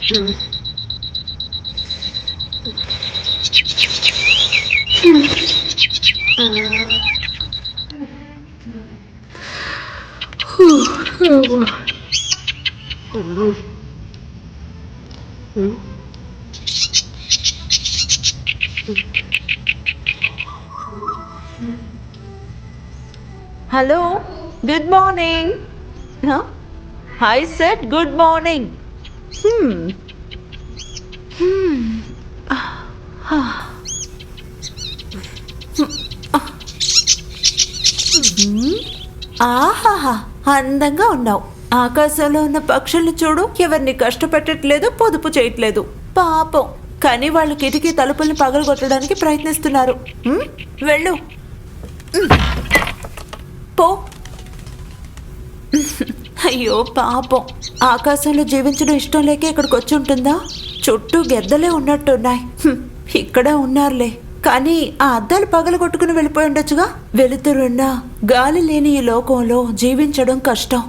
Hello, good morning. Huh? I said good morning. ఆహాహా, అందంగా ఉన్నావు. ఆకాశంలో ఉన్న పక్షుల్ని చూడు, ఎవరిని కష్టపెట్టట్లేదు, పొదుపు చేయట్లేదు. పాపం, కానీ వాళ్ళు కిటికీ తలుపుల్ని పగలగొట్టడానికి ప్రయత్నిస్తున్నారు. వెళ్ళు, పో. అయ్యో పాపం, ఆకాశంలో జీవించడం ఇష్టం లేక ఇక్కడికి వచ్చి ఉంటుందా? చుట్టూ గెద్దలే ఉన్నట్టున్నాయి. ఇక్కడ ఉన్నారులే, కానీ ఆ అద్దాలు పగలగొట్టుకుని వెళ్ళిపోయి ఉండొచ్చుగా. వెలుతురున్నా గాలి లేని ఈ లోకంలో జీవించడం కష్టం.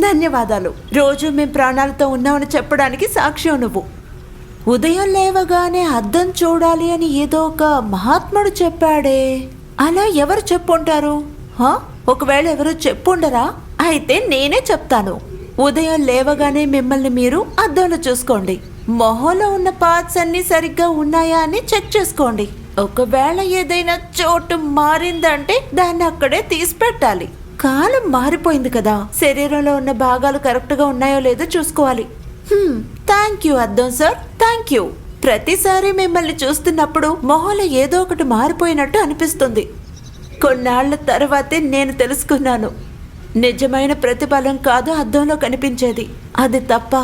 ధన్యవాదాలు. రోజు మేం ప్రాణాలతో ఉన్నామని చెప్పడానికి సాక్ష్యం నువ్వు. ఉదయం లేవగానే అద్దం చూడాలి అని ఏదో ఒక మహాత్ముడు చెప్పాడే, అలా ఎవరు చెప్పుంటారు? ఒకవేళ ఎవరు చెప్పుండరా? అయితే నేనే చెప్తాను. ఉదయం లేవగానే మిమ్మల్ని మీరు అద్దంలో చూసుకోండి. మొహంలో ఉన్న పార్ట్స్ అన్ని సరిగ్గా ఉన్నాయా అని చెక్ చేసుకోండి. ఒకవేళ ఏదైనా చోటు మారిందంటే దాన్ని అక్కడే తీసి పెట్టాలి. కాలం మారిపోయింది కదా, శరీరంలో ఉన్న భాగాలు కరెక్ట్ గా ఉన్నాయో లేదో చూసుకోవాలి. థ్యాంక్ యూ అద్దం సార్, థ్యాంక్ యూ. ప్రతిసారి మిమ్మల్ని చూస్తున్నప్పుడు మొహంలో ఏదో ఒకటి మారిపోయినట్టు అనిపిస్తుంది. కొన్నాళ్ల తర్వాతే నేను తెలుసుకున్నాను, నిజమైన ప్రతిఫలం కాదు అద్దంలో కనిపించేది. అది తప్ప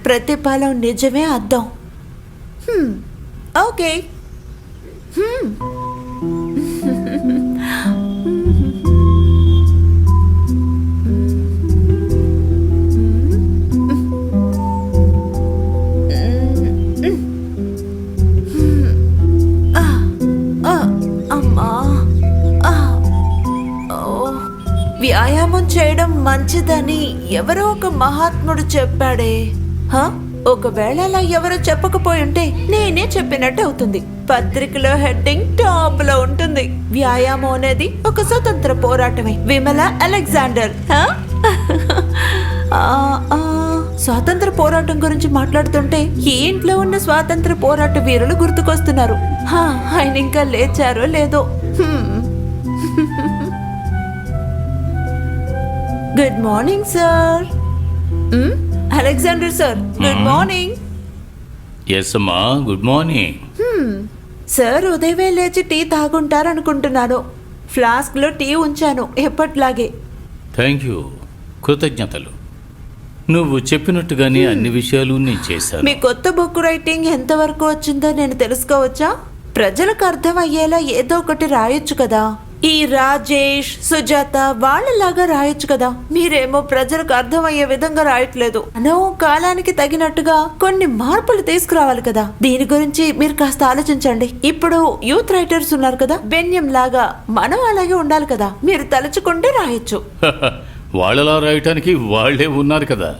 ప్రతిఫలం నిజమే అద్దం. ఓకే. వ్యాయామం చేయడం మంచిదని ఎవరో ఒక మహాత్ముడు చెప్పాడే. ఒకవేళ అలా ఎవరో చెప్పకపోయి ఉంటే నేనే చెప్పినట్టు అవుతుంది. పత్రికలో హెడ్డింగ్ టాప్ లో ఉంటుంది. వ్యాయామం అనేది ఒక స్వతంత్ర పోరాటమే. విమల అలెగ్జాండర్. స్వాతంత్ర పోరాటం గురించి మాట్లాడుతుంటే ఈ ఇంట్లో ఉన్న స్వాతంత్ర పోరాట వీరులు గుర్తుకొస్తున్నారు. ఆయన ఇంకా లేచారో లేదో. Good morning sir. Alexander sir, good morning. Yes అమ్మా, గుడ్ మార్నింగ్. సార్ ఉదయమే లేచి టీ తాగుంటారనుకుంటున్నాను. ఫ్లాస్క్ లో టీ ఉంచాను ఎప్పట్లాగే. థ్యాంక్ యూ, కృతజ్ఞతలు. నువ్వు చెప్పినట్టుగానే అన్ని విషయాలు నేను చేశాను. మీ కొత్త బుక్ రైటింగ్ ఎంతవరకు వచ్చిందో నేను తెలుసుకోవచ్చా? ప్రజలకు అర్థం అయ్యేలా ఏదో ఒకటి రాయొచ్చు కదా. ఈ రాజేష్, సుజాత వాళ్ళలాగా రాయొచ్చు కదా. మీరేమో ప్రజలకు అర్థమయ్యే విధంగా రాయట్లేదు. కాలానికి తగినట్టుగా కొన్ని మార్పులు తీసుకురావాలి కదా. దీని గురించి మీరు కాస్త ఆలోచించండి. ఇప్పుడు యూత్ రైటర్స్ ఉన్నారు కదా, బెన్యం లాగా మనం అలాగే ఉండాలి కదా. మీరు తలుచుకుంటే రాయొచ్చు. వాళ్ళలా రాయటానికి వాళ్లే ఉన్నారు కదా.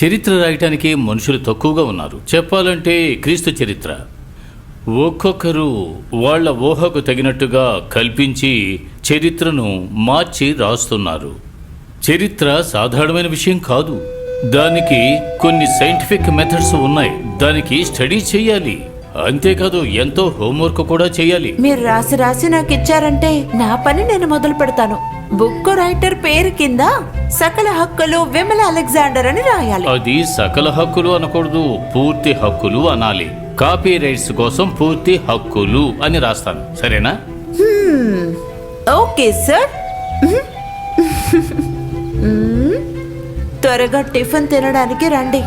చరిత్ర రాయటానికి మనుషులు తక్కువగా ఉన్నారు. చెప్పాలంటే క్రీస్తు చరిత్ర ఒక్కొక్కరు వాళ్ల ఊహకు తగినట్టుగా కల్పించి చరిత్రను మార్చి రాస్తున్నారు. చరిత్ర సాధారణమైన విషయం కాదు. దానికి కొన్ని సైంటిఫిక్ మెథడ్స్ ఉన్నాయి. దానికి స్టడీ చేయాలి. అంతేకాదు ఎంతో హోంవర్క్ కూడా చేయాలి. మీరు రాసి రాసి నాకు ఇచ్చారంటే నా పని నేను మొదలు పెడతాను. బుక్ రైటర్ పేరు కింద సకల హక్కులు విమల అలెగ్జాండర్ అని రాయాలి. అది సకల హక్కులు అనకూడదు, పూర్తి హక్కులు అనాలి. కాపీ రైట్స్ కోసం పూర్తి హక్కులు అని రాస్తాను, సరేనా? Okay sir. త్వరగా టిఫిన్ తినడానికి రండి.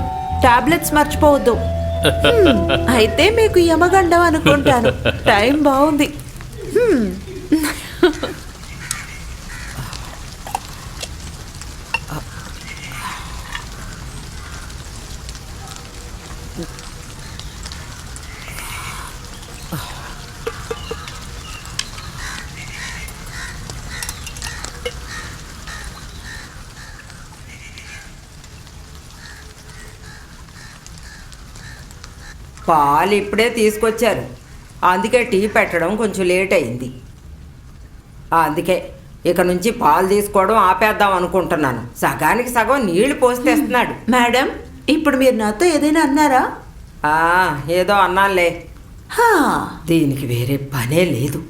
టాబ్లెట్స్ మర్చిపోవద్దు. అయితే మీకు యమగండం అనుకుంటాను. టైం బాగుంది. పాలు ఇప్పుడే తీసుకొచ్చారు, అందుకే టీ పెట్టడం కొంచెం లేట్ అయింది. అందుకే ఇక నుంచి పాలు తీసుకోవడం ఆపేద్దాం అనుకుంటున్నాను. సగానికి సగం నీళ్లు పోసి తెస్తున్నాడు. మేడం, ఇప్పుడు మీరు నాతో ఏదైనా అన్నారా? ఏదో అన్నానులే. హా. దీనికి వేరే పనే లేదు.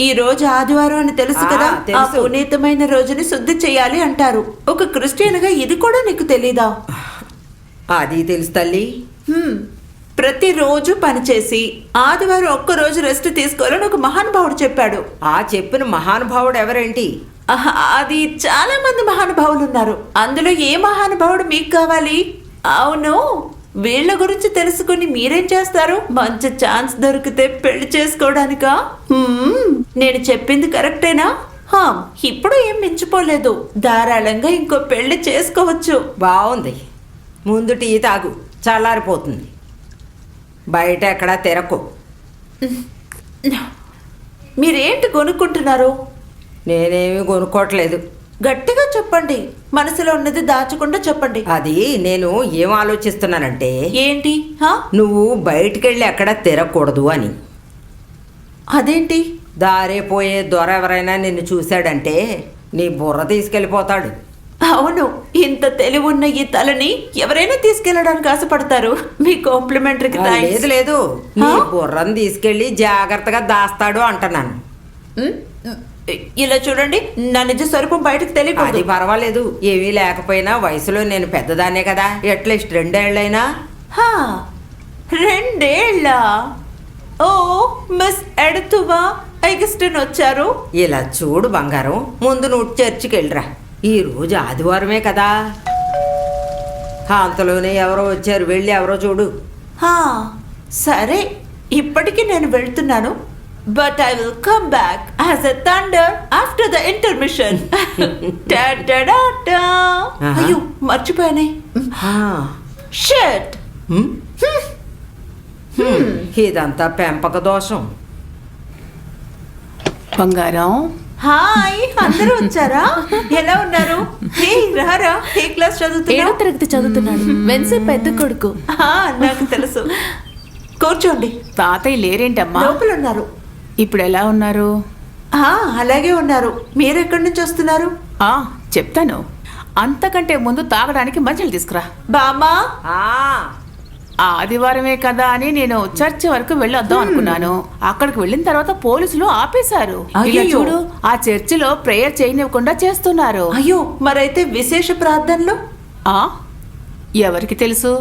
ఈ రోజు ఆదివారం అని తెలుసు కదా. ఆ తెలుసు. పునీతమైన రోజుని శుద్ధి చేయాలి అంటారు. ఒక క్రిస్టియన్గా ఇది కూడా నీకు తెలీదా? అది తెలుసు తల్లి. ప్రతిరోజు పనిచేసి ఆదివారం ఒక్క రోజు రెస్ట్ తీసుకోవాలని ఒక మహానుభావుడు చెప్పాడు. ఆ చెప్పిన మహానుభావుడు ఎవరేంటి? అది చాలా మంది మహానుభావులు ఉన్నారు. అందులో ఏ మహానుభావుడు మీకు కావాలి? అవును, వీళ్ళ గురించి తెలుసుకుని మీరేం చేస్తారు? మంచి ఛాన్స్ దొరికితే పెళ్లి చేసుకోవడానికా? నేను చెప్పింది కరెక్టేనా? ఇప్పుడు ఏం మించిపోలేదు. ధారాళంగా ఇంకో పెళ్లి చేసుకోవచ్చు. బాగుంది. ముందు టీ తాగు, చల్లారిపోతుంది. బయట ఎక్కడా తిరకు. మీరేంటి కొనుక్కుంటున్నారు? నేనేమి కొనుక్కోవట్లేదు. గట్టిగా చెప్పండి, మనసులో ఉన్నది దాచకుండా చెప్పండి. అది నేను ఏం ఆలోచిస్తున్నానంటే, ఏంటి? నువ్వు బయటికెళ్ళి ఎక్కడా తిరగకూడదు అని. అదేంటి? దారే పోయే దొర ఎవరైనా నిన్ను చూశాడంటే నీ బుర్ర తీసుకెళ్ళిపోతాడు. అవును, ఇంత తెలివున్న ఈ తలని ఎవరైనా తీసుకెళ్ళడానికి ఆశపడతారు. మీ కాంప్లిమెంటరీకి లేదు లేదు, నీ బుర్రను తీసుకెళ్ళి జాగ్రత్తగా దాస్తాడు అంటున్నాను. ఇలా చూడండి, నా నిజ స్వరూపం బయటకు తెలియదు. అది పర్వాలేదు, ఏమీ లేకపోయినా వయసులో నేను పెద్దదాన్నే కదా. అట్లీస్ట్ 2 ఏళ్ళైనా. 2 ఏళ్ళ? ఓ, మిస్ ఎడతువా ఐగస్టన్ వచ్చారు. ఇలా చూడు బంగారం, ముందు నువ్వు చర్చికి వెళ్ళిరా. ఈ రోజు ఆదివారమే కదా. అంతలోనే ఎవరో వచ్చారు, వెళ్ళి ఎవరో చూడు. సరే, ఇప్పటికి నేను వెళ్తున్నాను. But I will come back as a thunder after the intermission. Da da da da. అయ్యో, మర్చిపోయానే. షట్. ఇదంతా పెంపక దోషం. బంగారం, హాయ్, అందరూ వచ్చారా? ఎలా ఉన్నారు? హే రారా, ఏ క్లాస్ చదువుతున్నా? 7వ తరగతి చదువుతున్నాడు. వెన్సీ పెద్ద కొడుకు. నాకు తెలుసు. కూర్చోండి. తాతయ్య లేరేంటమ్మా? లోపల ఉన్నారు. ఇప్పుడు ఎలా ఉన్నారు? అలాగే ఉన్నారు. మీరెక్కడి నుంచి వస్తున్నారు? చెప్తాను. అంతకంటే ముందు తాగడానికి మంచిలు తీసుకురా. బామ్మా. ఆదివారమే కదా అని నేను చర్చి వరకు వెళ్ళొద్దాం అనుకున్నాను. అక్కడికి వెళ్ళిన తర్వాత పోలీసులు ఆపేశారు. ఇలా చూడు, ఆ చర్చిలో ప్రేయర్ చేయనివ్వకుండా చేస్తున్నారు. అయ్యో, మరైతే విశేష ప్రార్థనలు? ఎవరికి తెలుసు.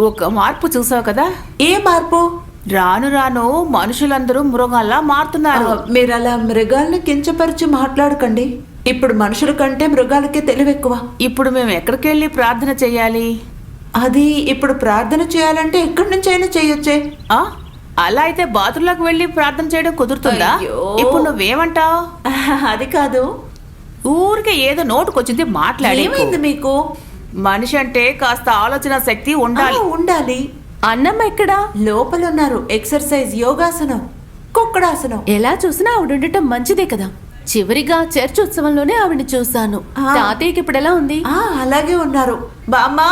ఒక మార్పు చూసావు కదా. ఏ మార్పు? రాను రాను మనుషులందరూ మృగాల్లా మారుతున్నారు. మీరు అలా మృగాల్ని కించపరిచి మాట్లాడకండి. ఇప్పుడు మనుషుల కంటే మృగాలకే తెలివెక్కువ. ఇప్పుడు మేము ఎక్కడికి వెళ్ళి ప్రార్థన చెయ్యాలి? అది ఇప్పుడు ప్రార్థన చేయాలంటే ఎక్కడి నుంచి అయినా చేయొచ్చే. అలా అయితే బాత్రూంలోకి వెళ్ళి ప్రార్థన చేయడం కుదురుతుందా? ఇప్పుడు నువ్వేమంటావు? అది కాదు, ఊరికే ఏదో నోటుకొచ్చింది మాట్లాడి. ఏమైంది మీకు? మనిషి అంటే కాస్త ఆలోచన శక్తి ఉండాలి. ఉండాలి. అన్నమ్మ ఎక్కడా? లోపల ఉన్నారు. ఎక్సర్సైజ్, యోగాసనం, కుక్కడాసనం. ఎలా చూసినా ఆవిడ ఉండటం మంచిదే కదా. చివరిగా చర్చ్ ఉత్సవంలోనే ఆవిడని చూశాను. తాతయ్యకి ఇప్పుడు ఎలా ఉంది? అలాగే ఉన్నారు. బామ్మా.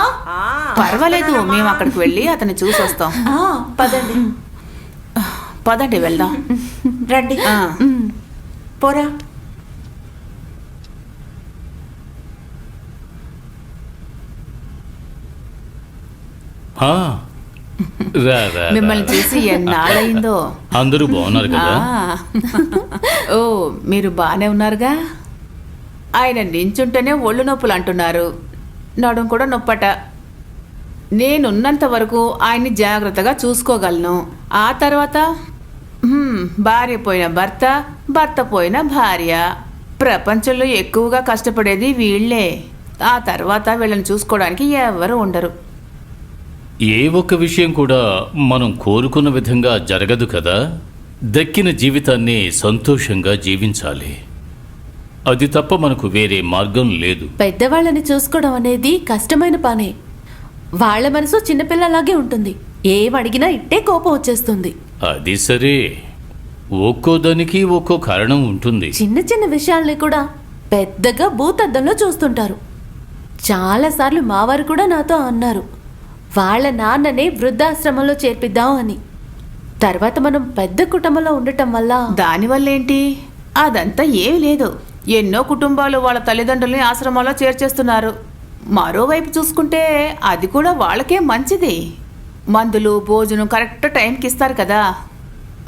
పర్వాలేదు, మేము అక్కడికి వెళ్ళి అతన్ని చూసి వస్తాం. పదండి. పదండి వెళ్దాం. రండి. పోరా. మిమ్మల్ని చూసి ఎన్నాళ్ళయిందో. అందరూ బాగున్నారు కదా? ఓ, మీరు బానే ఉన్నారుగా. ఆయన నించుంటేనే ఒళ్ళు నొప్పులు అంటున్నారు. నడుం కూడా నొప్పట. నేనున్నంత వరకు ఆయన్ని జాగ్రత్తగా చూసుకోగలను. ఆ తర్వాత భార్య పోయిన భర్త, భర్త పోయిన భార్య. ప్రపంచంలో ఎక్కువగా కష్టపడేది వీళ్లే. ఆ తర్వాత వీళ్ళని చూసుకోవడానికి ఎవరు ఉండరు. ఏ ఒక్క విషయం కూడా మనం కోరుకున్న విధంగా జరగదు కదా. దక్కిన జీవితాన్ని సంతోషంగా జీవించాలి. అది తప్ప మనకు వేరే మార్గం లేదు. పెద్దవాళ్ళని చూసుకోవడం అనేది కష్టమైన పనే. వాళ్ళ మనసు చిన్నపిల్లలాగే ఉంటుంది. ఏం అడిగినా ఇట్టే కోపం వచ్చేస్తుంది. అది సరే, ఒక్కో దానికి ఒక్కో కారణం ఉంటుంది. చిన్న చిన్న విషయాల్ని కూడా పెద్దగా భూతద్దంలో చూస్తుంటారు. చాలాసార్లు మావారు కూడా నాతో అన్నారు, వాళ్ళ నాన్నని వృద్ధాశ్రమంలో చేర్పిద్దాం అని. తర్వాత మనం పెద్ద కుటుంబంలో ఉండటం వల్ల దానివల్ల ఏంటి? అదంతా ఏమీ లేదు. ఎన్నో కుటుంబాలు వాళ్ళ తల్లిదండ్రుల్ని ఆశ్రమాల్లో చేర్చేస్తున్నారు. మరోవైపు చూసుకుంటే అది కూడా వాళ్ళకే మంచిది. మందులు భోజనం కరెక్ట్ టైంకి ఇస్తారు కదా.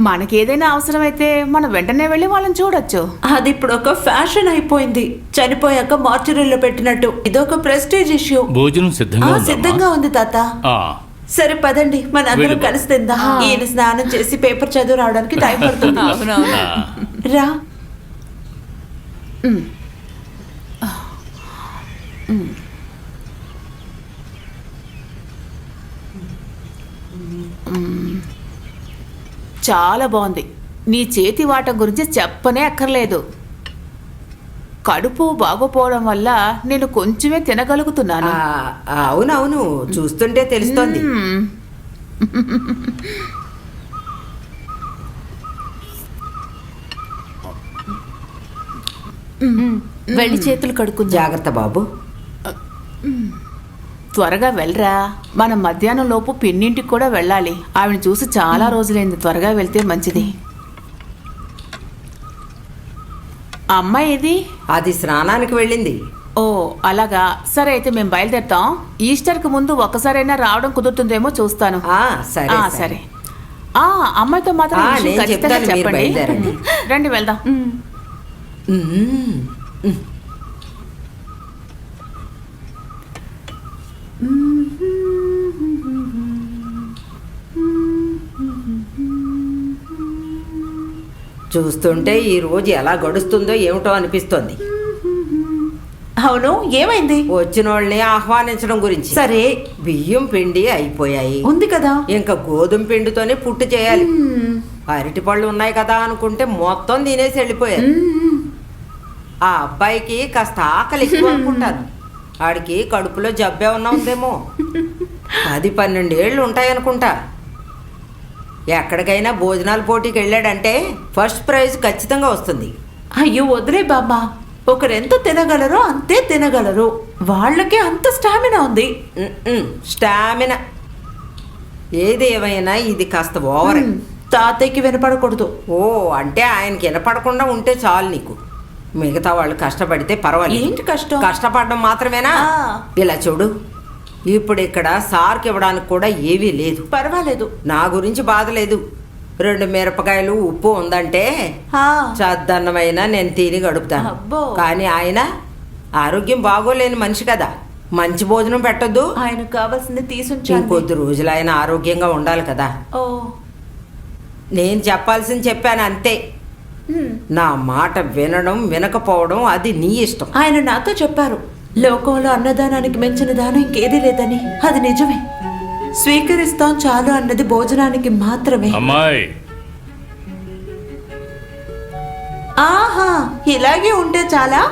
మనకేదైనా అవసరమైతే మనం వెంటనే వెళ్ళి వాళ్ళని చూడొచ్చు. అది ఇప్పుడు ఒక ఫ్యాషన్ అయిపోయింది. చనిపోయాక మార్చురీలో పెట్టినట్టు ఇదొక ప్రెస్టీజ్ ఇష్యూ. భోజనం సిద్ధంగా ఉందమ్మా? సిద్ధంగా ఉంది తాత. ఆ, సరే పదండి, మన అందరం వెళ్ళు. కలిసి తిందాం. ఈయన స్నానం చేసి పేపర్ చదువు రావడానికి టైం పడుతుంది. అవునవును. రా. చాలా బాగుంది. నీ చేతి వాటం గురించి చెప్పనే అక్కర్లేదు. కడుపు బాగోపోవడం వల్ల నేను కొంచెమే తినగలుగుతున్నాను. అవునవును, చూస్తుంటే తెలుస్తోంది. వెళ్ళి చేతులు కడుక్కుందాం. జాగ్రత్త బాబు. త్వరగా వెళ్ళరా. మనం మధ్యాహ్నం లోపు పిన్నింటికి కూడా వెళ్ళాలి. ఆవిడ చూసి చాలా రోజులైంది. త్వరగా వెళ్తే మంచిది. అమ్మాయి ఏది? అది స్నానానికి వెళ్ళింది. ఓ అలాగా. సరే అయితే మేము బయలుదేరుతాం. ఈస్టర్కి ముందు ఒక్కసారైనా రావడం కుదురుతుందేమో చూస్తాను. సరే సరే. అమ్మాయితో మాత్రం ఈ విషయం నేను ఖచ్చితంగా చెప్తాను, మీరు చెప్పండి. బయలుదేరండి. రండి వెళ్దాం. చూస్తుంటే ఈ రోజు ఎలా గడుస్తుందో ఏమిటో అనిపిస్తోంది. అవును, ఏమైంది? వచ్చిన వాళ్ళని ఆహ్వానించడం గురించి. సరే, బియ్యం పిండి అయిపోయాయి ఉంది కదా. ఇంకా గోధుమ పిండితోనే పుట్టు చేయాలి. అరటి పళ్ళు ఉన్నాయి కదా అనుకుంటే మొత్తం తినేసి వెళ్ళిపోయారు. ఆ అబ్బాయికి కాస్త ఆకలి ఎక్కువ అనుకుంటాను. ఆడికి కడుపులో జబ్బే ఉన్నా ఉందేమో. 10-12 ఏళ్ళు ఉంటాయనుకుంటా. ఎక్కడికైనా భోజనాల పోటీకి వెళ్ళాడంటే ఫస్ట్ ప్రైజ్ ఖచ్చితంగా వస్తుంది. అయ్యో వదిలే బామ్మ, ఒకరెంత తినగలరో అంతే తినగలరు. వాళ్ళకే అంత స్టామినా ఉంది. స్టామినా ఏది ఏమైనా ఇది కాస్త ఓవర్. తాతయ్యకి వినపడకూడదు. ఓ అంటే ఆయనకి వినపడకుండా ఉంటే చాలు నీకు. మిగతా వాళ్ళు కష్టపడితే పర్వాలేదు. ఏంటి కష్టం? కష్టపడడం మాత్రమేనా? ఇలా చూడు, ఇప్పుడు ఇక్కడ సార్కి ఇవ్వడానికి కూడా ఏవీ లేదు. పర్వాలేదు, నా గురించి బాధ లేదు. 2 మిరపకాయలు ఉప్పు ఉందంటే చద్దన్నమైనా నేను తిని గడుపుతాను. అబ్బో. కానీ ఆయన ఆరోగ్యం బాగోలేని మనిషి కదా, మంచి భోజనం పెట్టొద్దు. ఆయనకు కావాల్సింది తీసుంచాలి. ఇంకొద్ది రోజులు ఆయన ఆరోగ్యంగా ఉండాలి కదా. ఓ, నేను చెప్పాల్సింది చెప్పాను అంతే. నా మాట వినడం వినకపోవడం అది నీ ఇష్టం. ఆయన నాతో చెప్పారు, లోకంలో అన్నదానానికి మించిన దానం ఇంకేదీ లేదని. అది నిజమే. స్వీకరిస్తాం చాలు అన్నది భోజనానికి మాత్రమే. అమ్మాయి, ఆహా, ఇలాగే ఉంటే చాలా.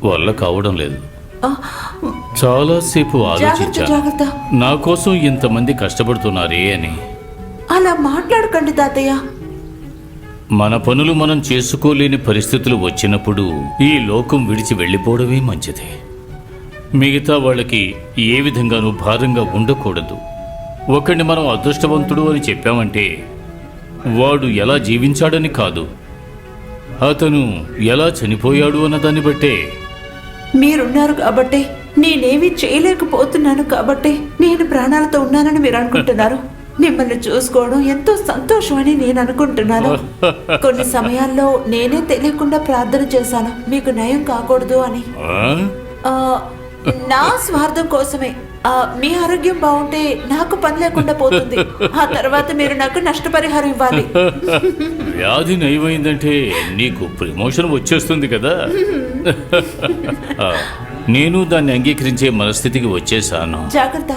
వల్ల కావడం లేదు. ఆ, చాలాసేపు జాగ్రత్త ఆలోచించాను, జాగ్రత్త. నా కోసం ఇంతమంది కష్టపడుతున్నారే అని. అలా మాట్లాడకండి తాతయ్య. మన పనులు మనం చేసుకోలేని పరిస్థితులు వచ్చినప్పుడు ఈ లోకం విడిచి వెళ్ళిపోవడమే మంచిది. మిగతా వాళ్ళకి ఏ విధంగానూ భారంగా ఉండకూడదు. ఒకడిని మనం అదృష్టవంతుడు అని చెప్పామంటే వాడు ఎలా జీవించాడని కాదు, అతను ఎలా చనిపోయాడు అన్నదాన్ని బట్టే. మీరున్నారు కాబట్టి, నేనేమీ చేయలేకపోతున్నాను కాబట్టి నేను ప్రాణాలతో ఉన్నానని మీరు అనుకుంటున్నారు. మిమ్మల్ని చూసుకోవడం ఎంతో సంతోషం అని నేను అనుకుంటున్నాను. కొన్ని సమయాల్లో నేనే తెలియకుండా ప్రార్థన చేశాను, మీకు నయం కాకూడదు అని. ఆ, నా స్వార్థం కోసమే. మీ ఆరోగ్యం బాగుంటే నాకు పని లేకుండా పోతుంది. ఆ తర్వాత మీరు నాకు నష్టపరిహారం ఇవ్వాలి. వ్యాధి నయమైందంటే నీకు ప్రమోషన్ వచ్చేస్తుంది కదా. నేను దాన్ని అంగీకరించే మనస్థితికి వచ్చేసాను. జాగ్రత్త.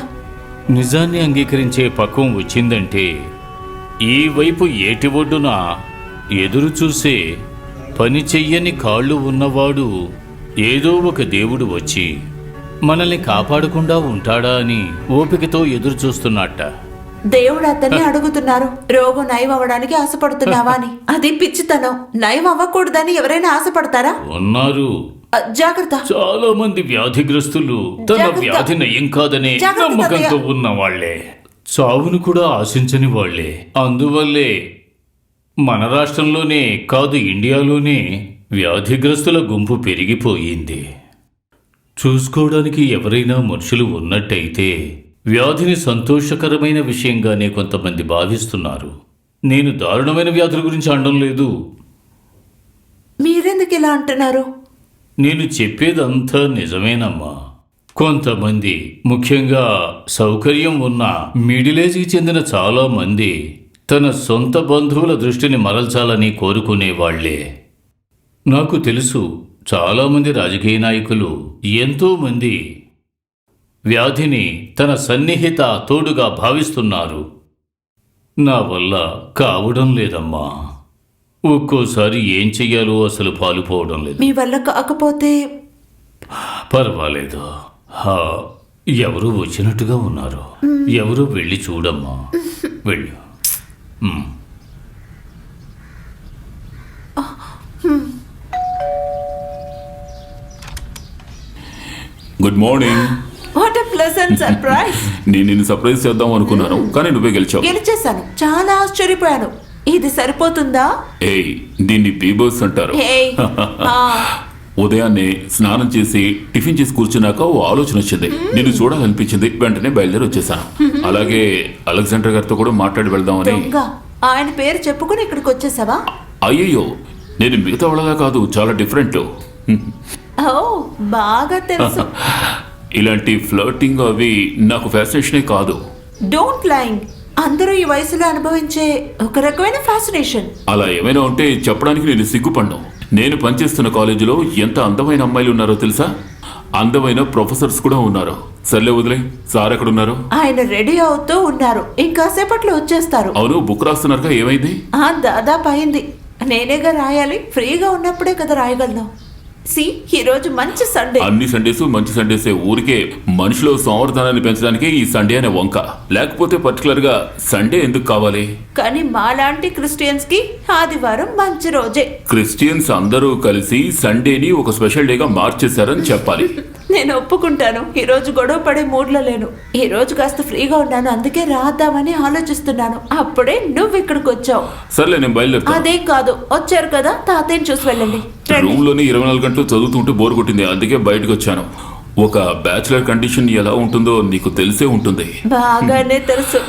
నిజాన్ని అంగీకరించే పక్వం వచ్చిందంటే ఈ వైపు ఏటి ఒడ్డున ఎదురు చూసే పని చెయ్యని కాళ్ళు ఉన్నవాడు ఏదో ఒక దేవుడు వచ్చి మనల్ని కాపాడకుండా ఉంటాడా అని ఓపికతో ఎదురు చూస్తున్నట్ట. దేవుడు అతన్ని అడుగుతున్నారు, రోగం నయం అవ్వడానికి ఆశపడుతున్నావా అని. అది పిచ్చితనం. నయం అవ్వకూడదని ఎవరైనా ఆశపడతారా? ఉన్నారు. జాగ్రత్త. చాలా మంది వ్యాధిగ్రస్తులు తన జాగ్రత్త. వ్యాధి నయం కాదనే జాగ్రత్త, నమ్మకంతో తాతయ్య. ఉన్న వాళ్లే, చావును కూడా ఆశించని వాళ్లే. అందువల్లే మన రాష్ట్రంలోనే కాదు, ఇండియాలోనే వ్యాధిగ్రస్తుల గుంపు పెరిగిపోయింది. చూసుకోవడానికి ఎవరైనా మనుషులు ఉన్నట్టయితే వ్యాధిని సంతోషకరమైన విషయంగానే కొంతమంది భావిస్తున్నారు. నేను దారుణమైన వ్యాధుల గురించి అనడం లేదు. మీరెందుకు ఇలా అంటున్నారు? నేను చెప్పేదంతా నిజమేనమ్మా. కొంతమంది, ముఖ్యంగా సౌకర్యం ఉన్న మిడిల్ ఏజ్కి చెందిన చాలా మంది తన సొంత బంధువుల దృష్టిని మరల్చాలని కోరుకునేవాళ్లే. నాకు తెలుసు, చాలామంది రాజకీయ నాయకులు, ఎంతోమంది వ్యాధిని తన సన్నిహిత తోడుగా భావిస్తున్నారు. నా వల్ల కావడం లేదమ్మా. ఒక్కోసారి ఏం చెయ్యాలో అసలు పాలుపోవడం లేదు. మీ వల్ల కాకపోతే పర్వాలేదు. ఎవరు వచ్చినట్టుగా ఉన్నారు. ఎవరు వెళ్ళి చూడమ్మా. వెళ్ళు. Good morning. What a pleasant surprise. నేను నిన్ను సర్ప్రైజ్ చేద్దాం అనుకున్నాను, కానీ నువ్వే గెలిచావు. గెలిచేశాను. చాలా ఆశ్చర్యపోయాను. ఇది సరిపోతుందా? ఏయ్, దీన్ని పీబర్స్ అంటారు. ఏయ్, ఆ, ఉదయాన్నే స్నానం చేసి టిఫిన్ చేసి కూర్చున్నాక ఓ ఆలోచన వచ్చింది. నిన్ను చూడాలనిపించింది. వెంటనే బయలుదేరి వచ్చేసాను. అలాగే అలెగ్జాండర్ గారితో కూడా మాట్లాడి వెళ్దామని. దొంగ. ఆయన పేరు చెప్పుకుని ఇక్కడికి వచ్చేసావా? అయ్యయ్యో, నేను మిగతా వాళ్ళగా కాదు, చాలా డిఫరెంట్. ఓ, బాగా తెలుసు. ఇలాంటి ఫ్లర్టింగ్ అవి నాకు ఫ్యాసినేషనే కాదు. డోంట్ లైంగ్. అందరూ ఈ వయసులో అనుభవించే ఒక రకమైన ఫ్యాసినేషన్. అలా ఏమైనా ఉంటే చెప్పడానికి నేను సిగ్గుపడ్ను. నేను పనిచేస్తున్న కాలేజీలో ఎంత అందమైన అమ్మాయిలు ఉన్నారో తెలుసా? అందమైన ప్రొఫెసర్స్ కూడా ఉన్నారు. సర్లే వదిలే. సార్ ఎక్కడున్నారు? ఆయన రెడీ అవుతూ ఉన్నారు. ఇంకాసేపట్లో వచ్చేస్తారు. అవును, బుక్ రాస్తున్నారుగా, ఏమైంది? దాదాపు అయింది. నేనేగా రాయాలి. ఫ్రీగా ఉన్నప్పుడే కదా రాయగలను. ఈ రోజు మంచి సండే. అన్ని సండేస్ మంచి సండేసే. ఊరికే మనిషిలో సంవర్ధనాన్ని పెంచడానికి ఈ సండే అనే వంక. లేకపోతే పర్టికులర్ గా సండే ఎందుకు కావాలి? కానీ మాలాంటి క్రిస్టియన్స్ కి ఆదివారం మంచి రోజే. క్రిస్టియన్స్ అందరూ కలిసి సండేని ఒక స్పెషల్ డేగా మార్చేశారని చెప్పాలి. నేను ఒప్పుకుంటాను. ఈ రోజు గొడవ పడే మూడ్లో లేను. ఈ రోజు కాస్త ఫ్రీగా ఉన్నాను, అందుకే రాద్దామని ఆలోచిస్తున్నాను. అప్పుడే నువ్వు ఇక్కడికి వచ్చావు. సర్లే, నేను బయలుదేరుతాను. అదేం కాదు, వచ్చారు కదా, తాతయ్యని చూసి వెళ్ళండి. రూమ్ లోని 24 గంటలు చదువుతుంటే బోర్ కొట్టింది, అందుకే బయటకు వచ్చాను. ఒక బ్యాచులర్ కండిషన్ ఎలా ఉంటుందో నీకు తెలిసే ఉంటుంది. బాగానే తెలుసు.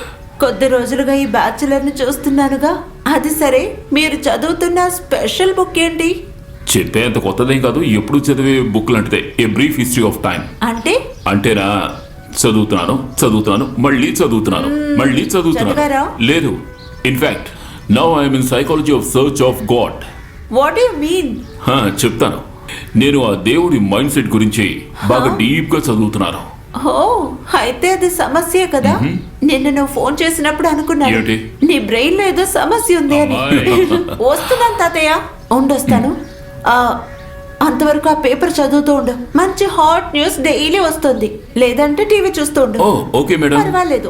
కొద్ది రోజులుగా ఈ బ్యాచులర్ ని చూస్తున్నానుగా. అది సరే, మీరు చదువుతున్న స్పెషల్ బుక్ ఏంటి? చెప్పేంత కొత్తదేం కాదు, ఎప్పుడు చదివే బుక్ లాంటిదే. A brief history of time. అంటేనా? చదువుతున్నాను, మళ్ళీ చదువుతున్నాను. చదివారా? లేదు. In fact now I'm in psychology of search of God. What you mean? చెప్తాను. నేను ఆ దేవుడి మైండ్ సెట్ గురించి బాగా డీప్ గా చదువుతున్నాను. ఓ, అయితే అది సమస్య కదా. నిన్న నువ్వు ఫోన్ చేసినప్పుడు అనుకున్నాను ఏంటి? నీ బ్రెయిన్ లో ఏదో సమస్య ఉంది అని. వస్తున్నాను తాతయ్య, ఉండొస్తాను. అంతవరకు ఆ పేపర్ చదువుతూ ఉండు. మంచి హాట్ న్యూస్ డైలీ వస్తుంది. లేదంటే టీవీ చూస్తూ ఉండు. Okay madam. పర్వాలేదు.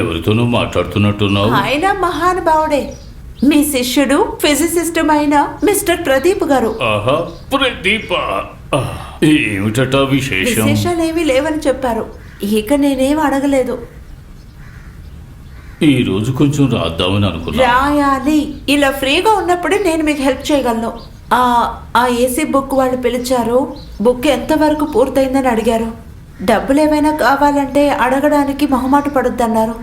ఎవరితోనూ మాట్లాడుతున్నట్టున్నావు? ఆయన మహానుభావుడే. మీ శిష్యుడు ఫిజిసిస్ట్ అయిన మిస్టర్ ప్రదీప్ గారు. ఆహా, ప్రదీప. ఏమిటట విశేషం? విశేషాలేమీ లేవని చెప్పారు. ఇక నేనేం అడగలేదు. ఈ రోజు కొంచెం రాద్దామని అనుకున్నా. రాయాలి. ఇలా ఫ్రీగా ఉన్నప్పుడే నేను మీకు హెల్ప్ చేయగలను. ఆ ఏసీ బుక్ వాళ్ళు పిలిచారు. బుక్ ఎంతవరకు పూర్తయిందని అడిగారు. డబ్బులు ఏమైనా కావాలంటే అడగడానికి మొహమాట పడొద్దన్నారు.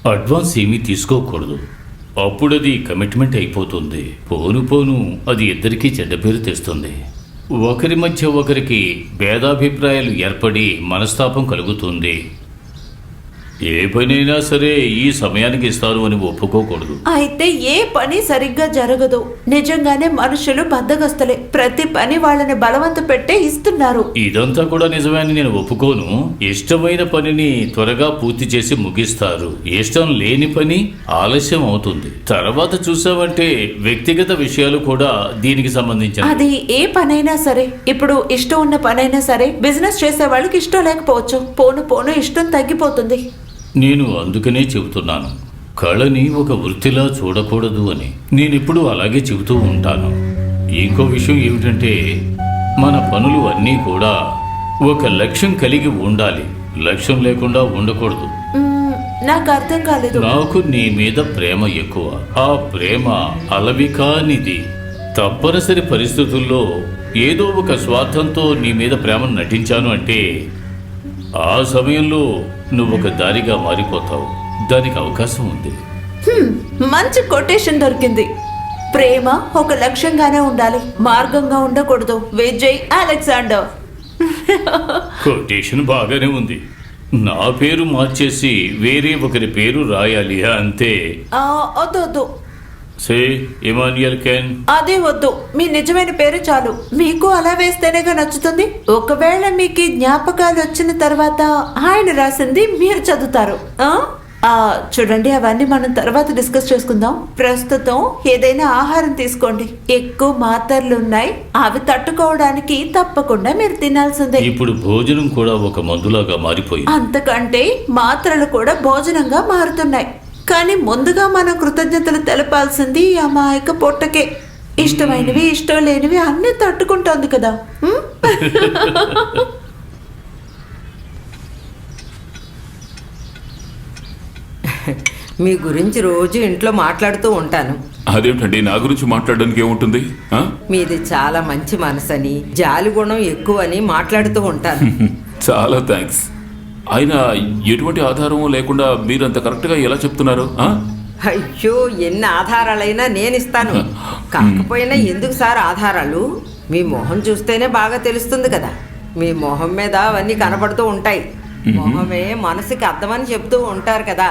అడ్వాన్స్ ఏమీ తీసుకోకూడదు. అప్పుడది కమిట్మెంట్ అయిపోతుంది. పోను పోను అది ఇద్దరికీ చెడ్డ పేరు తెస్తుంది. ఒకరి మధ్య ఒకరికి భేదాభిప్రాయాలు ఏర్పడి మనస్తాపం కలుగుతుంది. ఏ పనైనా సరే ఈ సమయానికి ఇస్తారు అని ఒప్పుకోకూడదు. అయితే ఏ పని సరిగ్గా జరగదు. నిజంగానే మనుషులు బద్దగస్తులే. ప్రతి పని వాళ్ళని బలవంత పెట్టే ఇస్తున్నారు. ఇదంతా కూడా నిజమే అని నేను ఒప్పుకోను. ఇష్టమైన పనిని త్వరగా పూర్తి చేసి ముగిస్తారు. ఇష్టం లేని పని ఆలస్యం అవుతుంది. తర్వాత చూసామంటే వ్యక్తిగత విషయాలు కూడా దీనికి సంబంధించిన. అది ఏ పనైనా సరే, ఇప్పుడు ఇష్టం ఉన్న పనైనా సరే, బిజినెస్ చేసే వాళ్ళకి ఇష్టం లేకపోవచ్చు. పోను పోను ఇష్టం తగ్గిపోతుంది. నేను అందుకనే చెబుతున్నాను, కళని ఒక వృత్తిలా చూడకూడదు అని. నేనెప్పుడు అలాగే చెబుతూ ఉంటాను. ఇంకో విషయం ఏమిటంటే, మన పనులు అన్నీ కూడా ఒక లక్ష్యం కలిగి ఉండాలి. లక్ష్యం లేకుండా ఉండకూడదు. నాకు అర్థం కాలేదు. నాకు నీ మీద ప్రేమ ఎక్కువ. ఆ ప్రేమ అలవి కానిది. తప్పనిసరి పరిస్థితుల్లో ఏదో ఒక స్వార్థంతో నీ మీద ప్రేమను నటించాను అంటే ఆ సమయంలో నువ్వు ఒక దారిగా మారిపోతావు. దానికి అవకాశం ఉంది. మంచి కొటేషన్ దొరికింది. ప్రేమ ఒక లక్ష్యంగానే ఉండాలి, మార్గంగా ఉండకూడదు. విజయ్ అలెగ్జాండర్. కొటేషన్ బాగానే ఉంది. నా పేరు మార్చేసి వేరే ఒకరి పేరు రాయాలి అంతే. వద్దు వద్దు, సే ఇమాన్యుయల్ కెన్. అదే వద్దు. మీ నిజమైన పేరు చాలు. మీకు అలా వేస్తేనేగా నచ్చుతుంది. ఒకవేళ మీకు ఈ జ్ఞాపకాలు వచ్చిన తర్వాత ఆయన రాసింది మీరు చదువుతారు. చూడండి, అవన్నీ మనం తర్వాత డిస్కస్ చేసుకుందాం. ప్రస్తుతం ఏదైనా ఆహారం తీసుకోండి. ఎక్కువ మాత్రలు ఉన్నాయి, అవి తట్టుకోవడానికి తప్పకుండా మీరు తినాల్సిందే. ఇప్పుడు భోజనం కూడా ఒక మందులాగా మారిపోయింది. అంతకంటే మాత్రలు కూడా భోజనంగా మారుతున్నాయి. కానీ ముందుగా మనం కృతజ్ఞతలు తెలపాల్సింది ఈ అమాయక పొట్టకే. ఇష్టమైనవి ఇష్టం లేనివి అన్నీ తట్టుకుంటోంది కదా. మీ గురించి రోజు ఇంట్లో మాట్లాడుతూ ఉంటాను. అదేమిటండి, నా గురించి మాట్లాడడానికి ఏముంటుంది? మీది చాలా మంచి మనసని, జాలి గుణం ఎక్కువని మాట్లాడుతూ ఉంటాను. చాలా థ్యాంక్స్. అయినా ఎటువంటి ఆధారం లేకుండా మీరు అంత కరెక్ట్గా ఎలా చెప్తున్నారు? అయ్యో, ఎన్ని ఆధారాలైనా నేను ఇస్తాను. కాకపోయినా ఎందుకు సార్ ఆధారాలు? మీ మొహం చూస్తేనే బాగా తెలుస్తుంది కదా. మీ మొహం మీద అవన్నీ కనపడుతూ ఉంటాయి. మొహమే మనసుకి అర్థమని చెప్తూ ఉంటారు కదా.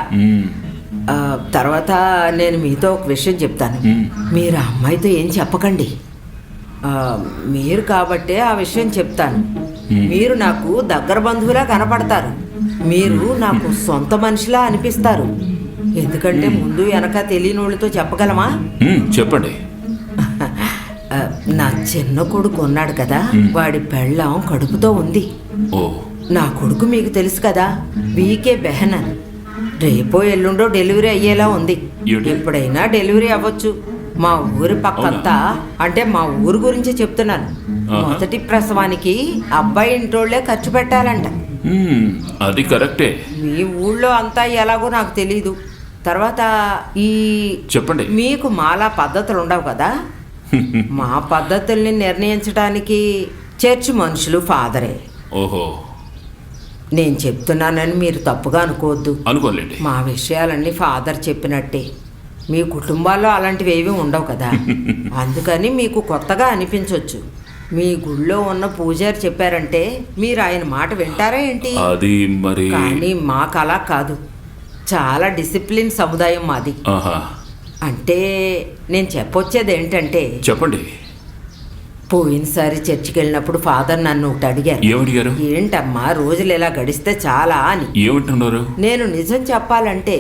తర్వాత నేను మీతో ఒక విషయం చెప్తాను. మీరు ఆ అమ్మాయితో ఏం చెప్పకండి. మీరు కాబట్టే ఆ విషయం చెప్తాను. మీరు నాకు దగ్గర బంధువులా కనపడతారు. మీరు నాకు సొంత మనిషిలా అనిపిస్తారు. ఎందుకంటే ముందు వెనక తెలియని వాళ్ళతో చెప్పగలమా? చెప్పండి. నా చిన్న కొడుకు ఉన్నాడు కదా, వాడి పెళ్ళాం కడుపుతో ఉంది. నా కొడుకు మీకు తెలుసు కదా, వీకే బెహనన్. రేపో ఎల్లుండో డెలివరీ అయ్యేలా ఉంది. ఎప్పుడైనా డెలివరీ అవ్వచ్చు. మా ఊరి పక్కంతా, అంటే మా ఊరు గురించి చెప్తున్నాను, మొదటి ప్రసవానికి అబ్బాయి ఇంటోళ్లే ఖర్చు పెట్టాలంట. అది కరెక్టే. మీ ఊళ్ళో అంతా ఎలాగో నాకు తెలీదు. తర్వాత చెప్పండి. మీకు మాలా పద్ధతులు ఉండవు కదా. మా పద్ధతుల్ని నిర్ణయించడానికి చర్చి మనుషులు ఫాదరే. ఓహో, నేను చెప్తున్నానని మీరు తప్పుగా అనుకోవద్దు. అనుకోలేండి. మా విషయాలన్నీ ఫాదర్ చెప్పినట్టే. మీ కుటుంబాల్లో అలాంటివి ఏమీ ఉండవు కదా. అందుకని మీకు కొత్తగా అనిపించవచ్చు. మీ గుళ్ళో ఉన్న పూజారి చెప్పారంటే మీరు ఆయన మాట వింటారా ఏంటి? అది మరి. కానీ మాకు అలా కాదు. చాలా డిసిప్లిన్ సముదాయం మాది. అంటే నేను చెప్పొచ్చేది ఏంటంటే, చెప్పండి. పోయినసారి చర్చికి వెళ్ళినప్పుడు ఫాదర్ నన్ను ఒకటి అడిగారు. ఏమడిగారు? ఏంటమ్మా రోజులు ఇలా గడిస్తే చాలా అని. ఏమంటున్నారు? నేను నిజం చెప్పాలంటే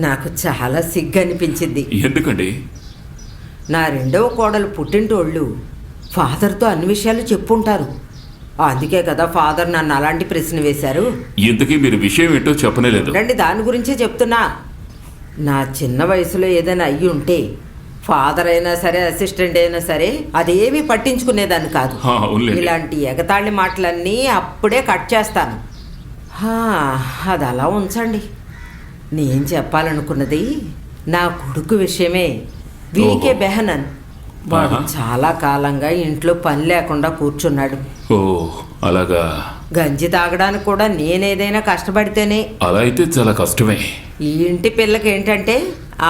నాకు చాలా సిగ్గు అనిపించింది. ఎందుకండి? నా రెండవ కోడలు పుట్టింటోళ్ళు ఫాదర్తో అన్ని విషయాలు చెప్పుంటారు. అందుకే కదా ఫాదర్ నన్ను అలాంటి ప్రశ్న వేశారు. ఇంతకీ మీరు విషయం ఏంటో చెప్పనేలేదు. రండి, దాని గురించే చెప్తున్నా. నా చిన్న వయసులో ఏదైనా అయ్యి ఉంటే ఫాదర్ అయినా సరే, అసిస్టెంట్ అయినా సరే, అదేమీ పట్టించుకునేదాన్ని కాదు. ఇలాంటి ఎగతాళి మాటలన్నీ అప్పుడే కట్ చేస్తాను. అది అలా ఉంచండి. నేను చెప్పాలనుకున్నది నా కొడుకు విషయమే. వీకే బెహనన్. వాడు చాలా కాలంగా ఇంట్లో పని లేకుండా కూర్చున్నాడు. ఓ, అలాగా. గంజి తాగడానికి కూడా నేనేదైనా కష్టపడితేనే. అలా అయితే చాలా కష్టమే. ఈ ఇంటి పిల్లకి ఏంటంటే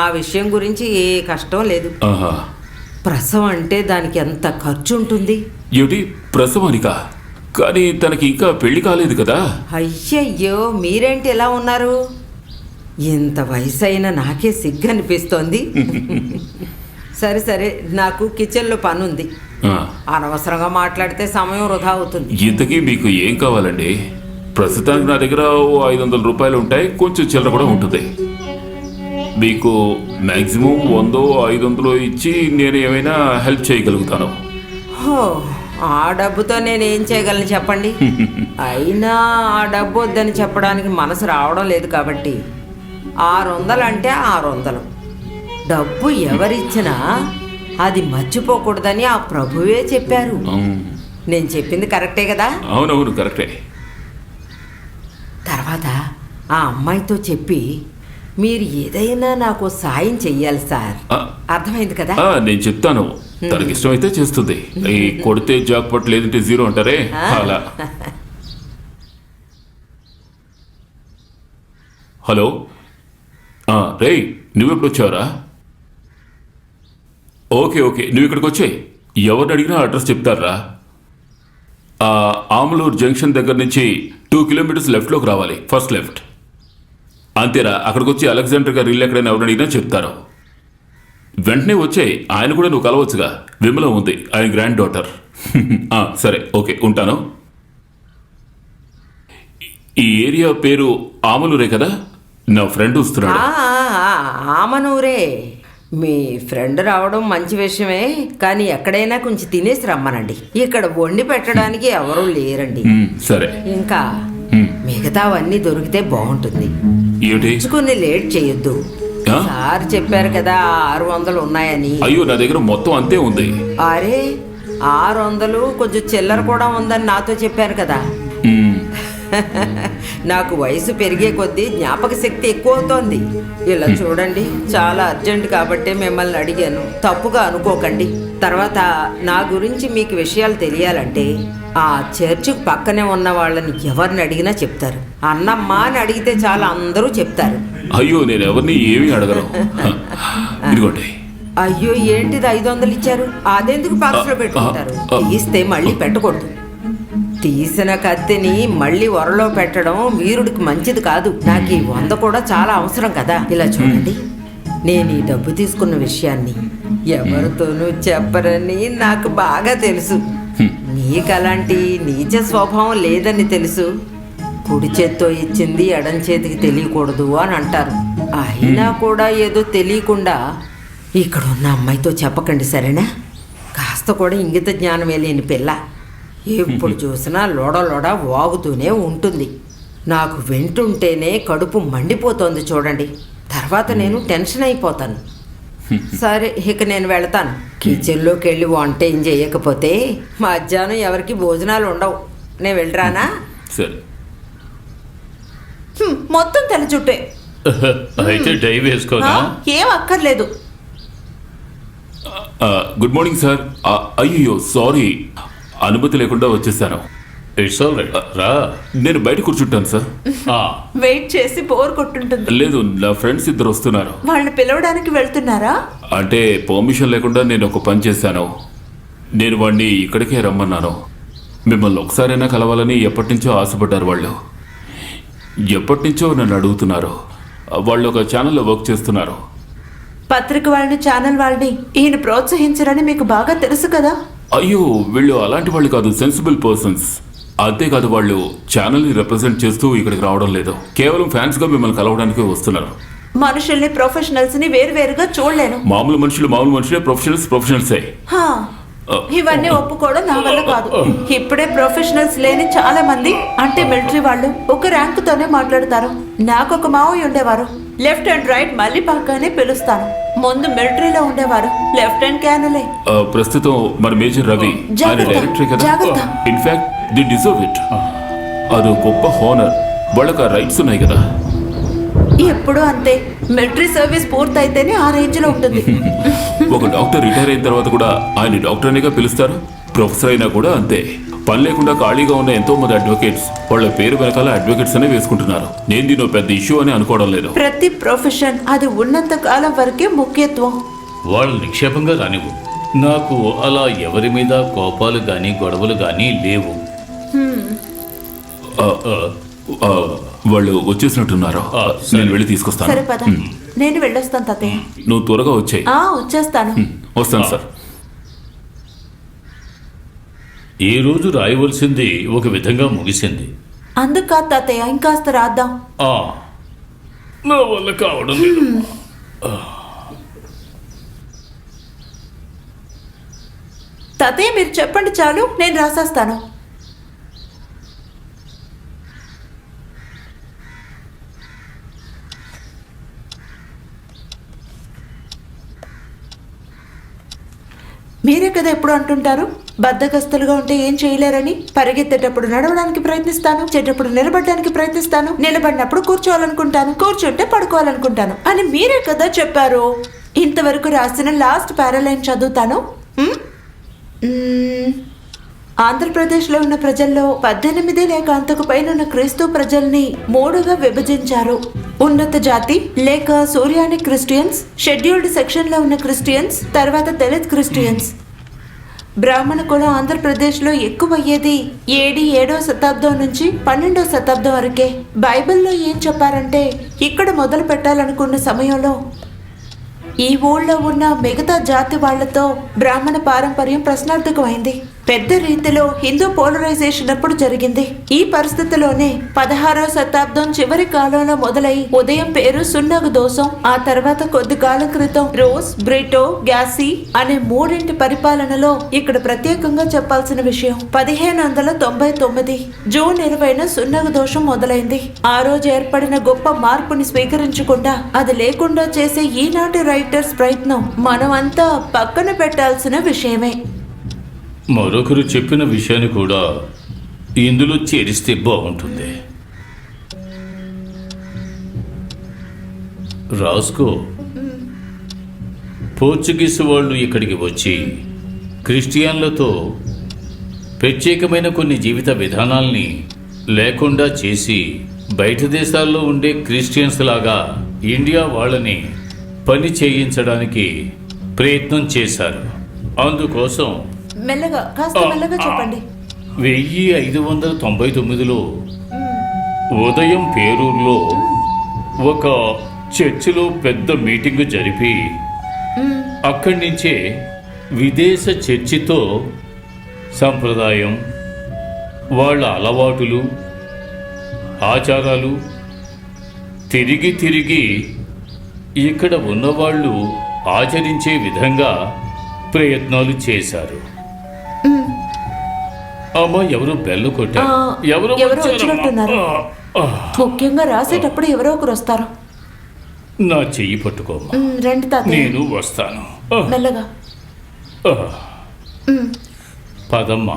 ఆ విషయం గురించి ఏ కష్టం లేదు. ఆహా. ప్రసవం అంటే దానికి ఎంత ఖర్చు ఉంటుంది. ఏమిటి, ప్రసవానికా? కానీ తనకి ఇంకా పెళ్లి కాలేదు కదా. అయ్యయ్యో, మీరేంటి ఎలా ఉన్నారు? ఇంత వయసు అయినా నాకే సిగ్గు అనిపిస్తోంది. సరే సరే, నాకు కిచెన్లో పని ఉంది. ఆ, అనవసరంగా మాట్లాడితే సమయం వృధా అవుతుంది. ఇంతకీ మీకు ఏం కావాలండి? ప్రస్తుతానికి నా దగ్గర ఓ 500 రూపాయలు ఉంటాయి, కొంచెం చిల్లర కూడా ఉంటుంది. మీకు మ్యాక్సిమం 100 500 ఇచ్చి నేను ఏమైనా హెల్ప్ చేయగలుగుతాను. హో, ఆ డబ్బుతో నేనేం చేయగలను చెప్పండి. అయినా ఆ డబ్బు వద్దని చెప్పడానికి మనసు రావడం లేదు కాబట్టి 600 అంటే 600. డబ్బు ఎవరిచ్చినా అది మర్చిపోకూడదని ఆ ప్రభువే చెప్పారు. నేను చెప్పింది కరెక్టే కదా? అవునవును, కరెక్టే. తర్వాత ఆ అమ్మాయితో చెప్పి మీరు ఏదైనా నాకు సాయం చెయ్యాలి సార్. ఆ. అర్థమైంది కదా? నేను చెప్తాను, తనకి ఇష్టమైతే చేస్తుంది. ఈ కొడితే జాక్ పట్ లేదంటే జీరో అంటారే అలా. హలో, రేయ్, నువ్వెప్పుడు వచ్చావురా? ఓకే ఓకే, నువ్వు ఇక్కడికి వచ్చాయి. ఎవరిని అడిగినా అడ్రస్ చెప్తారా? ఆమలూరు జంక్షన్ దగ్గర నుంచి 2 కిలోమీటర్స్ లెఫ్ట్లోకి రావాలి, ఫస్ట్ లెఫ్ట్. అంతేరా, అక్కడికి వచ్చి అలెగ్జాండర్ గారు ఇల్లు ఎక్కడైనా ఎవరిని అడిగినా చెప్తారు. వెంటనే వచ్చాయి, ఆయన కూడా నువ్వు కలవచ్చుగా. విమల ఉంది, ఆయన గ్రాండ్ డాటర్. సరే ఓకే, ఉంటాను. ఈ ఏరియా పేరు ఆమలూరే కదా? నా ఫ్రెండ్ వస్తున్నాడు. ఆమనూరే. మీ ఫ్రెండ్ రావడం మంచి విషయమే, కానీ ఎక్కడైనా కొంచెం తినేసి రమ్మనండి. ఇక్కడ వండి పెట్టడానికి ఎవరూ లేరండి. సరే. ఇంకా మిగతావన్నీ దొరికితే బాగుంటుంది. ఏమిటి? తెచ్చుకుని లేట్ చేయొద్దు. ఆ? సార్ చెప్పారు కదా 600 ఉన్నాయని. అయ్యో, నా దగ్గర మొత్తం అంతే ఉంది. అరే, 600 కొంచెం చిల్లర కూడా ఉందని నాతో చెప్పారు కదా. మ్మ్. నాకు వయసు పెరిగే కొద్దీ జ్ఞాపక శక్తి ఎక్కువ అవుతోంది. ఇలా చూడండి, చాలా అర్జెంట్ కాబట్టే మిమ్మల్ని అడిగాను, తప్పుగా అనుకోకండి. తర్వాత నా గురించి మీకు విషయాలు తెలియాలంటే ఆ చర్చికి పక్కనే ఉన్న వాళ్ళని ఎవరిని అడిగినా చెప్తారు. అన్నమ్మ అని అడిగితే చాలా అందరూ చెప్తారు. అయ్యో, నేను ఎవరిని ఏమీ అడగను. ఇదిగోండి. అయ్యో, ఏంటిది 500 ఇచ్చారు? అదెందుకు బాక్స్లో పెట్టుకుంటారు? తీస్తే మళ్ళీ పెట్టకూడదు. తీసిన కత్తిని మళ్ళీ వరలో పెట్టడం వీరుడికి మంచిది కాదు. నాకు ఈ 100 కూడా చాలా అవసరం కదా. ఇలా చూడండి, నేను ఈ డబ్బు తీసుకున్న విషయాన్ని ఎవరితోనూ చెప్పరని నాకు బాగా తెలుసు. నీకు అలాంటి నీచ స్వభావం లేదని తెలుసు. కుడి చేత్తో ఇచ్చింది ఎడం చేతికి తెలియకూడదు అని అంటారు. అయినా కూడా ఏదో తెలియకుండా ఇక్కడ ఉన్న అమ్మాయితో చెప్పకండి, సరేనా? కాస్త కూడా ఇంగిత జ్ఞానమే లేని పిల్ల. ఎప్పుడు చూసినా లోడ వాగుతూనే ఉంటుంది. నాకు వింటుంటేనే కడుపు మండిపోతోంది చూడండి. తర్వాత నేను టెన్షన్ అయిపోతాను. సరే, ఇక నేను వెళతాను. కిచెన్లోకి వెళ్ళి వంట ఏం చేయకపోతే మధ్యాహ్నం ఎవరికి భోజనాలు ఉండవు. నేను వెళ్ళరానా? సరే. మొత్తం తెల్ల చుట్టే. అయితే డై వేసుకోనా? ఏం అక్కర్లేదు. Good morning sir. అయ్యో సారీ, అనుమతి లేకుండా వచ్చేసాను. ఇట్స్ ఆల్ రైట్, రా. నేను బయట కూర్చుంటాను సార్. వెయిట్ చేసి బోర్ కొట్టుంటుంది. లేదు, నా ఫ్రెండ్స్ ఇద్దరు వస్తున్నారు. వాళ్ళని పిలవడానికి వెళ్తున్నారా? అంటే పర్మిషన్ లేకుండా నేను ఒక పని చేశాను. నేను వాడిని ఇక్కడికే రమ్మన్నాను. మిమ్మల్ని ఒకసారైనా కలవాలని ఎప్పటి నుంచో ఆశపడ్డారు వాళ్ళు. ఎప్పటి నుంచో నన్ను అడుగుతున్నారు. వాళ్ళు ఒక ఛానల్లో వర్క్ చేస్తున్నారు. పత్రిక వాళ్ళని, ఛానల్ వాళ్ళని ఈయన ప్రోత్సహించరని మీకు బాగా తెలుసు కదా. అయ్యో, వీళ్ళు అలాంటి వాళ్ళు కాదు, సెన్సిబుల్ పర్సన్స్. అంతేకాదు, వాళ్ళు ఛానల్ని రిప్రజెంట్ చేస్తూ ఇక్కడికి రావడం లేదు. కేవలం ఫ్యాన్స్గా మిమ్మల్ని కలవడానికి వస్తున్నారు. మనుషుల్ని, ప్రొఫెషనల్స్ ని వేరువేరుగా చూడలేను. మామూలు మనుషులే, ప్రొఫెషనల్సే. హా, ఇవన్నీ ఒప్పుకోవడం నా వల్ల కాదు. ఇప్పుడే ప్రొఫెషనల్స్ లేని చాలా మంది, అంటే మిలిటరీ వాళ్ళు ఒక ర్యాంకుతోనే మాట్లాడతారు. నాకొక మావయ్య ఉండేవారు, లెఫ్ట్ అండ్ రైట్ మల్లిపాకానే పిలుస్తాను. ముందు మిలిటరీలో ఉండేవారు, లెఫ్టినెంట్ క్యానలే. ప్రస్తుతం మన మేజర్ రవి, ఆయన డైరెక్టరే కదా. In fact the deserve it. అది గొప్ప హానర్. వాళ్ళకి ఆ రైట్స్ ఉన్నాయి కదా. ఎప్పుడు అంతే, మిలిటరీ సర్వీస్ పూర్తయితేనే ఆ రేంజ్ లో ఉంటుంది. ఒక డాక్టర్ రిటైర్ అయిన తర్వాత కూడా ఆయన డాక్టర్ అనేగా పిలుస్తారు. ప్రొఫెసర్ అయినా కూడా అంతే. పని లేకుండా ఖాళీగా ఉన్న ఎంతో మంది అడ్వకేట్స్ వాళ్ళ పేరు వెనకాల అడ్వకేట్స్ అనే వేసుకుంటున్నారు. నేను దీని పెద్ద ఇష్యూ అని అనుకోవడం లేదు. ప్రతి ప్రొఫెషన్ అది ఉన్నంత కాలం వరకే ముఖ్యత్వం. వాళ్ళు నిక్షేపంగా రానివ్వు. నాకు అలా ఎవరి మీద కోపాలు గాని గొడవలు గాని లేవు. ఆ, ఆ, వాళ్ళు వచ్చేసినట్టున్నారు. సరే. నేను వెళ్ళి తీసుకొస్తాను. సరే పద, నేను వెళ్ళొస్తాను తాతయ్య. నువ్వు త్వరగా వచ్చాయి. వచ్చేస్తాను. వస్తాను సార్. ఈ రోజు రాయవలసింది ఒక విధంగా ముగిసింది. అందుకు కాదు తాతయ్య, ఇంకాస్త రాద్దాం. ఆ, నా వల్ల కావడం లేదు. తాతయ్య మీరు చెప్పండి చాలు, నేను రాసేస్తాను. మీరే కదా ఎప్పుడు అంటుంటారు బద్ధకస్తులుగా ఉంటే ఏం చేయలేరని. పరిగెత్తేటప్పుడు నడవడానికి ప్రయత్నిస్తాను, చేటప్పుడు నిలబడడానికి ప్రయత్నిస్తాను, నిలబడినప్పుడు కూర్చోవాలనుకుంటాను, కూర్చుంటే పడుకోవాలనుకుంటాను అని మీరే కదా చెప్పారు. ఇంతవరకు రాసిన లాస్ట్ పారాలైన్ చదువుతాను. ఆంధ్రప్రదేశ్లో ఉన్న ప్రజల్లో 18 లేక అంతకు పైన ఉన్న క్రీస్తు ప్రజల్ని 3గా విభజించారు. ఉన్నత జాతి లేక సూర్యానిక్ క్రిస్టియన్స్, షెడ్యూల్డ్ సెక్షన్లో ఉన్న క్రిస్టియన్స్, తర్వాత దళిత్ క్రిస్టియన్స్. బ్రాహ్మణ కులం ఆంధ్రప్రదేశ్లో ఎక్కువయ్యేది 7వ శతాబ్దం నుంచి 12వ శతాబ్దం వరకే. బైబిల్లో ఏం చెప్పారంటే ఇక్కడ మొదలు పెట్టాలనుకున్న సమయంలో ఈ ఊళ్ళో ఉన్న మిగతా జాతి వాళ్లతో బ్రాహ్మణ పారంపర్యం ప్రశ్నార్థకమైంది. పెద్ద రీతిలో హిందూ పోలరైజేషన్ అప్పుడు జరిగింది. ఈ పరిస్థితిలోనే 16వ శతాబ్దం చివరి కాలంలో మొదలై ఉదయం పేరు సున్నగు దోసం, ఆ తర్వాత కొద్ది కాలం క్రితం రోస్, బ్రిటో, గ్యాసీ అనే 3 పరిపాలనలో ఇక్కడ ప్రత్యేకంగా చెప్పాల్సిన విషయం 1599 జూన్ 20న సున్నగు దోషం మొదలైంది. ఆ రోజు ఏర్పడిన గొప్ప మార్పుని స్వీకరించకుండా అది లేకుండా చేసే ఈనాటి రైటర్స్ ప్రయత్నం మనమంతా పక్కన పెట్టాల్సిన విషయమే. మరొకరు చెప్పిన విషయాన్ని కూడా ఇందులో చేరిస్తే బాగుంటుంది. రాస్కో, పోర్చుగీస్ వాళ్ళు ఇక్కడికి వచ్చి క్రిస్టియన్లతో ప్రత్యేకమైన కొన్ని జీవిత విధానాల్ని లేకుండా చేసి బయట దేశాల్లో ఉండే క్రిస్టియన్స్ లాగా ఇండియా వాళ్ళని పని చేయించడానికి ప్రయత్నం చేశారు. అందుకోసం మెల్లగా, కాస్త మెల్లగా చెప్పండి. 1599లో ఉదయం పేరూరులో ఒక చర్చిలో పెద్ద మీటింగ్ జరిపి అక్కడి నుంచే విదేశ చర్చితో సంప్రదాయం, వాళ్ళ అలవాటులు, ఆచారాలు తిరిగి తిరిగి ఇక్కడ ఉన్నవాళ్ళు ఆచరించే విధంగా ప్రయత్నాలు చేశారు. అమ్మ, ఎవరు బెల్లు కొట్టారు? ఎవరో వచ్చినట్టున్నారు. ముఖ్యంగా రాసేటప్పుడు ఎవరో ఒకరు వస్తారు. నా చెయ్యి పట్టుకోమ్మా. రండి తాతయ్య, నేను వస్తాను. మెల్లగా. పదమ్మా.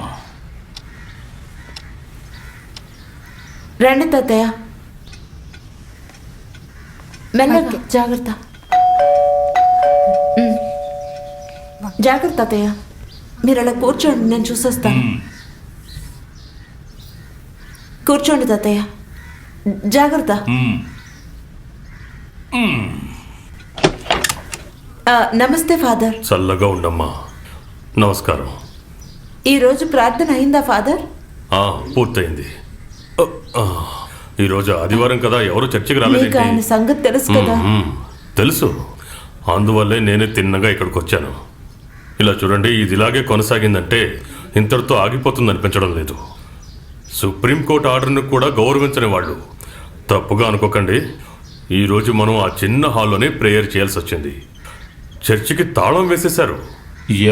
రండి తాతయ్య, మెల్లగా, జాగ్రత్త. జాగ్రత్త తాతయ్య, మీరు అలా కూర్చోండి, నేను చూసొస్తాను. కూర్చోండి తాతయ్య, జాగ్రత్త. నమస్తే ఫాదర్. చల్లగా ఉండమ్మా. నమస్కారం. ఈరోజు ప్రార్థన అయిందా ఫాదర్? పూర్తయింది. ఈరోజు ఆదివారం కదా, ఎవరు చర్చికి మీకు ఆయన రాలేదు. సంగతి తెలుసు కదా. తెలుసు, అందువల్లే నేనే తిన్నగా ఇక్కడికి వచ్చాను. ఇలా చూడండి, ఇది ఇలాగే కొనసాగిందంటే ఇంతటితో ఆగిపోతుంది అనిపించడం లేదు. సుప్రీంకోర్టు ఆర్డర్ను కూడా గౌరవించని వాళ్ళు. తప్పుగా అనుకోకండి, ఈరోజు మనం ఆ చిన్న హాల్లోనే ప్రేయర్ చేయాల్సి వచ్చింది. చర్చికి తాళం వేసేశారు.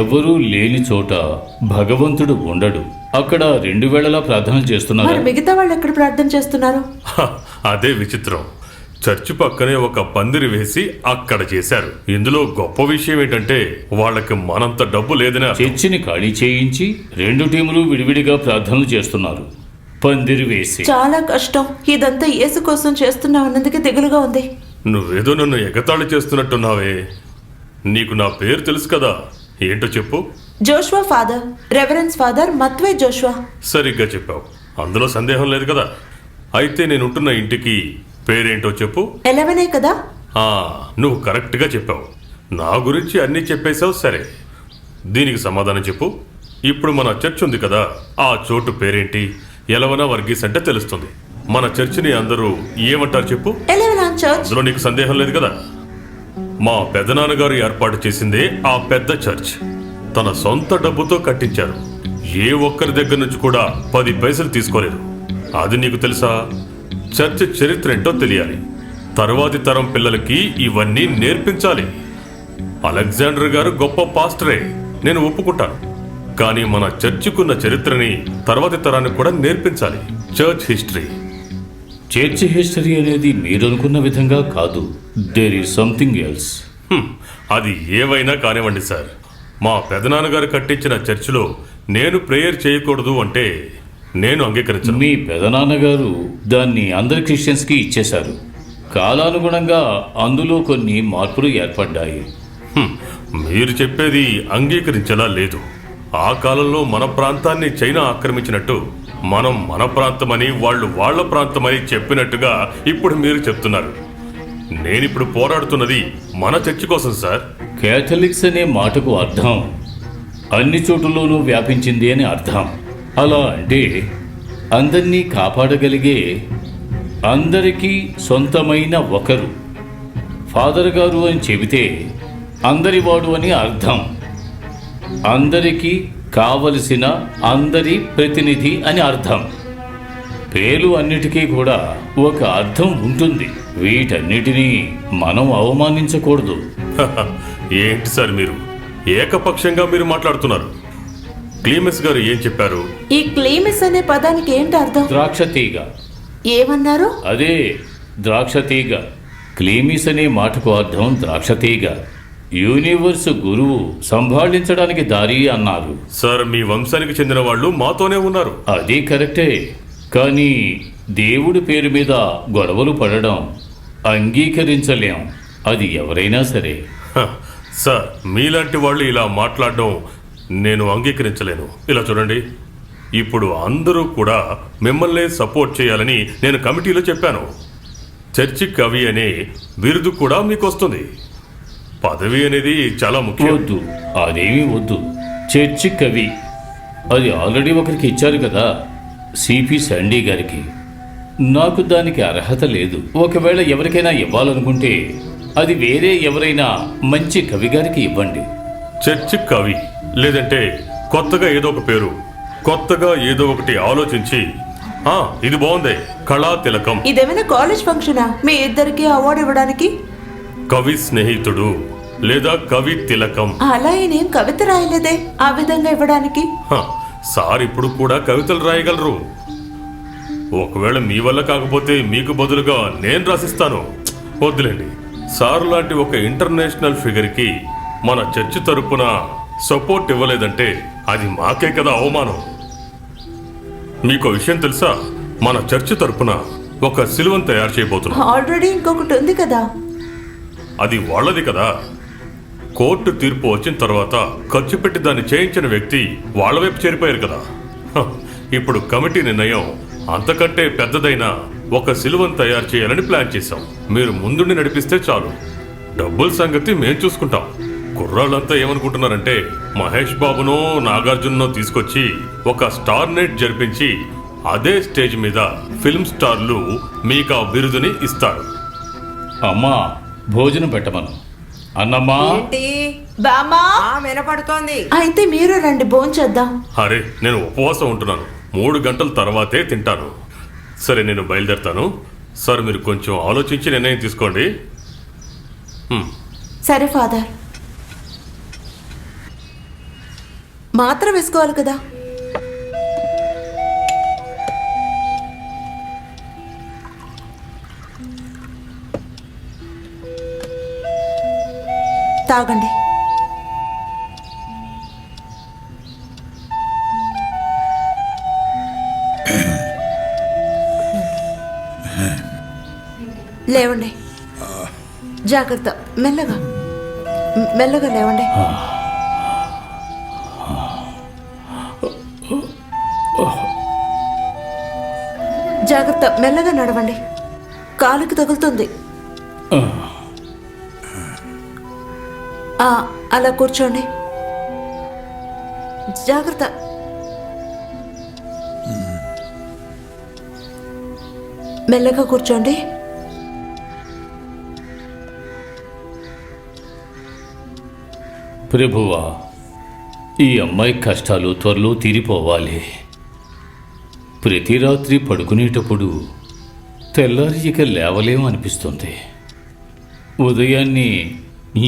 ఎవరూ లేని చోట భగవంతుడు ఉండడు. అక్కడ 2 వేళలా ప్రార్థన చేస్తున్నారు. మరి మిగతా వాళ్ళు ఎక్కడ ప్రార్థన చేస్తున్నారు? అదే విచిత్రం. చర్చి పక్కనే ఒక పందిరి వేసి అక్కడ చేశారు. ఇందులో గొప్ప విషయం ఏంటంటే వాళ్ళకి మనంత డబ్బు లేదని అర్థం. చర్చిని ఖాళీ చేయించి 2 టీములు విడివిడిగా ప్రార్థనలు చేస్తున్నారు, పందిరి వేసి. చాలా కష్టం. ఇదంతా యేసు కోసం చేస్తున్నావు అన్నందుకే దిగులుగా ఉంది. నువ్వేదో నన్ను ఎగతాళి చేస్తున్నట్టున్నావే. నీకు నా పేరు తెలుసు కదా, ఏంటో చెప్పు. Joshua father, reverend father Mathew Joshua. సరిగ్గా చెప్పావు, అందులో సందేహం లేదు కదా. అయితే నేనుంటున్న ఇంటికి పేరేంటో చెప్పు. 11 కదా? నువ్వు కరెక్ట్గా చెప్పావు. నా గురించి అన్నీ చెప్పేశావు. సరే, దీనికి సమాధానం చెప్పు. ఇప్పుడు మన చర్చ్ ఉంది కదా, ఆ చోటు పేరేంటి? ఎలవనా వర్గీస్ అంటే తెలుస్తుంది. మన చర్చిని అందరూ ఏమంటారు చెప్పు? Eleven church. అందులో నీకు సందేహం లేదు కదా. మా పెదనాన్నగారు ఏర్పాటు చేసిందే ఆ పెద్ద చర్చ్. తన సొంత డబ్బుతో కట్టించారు. ఏ ఒక్కరి దగ్గర నుంచి కూడా 10 పైసలు తీసుకోలేదు. అది నీకు తెలుసా? చర్చ్ చరిత్ర ఏంటో తెలియాలి. తరువాతి తరం పిల్లలకి ఇవన్నీ నేర్పించాలి. అలెగ్జాండర్ గారు గొప్ప పాస్టరే, నేను ఒప్పుకుంటాను. కానీ మన చర్చికున్న చరిత్రని తర్వాతి తరానికి కూడా నేర్పించాలి. Church history. చర్చ్ హిస్టరీ అనేది మీరు అనుకున్న విధంగా కాదు. There is something else. అది ఏవైనా కానివ్వండి సార్. మా పెదనాన్నగారు కట్టించిన చర్చిలో నేను ప్రేయర్ చేయకూడదు అంటే నేను అంగీకరించను. మీ పెదనాన్నగారు దాన్ని అందరి క్రిస్టియన్స్కి ఇచ్చేశారు. కాలానుగుణంగా అందులో కొన్ని మార్పులు ఏర్పడ్డాయి. మీరు చెప్పేది అంగీకరించేలా లేదు. ఆ కాలంలో మన ప్రాంతాన్ని చైనా ఆక్రమించినట్టు మనం మన ప్రాంతమని వాళ్ళు వాళ్ళ ప్రాంతమని చెప్పినట్టుగా ఇప్పుడు మీరు చెప్తున్నారు. నేనిప్పుడు పోరాడుతున్నది మన చర్చి కోసం సార్. క్యాథలిక్స్ అనే మాటకు అర్థం అన్ని చోటుల్లోనూ వ్యాపించింది అని అర్థం. అలా అంటే అందరినీ కాపాడగలిగే, అందరికీ సొంతమైన ఒకరు ఫాదర్ గారు అని చెబితే అందరివాడు అని అర్థం. అందరికీ కావలసిన అందరి ప్రతినిధి అని అర్థం. పేర్లు అన్నిటికీ కూడా ఒక అర్థం ఉంటుంది. వీటన్నిటినీ మనం అవమానించకూడదు. ఏంటి సార్ మీరు ఏకపక్షంగా మీరు మాట్లాడుతున్నారు? క్లీమెస్ గారు ఏం చెప్పారు? ఈ క్లీమిస్ అనే పదానికి ఏంటి అర్థం? ద్రాక్ష తీగ. ఏమన్నారు? అదే ద్రాక్ష తీగ. క్లీమిస్ అనే మాటకు అర్థం ద్రాక్ష తీగ. యూనివర్స్ గురువు సంభాళించడానికి దారి అన్నారు. సార్, మీ వంశానికి చెందిన వాళ్ళు మాతోనే ఉన్నారు. అది కరెక్టే, కానీ దేవుడి పేరు మీద గొడవలు పడడం అంగీకరించలేం. అది ఎవరైనా సరే. సార్, మీలాంటి వాళ్ళు ఇలా మాట్లాడడం నేను అంగీకరించలేను. ఇలా చూడండి, ఇప్పుడు అందరూ కూడా మిమ్మల్ని సపోర్ట్ చేయాలని నేను కమిటీలో చెప్పాను. చర్చి కవి అనే బిరుదు కూడా మీకు వస్తుంది. పదవి అనేది చాలా ముఖ్యం. వద్దు, అదేమీ వద్దు. చర్చి కవి అది ఆల్రెడీ ఒకరికి ఇచ్చారు కదా, సిపి సండీ గారికి. నాకు దానికి అర్హత లేదు. ఒకవేళ ఎవరికైనా ఇవ్వాలనుకుంటే అది వేరే ఎవరైనా మంచి కవి గారికి ఇవ్వండి. చర్చి కవి, లేదంటే కొత్తగా ఏదో ఒక పేరు, కొత్తగా ఏదో ఒకటి ఆలోచించి ఇది బాగుంది, కళా తిలకం. ఇదేమైనా కాలేజ్ ఫంక్షనా మీ ఇద్దరికి అవార్డు ఇవ్వడానికి? కవి స్నేహితుడు లేదా కవి తిలకం. అలా నేనేం కవిత రాయలేదే ఆ విధంగా ఇవ్వడానికి. సార్ ఇప్పుడు కూడా కవితలు రాయగలరు. ఒకవేళ మీ వల్ల కాకపోతే మీకు బదులుగా నేను రాసిస్తాను. వద్దులేండి. సార్ లాంటి ఒక ఇంటర్నేషనల్ ఫిగర్కి మన చర్చి తరపున సపోర్ట్ ఇవ్వలేదంటే అది మాకే కదా అవమానం. మీకు విషయం తెలుసా? మన చర్చి తరపున ఒక సిలువను తయారు చేయబోతున్నాం. ఆల్రెడీ ఇంకొకటి ఉంది కదా. అది వాళ్ళది కదా. కోర్టు తీర్పు వచ్చిన తర్వాత ఖర్చు పెట్టి దాన్ని చేయించిన వ్యక్తి వాళ్ళ వైపు చేరిపోయారు కదా. ఇప్పుడు కమిటీ నిర్ణయం అంతకంటే పెద్దదైన ఒక సిలువను తయారు చేయాలని ప్లాన్ చేశాం. మీరు ముందుండి నడిపిస్తే చాలు. డబ్బుల సంగతి మేం చూసుకుంటాం. కుర్రాళ్ళంతా ఏమనుకుంటున్నారంటే మహేష్ బాబునో నాగార్జునో తీసుకొచ్చి ఒక స్టార్ నైట్ జరిపించి అదే స్టేజ్ మీద ఫిల్మ్ స్టార్లు మీకు ఆ బిరుదుని ఇస్తారు. అమ్మా, భోజనం పెట్టమను. అన్నమ్మా. ఏంటి? బామా వినపడుతోంది. అయితే మీరు రండి, భోంచేద్దాం. అరే, నేను ఉపవాసం ఉంటున్నాను. 3 గంటల తర్వాతే తింటాను. సరే, నేను బయలుదేరుతాను. సార్, మీరు కొంచెం ఆలోచించి నిర్ణయం తీసుకోండి. సరే ఫాదర్. మాత్ర వేసుకోవాలి కదా. తాగండి. లేవండి, జాగ్రత్త. మెల్లగా మెల్లగా లేవండి. జాగ్రత్త, మెల్లగా నడవండి. కాలుకి తగులుతుంది. అలా కూర్చోండి. జాగ్రత్త. మెల్లగా కూర్చోండి. ప్రభువా, ఈ అమ్మాయి కష్టాలు త్వరలో తీరిపోవాలి. ప్రతి రాత్రి పడుకునేటప్పుడు తెల్లారి ఇక లేవలేం అనిపిస్తుంది. ఉదయాన్నే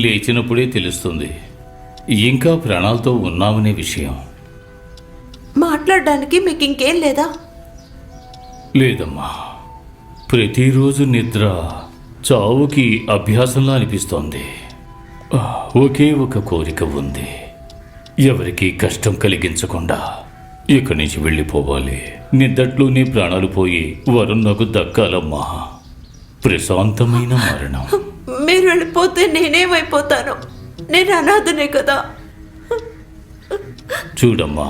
లేచినప్పుడే తెలుస్తుంది ఇంకా ప్రాణాలతో ఉన్నామనే విషయం. మాట్లాడడానికి మీకు ఇంకేం లేదా? లేదమ్మా, ప్రతిరోజు నిద్ర చావుకి అభ్యాసంలా అనిపిస్తోంది. ఒకే ఒక కోరిక ఉంది, ఎవరికి కష్టం కలిగించకుండా ఇక్కడి నుంచి వెళ్ళిపోవాలి. నిద్దట్లోనే ప్రాణాలు పోయి వరం నాకు దక్కాలమ్మా, ప్రశాంతమైన మరణం. మీరు వెళ్ళిపోతే నేనేమైపోతాను? నేను అనాథనే కదా. చూడమ్మా,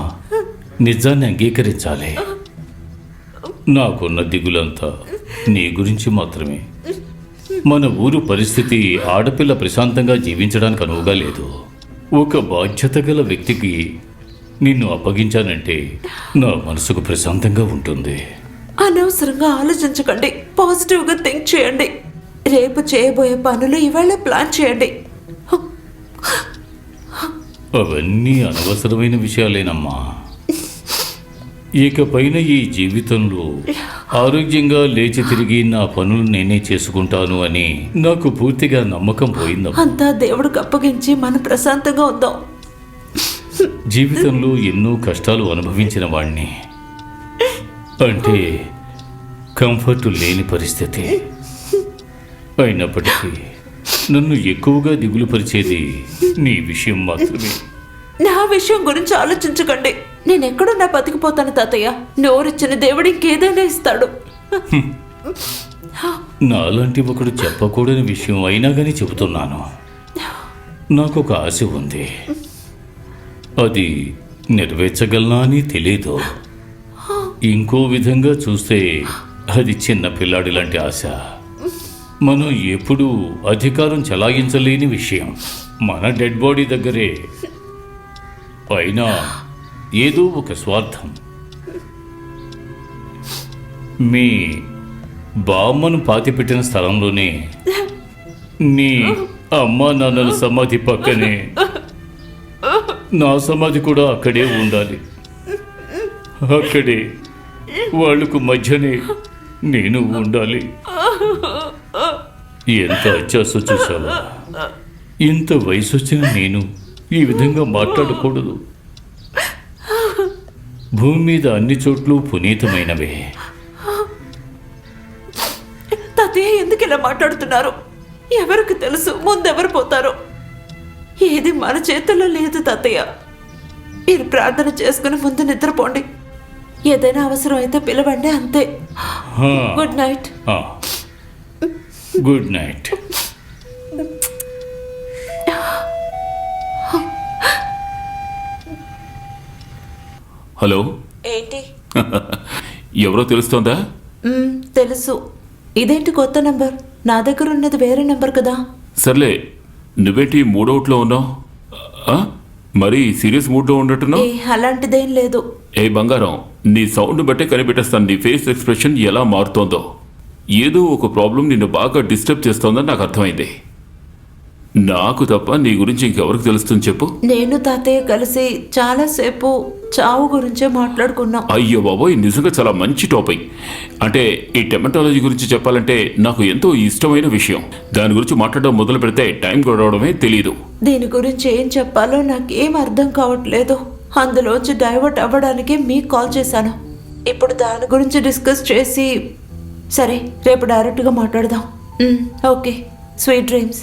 నిజాన్ని అంగీకరించాలి. నాకున్న దిగులంతా నీ గురించి మాత్రమే. మన ఊరు పరిస్థితి ఆడపిల్ల ప్రశాంతంగా జీవించడానికి అనువుగా లేదు. ఒక బాధ్యత గల వ్యక్తికి నిన్ను అప్పగించానంటే నా మనసుకు ప్రశాంతంగా ఉంటుంది. అనవసరంగా ఆలోచించకండి, పాజిటివ్గా థింక్ చేయండి. రేపు చేయబోయే పనులు ఇవాళ ప్లాన్ చేయండి. అవన్నీ అనవసరమైన విషయాలేనమ్మా. ఇకపైన ఈ జీవితంలో ఆరోగ్యంగా లేచి తిరిగి నా పనులు నేనే చేసుకుంటాను అని నాకు పూర్తిగా నమ్మకం పోయిందమ్మా. అంతా దేవుడికి అప్పగించి మనం ప్రశాంతంగా ఉందాం. జీవితంలో ఎన్నో కష్టాలు అనుభవించిన వాణ్ణి, అంటే కంఫర్ట్ లేని పరిస్థితి. అయినప్పటికీ నన్ను ఎక్కువగా దిగులు పరిచేది నీ విషయం మాత్రమే. నా విషయం గురించి ఆలోచించకండి. నేను ఎక్కడున్నా బతికిపోతాను తాతయ్య. నోరిచ్చిన దేవుడు ఇంకేదైనా ఇస్తాడు. నాలాంటి ఒకడు చెప్పకూడని విషయం అయినా కానీ చెబుతున్నాను. నాకు ఒక ఆశ ఉంది, అది నెరవేర్చగలనా అని తెలీదు. ఇంకో విధంగా చూస్తే అది చిన్న పిల్లాడి లాంటి ఆశ. మనం ఎప్పుడూ అధికారం చెలాయించలేని విషయం మన డెడ్ బాడీ దగ్గరే. అయినా ఏదో ఒక స్వార్థం. మీ బామ్మను పాతిపెట్టిన స్థలంలోనే నీ అమ్మా నాన్నల సమాధి పక్కనే నా సమాధి కూడా అక్కడే ఉండాలి. అక్కడే వాళ్లకు మధ్యనే నేను ఉండాలి. ఎంత అత్యాస చూసావా? ఇంత వయసు వచ్చిన నేను ఈ విధంగా మాట్లాడకూడదు. భూమి మీద అన్ని చోట్ల పునీతమైనవే. తాతయ్య ఎందుకు ఇలా మాట్లాడుతున్నారు? ఎవరికి తెలుసు ముందెవరు పోతారో? ఏది మన చేతుల్లో లేదు తాతయ్య. మీరు ప్రార్థన చేసుకుని ముందు నిద్రపోండి. ఏదైనా అవసరం అయితే పిలవండి, అంతే. Good night. Good night. Hello, ఏంటి? ఎవరో తెలుస్తోందా? తెలుసు. ఇదేంటి కొత్త నంబర్? నా దగ్గర ఉన్నది వేరే నంబర్ కదా. సర్లే, నువ్వేంటి మూడవుట్లో ఉన్నావు? మరి సీరియస్ మూడ్లో ఉన్నట్టున్నావు. అలాంటిదేం లేదు. ఏ బంగారం, నీ సౌండ్ బట్టే కనిపెట్టేస్తాను నీ ఫేస్ ఎక్స్ప్రెషన్ ఎలా మారుతోందో. ఏదో ఒక ప్రాబ్లం నిన్ను బాగా డిస్టర్బ్ చేస్తోందని నాకు అర్థమైంది. నాకు తప్ప నీ గురించి ఇంకెవరికి తెలుస్తుంది చెప్పు. నేను తాతయ్య కలిసి చాలాసేపు చావు గురించే మాట్లాడుకున్నాం. అయ్యో బాబోయ్, నిజంగా చాలా మంచి టాపిక్. అంటే ఈ టెమటాలజీ గురించి చెప్పాలంటే నాకు ఎంతో ఇష్టమైన విషయం. దాని గురించి మాట్లాడడం మొదలు పెడితే టైం గడవడమే తెలీదు. దీని గురించి ఏం చెప్పాలో నాకేం అర్థం కావట్లేదు. అందులోంచి డైవర్ట్ అవ్వడానికి మీకు కాల్ చేశాను. ఇప్పుడు దాని గురించి డిస్కస్ చేసి, సరే రేపు డైరెక్ట్గా మాట్లాడదాం. Okay, sweet dreams.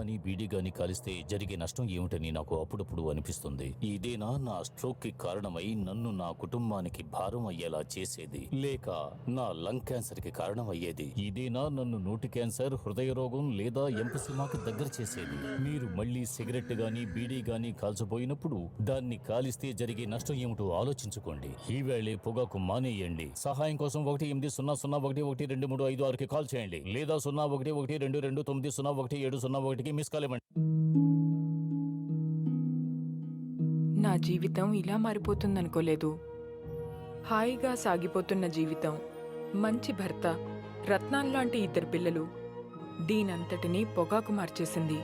గాని బీడీ గాని కాలిస్తే జరిగే నష్టం ఏమిటని నాకు అప్పుడప్పుడు అనిపిస్తుంది. ఇదేనా నా స్ట్రోక్ కి కారణమై నన్ను నా కుటుంబానికి భారం అయ్యేలా చేసేది, లేక నా లంగ్ క్యాన్సర్ కి కారణం అయ్యేది? ఇదేనా నన్ను నోటి క్యాన్సర్, హృదయ రోగం లేదా ఎంపసిమాకి దగ్గర చేసేది? మీరు మళ్ళీ సిగరెట్ గాని బీడీ గాని కాల్చబోయినప్పుడు దాన్ని కాలిస్తే జరిగే నష్టం ఏమిటో ఆలోచించుకోండి. ఈవేళే పొగాకు మానేయండి. సహాయం కోసం 180011235 కాల్ చేయండి, లేదా 011229011701కి మిస్ కాల్ ఇవ్వండి. నా జీవితం ఇలా మారిపోతుందనుకోలేదు. హాయిగా సాగిపోతున్న జీవితం, మంచి భర్త, రత్నాల్లాంటి 2 పిల్లలు, దీనంతటినీ పొగాకు మార్చేసింది.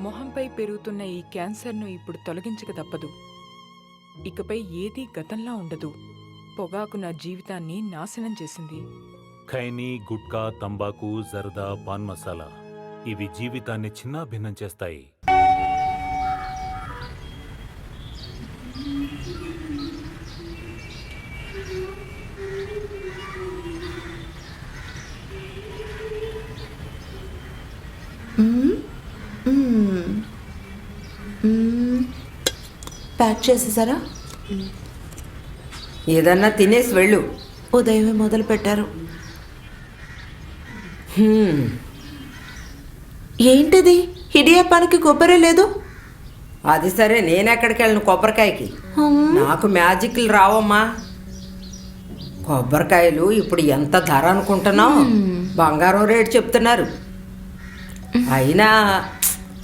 మొహంపై పెరుగుతున్న ఈ క్యాన్సర్ను ఇప్పుడు తొలగించక తప్పదు. ఇకపై ఏదీ గతంలా ఉండదు. పొగాకు నా జీవితాన్ని నాశనం చేసింది. ఖైనీ, గుట్కా, తంబాకు, జర్దా, పాన్ మసాలా ఇవి జీవితాన్ని చిన్నాభిన్నం చేస్తాయి. ప్యాక్ చేసేసారా? ఏదన్నా తినేసి వెళ్ళు. ఉదయమే మొదలు పెట్టారు. ఏంటిది? హిడియాపానికి కొబ్బరి లేదు. అది సరే, నేనెక్కడికి వెళ్ళను కొబ్బరికాయకి. నాకు మ్యాజిక్లు రావమ్మా. కొబ్బరికాయలు ఇప్పుడు ఎంత ధర అనుకుంటున్నావు? బంగారం రేటు చెప్తున్నారు. అయినా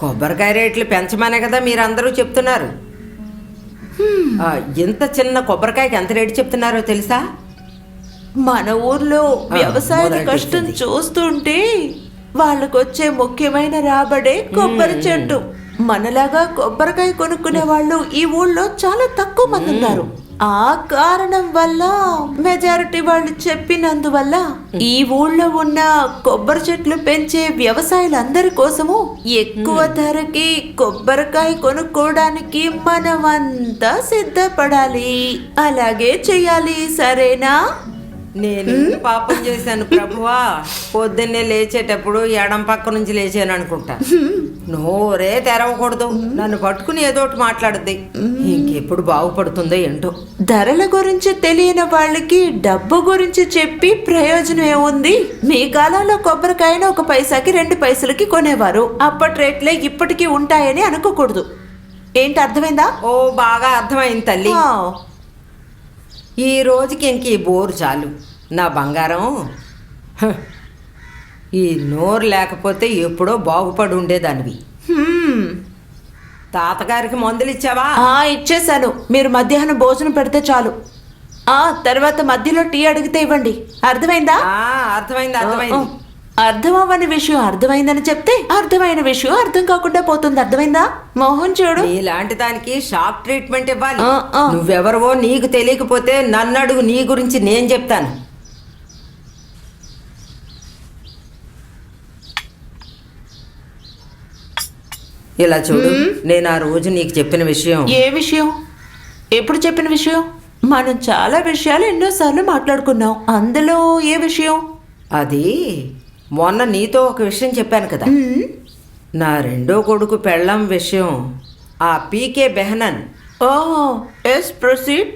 కొబ్బరికాయ రేట్లు పెంచమనే కదా మీరందరూ చెప్తున్నారు. ఇంత చిన్న కొబ్బరికాయకి ఎంత రేటు చెప్తున్నారో తెలుసా? మన ఊర్లో వ్యవసాయ కష్టం చూస్తుంటే వాళ్ళకొచ్చే ముఖ్యమైన రాబడే కొబ్బరి చెట్టు. మనలాగా కొబ్బరికాయ కొనుక్కునే వాళ్ళు ఈ ఊళ్ళో చాలా తక్కువ మంది ఉన్నారు. ఆ కారణం వల్ల మెజారిటీ వాళ్ళు చెప్పినందువల్ల ఈ ఊళ్ళో ఉన్న కొబ్బరి చెట్లు పెంచే వ్యవసాయులందరి కోసము ఎక్కువ ధరకి కొబ్బరికాయ కొనుక్కోవడానికి మనమంతా సిద్ధపడాలి. అలాగే చెయ్యాలి, సరేనా? నేను పాపం చేశాను ప్రభువా. పొద్దున్నే లేచేటప్పుడు ఎడం పక్క నుంచి లేచాను అనుకుంటా. నోరే తెరవకూడదు, నన్ను పట్టుకుని ఏదోటి మాట్లాడుద్ది. ఇంకెప్పుడు బాగుపడుతుందో ఏంటో. ధరల గురించి తెలియని వాళ్ళకి డబ్బు గురించి చెప్పి ప్రయోజనం ఏముంది? మీ కాలంలో కొబ్బరికాయను 1 పైసాకి 2 పైసలకి కొనేవారు. అప్పటి రేట్లే ఇప్పటికీ ఉంటాయని అనుకోకూడదు. ఏంటి, అర్థమైందా? ఓ, బాగా అర్థమైంది తల్లి. ఈ రోజుకి ఇంక ఈ బోరు చాలు. నా బంగారం, ఈ నోరు లేకపోతే ఎప్పుడో బాగుపడి ఉండేదానివి. తాతగారికి మందులు ఇచ్చావా? ఇచ్చేశాను. మీరు మధ్యాహ్నం భోజనం పెడితే చాలు. తర్వాత మధ్యలో టీ అడిగితే ఇవ్వండి. అర్థమైందా? అర్థమైంది, అర్థమైంది. అర్థం అవ్వని విషయం అర్థమైందని చెప్తే అర్థమైన విషయం అర్థం కాకుండా పోతుంది. అర్థమైందా? మోహన్ చూడు, ఇలాంటి దానికి షాక్ ట్రీట్మెంట్ ఇవ్వాలి. నువ్వెవరవో నీకు తెలియకపోతే నన్ను అడుగు, నీ గురించి నేను చెప్తాను. ఇలా చూడు, నేను ఆ రోజు నీకు చెప్పిన విషయం. ఏ విషయం? ఎప్పుడు చెప్పిన విషయం? మనం చాలా విషయాలు ఎన్నోసార్లు మాట్లాడుకున్నాం. అందులో ఏ విషయం? అది మొన్న నీతో ఒక విషయం చెప్పాను కదా, నా 2వ కొడుకు పెళ్ళం విషయం. ఆ PK Behanan. Yes, proceed.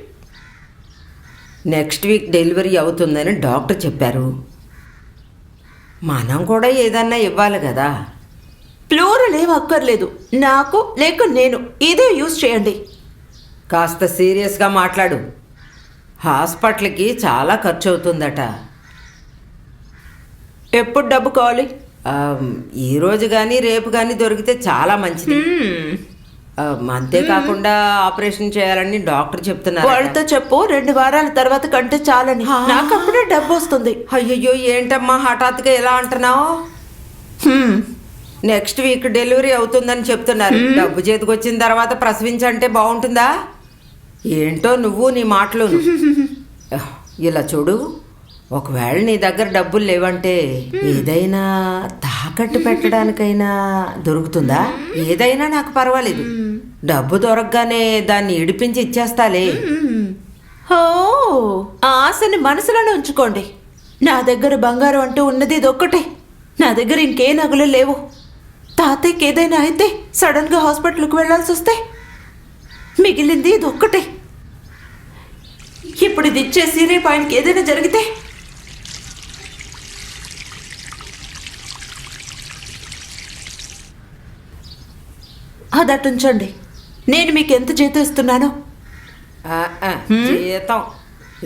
Next week delivery అవుతుందని డాక్టర్ చెప్పారు. మనం కూడా ఏదన్నా ఇవ్వాలి కదా. ప్లూరల్ ఏం అక్కర్లేదు. నాకు లేక నేను, ఇదే యూజ్ చేయండి. కాస్త సీరియస్గా మాట్లాడు. హాస్పిటల్కి చాలా ఖర్చు అవుతుందట. ఎప్పుడు డబ్బు కావాలి? ఈరోజు కానీ రేపు కానీ దొరికితే చాలా మంచిది. అంతేకాకుండా ఆపరేషన్ చేయాలని డాక్టర్ చెప్తున్నారు. వాళ్ళతో చెప్పు 2 వారాల తర్వాత కంటే చాలని. నాకు అప్పుడే డబ్బు వస్తుంది. అయ్యయ్యో, ఏంటమ్మా హఠాత్తుగా ఎలా అంటున్నావు? నెక్స్ట్ వీక్ డెలివరీ అవుతుందని చెప్తున్నారు. డబ్బు చేతికి వచ్చిన తర్వాత ప్రసవించంటే బాగుంటుందా? ఏంటో నువ్వు నీ మాటలు. ఇలా చూడు, ఒకవేళ నీ దగ్గర డబ్బులు లేవంటే ఏదైనా తాకట్టు పెట్టడానికైనా దొరుకుతుందా? ఏదైనా నాకు పర్వాలేదు. డబ్బు దొరకగానే దాన్ని ఇడిపించి ఇచ్చేస్తాలే. ఆశని మనసులోనే ఉంచుకోండి. నా దగ్గర బంగారం అంటూ ఉన్నది ఇదొక్కటే. నా దగ్గర ఇంకే నగలు లేవు. తాతయ్యకి ఏదైనా అయితే సడన్గా హాస్పిటల్కి వెళ్ళాల్సి వస్తే మిగిలింది ఇది ఒక్కటే. ఇప్పుడు ఇది ఇచ్చేసి రేపు ఆయనకి ఏదైనా జరిగితే అది అటుంచండి. నేను మీకు ఎంత జీతం ఇస్తున్నాను? ఆ, ఆ, జీతం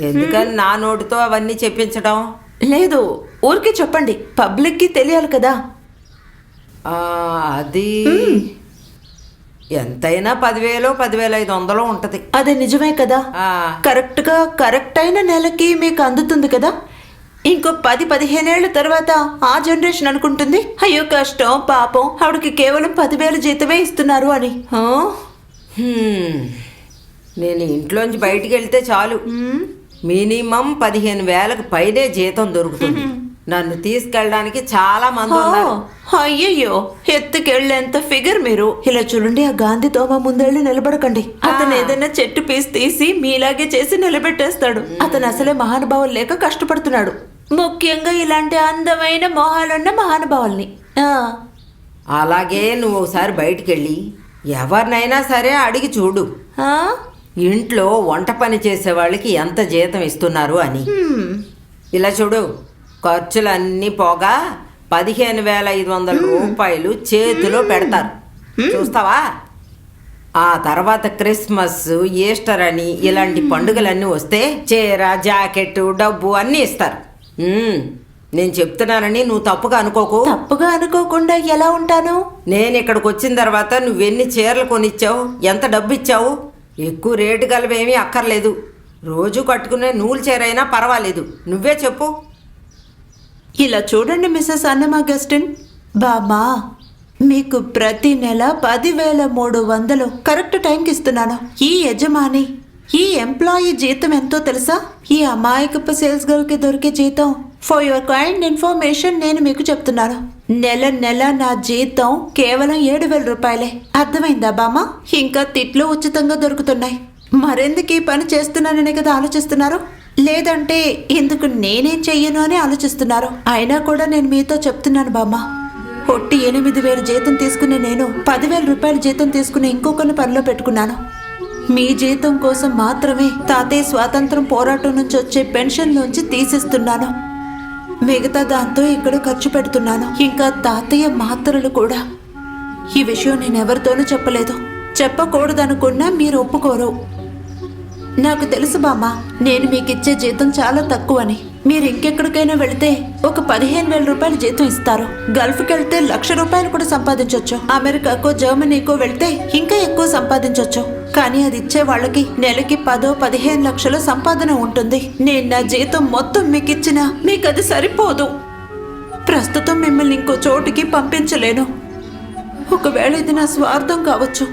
ఎందుకని నా నోటితో అవన్నీ చెప్పించడం? లేదు, ఊరికే చెప్పండి, పబ్లిక్కి తెలియాలి కదా. ఆ, అది ఎంతైనా 10,000 10,500 ఉంటది. అదే నిజమే కదా. ఆ. కరెక్ట్ అయిన నెలకి మీకు అందుతుంది కదా. ఇంకో 10-15 ఏళ్ల తర్వాత ఆ జనరేషన్ అనుకుంటుంది, అయ్యో కష్టం పాపం ఆవిడకి కేవలం 10,000 జీతమే ఇస్తున్నారు అని. ఆ? నేను ఇంట్లోంచి బయటికి వెళ్తే చాలు మినిమం 15,000కి పైనే జీతం దొరుకుతుంది. నన్ను తీసుకెళ్ళడానికి చాలా మంది ఉన్నారు. అయ్యయ్యో, ఎత్తుకెళ్ళేంత ఫిగర్ మీరు. ఇలా చూడండి, ఆ గాంధీ తోమ ముందెళ్ళి నిలబడకండి. అతను ఏదైనా చెట్టు పీస్ తీసి మీలాగే చేసి నిలబెట్టేస్తాడు. అతను అసలే మహానుభావులు లేక కష్టపడుతున్నాడు, ముఖ్యంగా ఇలాంటి అందమైన మొహాలున్న మహానుభావుల్ని. అలాగే నువ్వు ఒకసారి బయటికి వెళ్ళి ఎవరినైనా సరే అడిగి చూడు, ఇంట్లో వంట పని చేసే వాళ్ళకి ఎంత జీతం ఇస్తున్నారు అని. ఇలా చూడు, ఖర్చులన్నీ పోగా 15,500 రూపాయలు చేతిలో పెడతారు, చూస్తావా? ఆ తర్వాత క్రిస్మస్, ఈస్టర్ అని ఇలాంటి పండుగలన్నీ వస్తే చీర, జాకెట్, డబ్బు అన్నీ ఇస్తారు. నేను చెప్తున్నానని నువ్వు తప్పుగా అనుకోకు. తప్పుగా అనుకోకుండా ఎలా ఉంటాను? నేను ఇక్కడికి వచ్చిన తర్వాత నువ్వెన్ని చీరలు కొనిచ్చావు, ఎంత డబ్బు ఇచ్చావు? ఎక్కువ రేటు గలవేమీ అక్కర్లేదు, రోజు కట్టుకునే నూలు చీర అయినా పర్వాలేదు, నువ్వే చెప్పు. ఇలా చూడండి మిస్సెస్ అన్నమ్ అగస్టిన్, బామ్మా మీకు ప్రతి నెల 10,300 కరెక్ట్ టైంకి ఇస్తున్నాను. ఈ యజమాని, ఈ ఎంప్లాయీ జీతం ఎంతో తెలుసా? ఈ అమాయకపు సేల్స్ గర్ల్కి దొరికే జీతం. ఫర్ యువర్ కైండ్ ఇన్ఫర్మేషన్ నేను మీకు చెప్తున్నాను, నెల నా జీతం కేవలం 7,000 రూపాయలే. అర్థమైందా బామ్మ? ఇంకా తిట్లు ఉచితంగా దొరుకుతున్నాయి. మరెందుకు ఈ పని చేస్తున్నాననే కదా ఆలోచిస్తున్నారు, లేదంటే ఎందుకు నేనేం చెయ్యను అని ఆలోచిస్తున్నారు. అయినా కూడా నేను మీతో చెప్తున్నాను బామ్మ, ఒట్టి 8,000 జీతం తీసుకునే నేను 10,000 రూపాయల జీతం తీసుకునే ఇంకొకరిని పనిలో పెట్టుకున్నాను. మీ జీతం కోసం మాత్రమే తాతయ్య స్వాతంత్రం పోరాటం నుంచి వచ్చే పెన్షన్ నుంచి తీసిస్తున్నాను. మిగతా దాంతో ఇక్కడ ఖర్చు పెడుతున్నాను. ఇంకా తాతయ్య మాత్రలు కూడా. ఈ విషయం నేను ఎవరితోనూ చెప్పలేదు, చెప్పకూడదనుకున్నా మీరు ఒప్పుకోరు. నాకు తెలుసు బామ్మ, నేను మీకు ఇచ్చే జీతం చాలా తక్కువని. మీరు ఇంకెక్కడికైనా వెళితే ఒక 15,000 రూపాయల జీతం ఇస్తారు. గల్ఫ్కి వెళ్తే 1,00,000 రూపాయలు కూడా సంపాదించవచ్చు. అమెరికాకో జర్మనీకో వెళ్తే ఇంకా ఎక్కువ సంపాదించవచ్చు. కానీ అది ఇచ్చే వాళ్ళకి నెలకి 10-15 లక్షల సంపాదన ఉంటుంది. నేను నా జీతం మొత్తం మీకు ఇచ్చినా మీకు అది సరిపోదు. ప్రస్తుతం మిమ్మల్ని ఇంకో చోటికి పంపించలేను. ఒకవేళ ఇది నా స్వార్థం కావచ్చు.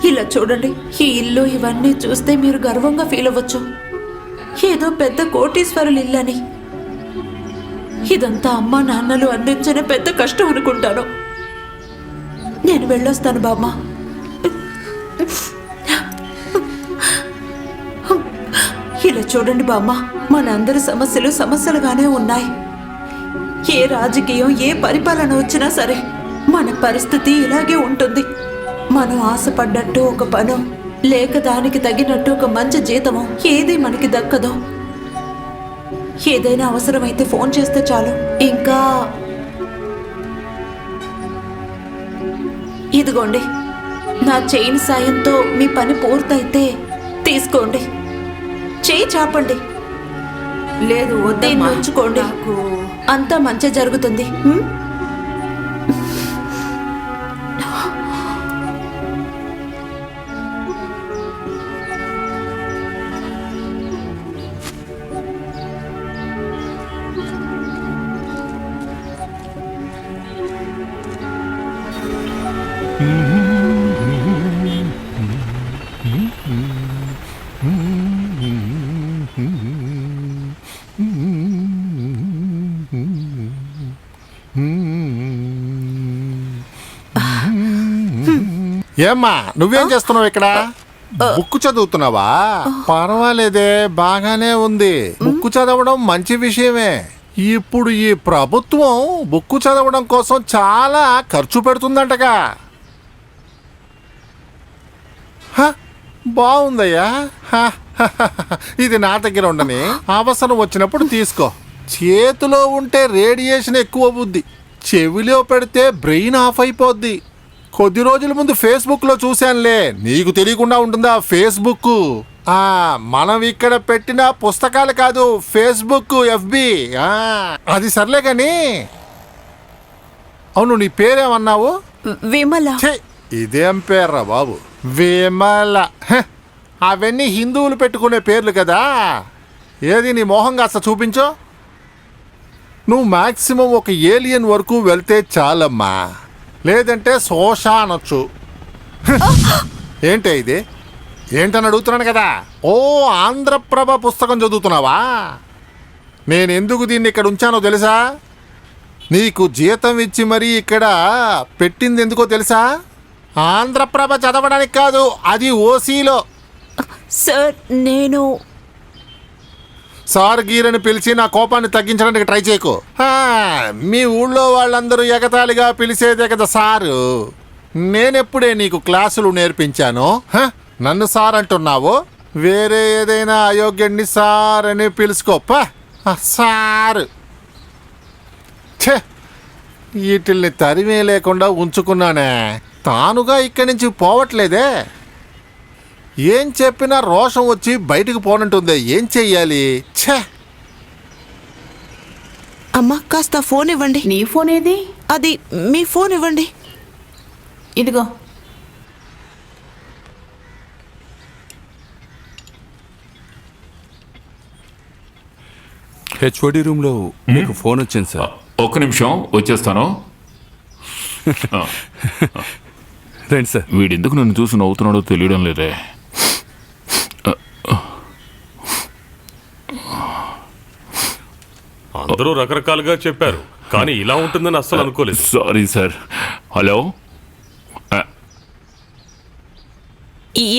ఇలా చూడండి, ఈ ఇల్లు ఇవన్నీ చూస్తే మీరు గర్వంగా ఫీల్ అవ్వచ్చు, ఏదో పెద్ద కోటీశ్వరుల ఇల్లని. ఇదంతా అమ్మా నాన్నలు అందించిన పెద్ద కష్టం అనుకుంటాను. నేను వెళ్ళొస్తాను బామ్మ. ఇలా చూడండి బామ్మ, మనందరి సమస్యలు సమస్యలుగానే ఉన్నాయి. ఏ రాజకీయం, ఏ పరిపాలన వచ్చినా సరే మన పరిస్థితి ఇలాగే ఉంటుంది. మనం ఆశపడ్డట్టు ఒక పనో, లేక దానికి తగినట్టు ఒక మంచి జీతమో ఏది మనకి దక్కదో. ఏదైనా అవసరమైతే ఫోన్ చేస్తే చాలు. ఇంకా ఇదిగోండి, నా చైన్ సాయంతో మీ పని పూర్తయితే తీసుకోండి. చేయి చాపండి. లేదు, దీన్ని ఉంచుకోండి, అంతా మంచి జరుగుతుంది. ఏమ్మా నువ్వేం చేస్తున్నావు ఇక్కడ? బుక్ చదువుతున్నావా? పర్వాలేదే, బాగానే ఉంది. బుక్ చదవడం మంచి విషయమే. ఇప్పుడు ఈ ప్రభుత్వం బుక్కు చదవడం కోసం చాలా ఖర్చు పెడుతుందంటగా. హ, బాగుందయ్యా. హ, హ, హ, హ. ఇది నా దగ్గర ఉండని, అవసరం వచ్చినప్పుడు తీసుకో. చేతిలో ఉంటే రేడియేషన్ ఎక్కువ బుద్ధి, చెవిలో పెడితే బ్రెయిన్ ఆఫ్ అయిపోద్ది. కొద్ది రోజుల ముందు ఫేస్బుక్లో చూశానులే, నీకు తెలియకుండా ఉంటుందా ఫేస్బుక్? మనం ఇక్కడ పెట్టిన పుస్తకాలు కాదు, ఫేస్బుక్, ఎఫ్బి. అది సర్లే కానీ, అవును నీ పేరేమన్నావు? విమల. ఛే, ఇదేం పేర్రా బాబు, విమల. హ, అవన్నీ హిందువులు పెట్టుకునే పేర్లు కదా. ఏది నీ మొహం కాస్త చూపించో. నువ్వు మ్యాక్సిమం ఒక ఏలియన్ వరకు వెళ్తే చాలమ్మా, లేదంటే శోష అనొచ్చు. ఏంటే ఇది? ఏంటని అడుగుతున్నాను కదా. ఓ, ఆంధ్రప్రభ పుస్తకం చదువుతున్నావా? నేను ఎందుకు దీన్ని ఇక్కడ ఉంచానో తెలుసా? నీకు జీతం ఇచ్చి మరీ ఇక్కడ పెట్టింది ఎందుకో తెలుసా? ఆంధ్రప్రభ చదవడానికి కాదు, అది ఓసీలో. సార్ నేను సార్ గీరని పిలిచి నా కోపాన్ని తగ్గించడానికి ట్రై చేయకు. మీ ఊళ్ళో వాళ్ళందరూ ఎగతాళిగా పిలిచేదే కదా సారు. నేనెప్పుడే నీకు క్లాసులు నేర్పించాను? నన్ను సార్ అంటున్నావు. వేరే ఏదైనా అయోగ్యుడిని సార్ అని పిలుచుకోప్ప. సారు ఛే, వీటిల్ని తరిమే లేకుండా ఉంచుకున్నానే, తానుగా ఇక్కడి నుంచి పోవట్లేదే. ఏం చెప్పినా రోషం వచ్చి బయటకు పోనంటుందే, ఏం చెయ్యాలి? ఛే, అమ్మా కాస్త ఫోన్ ఇవ్వండి. నీ ఫోన్ ఏది? అది మీ ఫోన్ ఇవ్వండి. ఇదిగో. హెచ్ఓడి రూమ్లో మీకు ఫోన్ వచ్చింది సార్. ఒక్క నిమిషం వచ్చేస్తాను. రండి సార్. వీడెందుకు నన్ను చూసి నవ్వుతున్నాడో తెలియడం లేదే. అందరూ రకరకాలుగా చెప్పారు, కానీ ఇలా ఉంటుందని అస్సలు అనుకోలేదు. Sorry sir. హలో,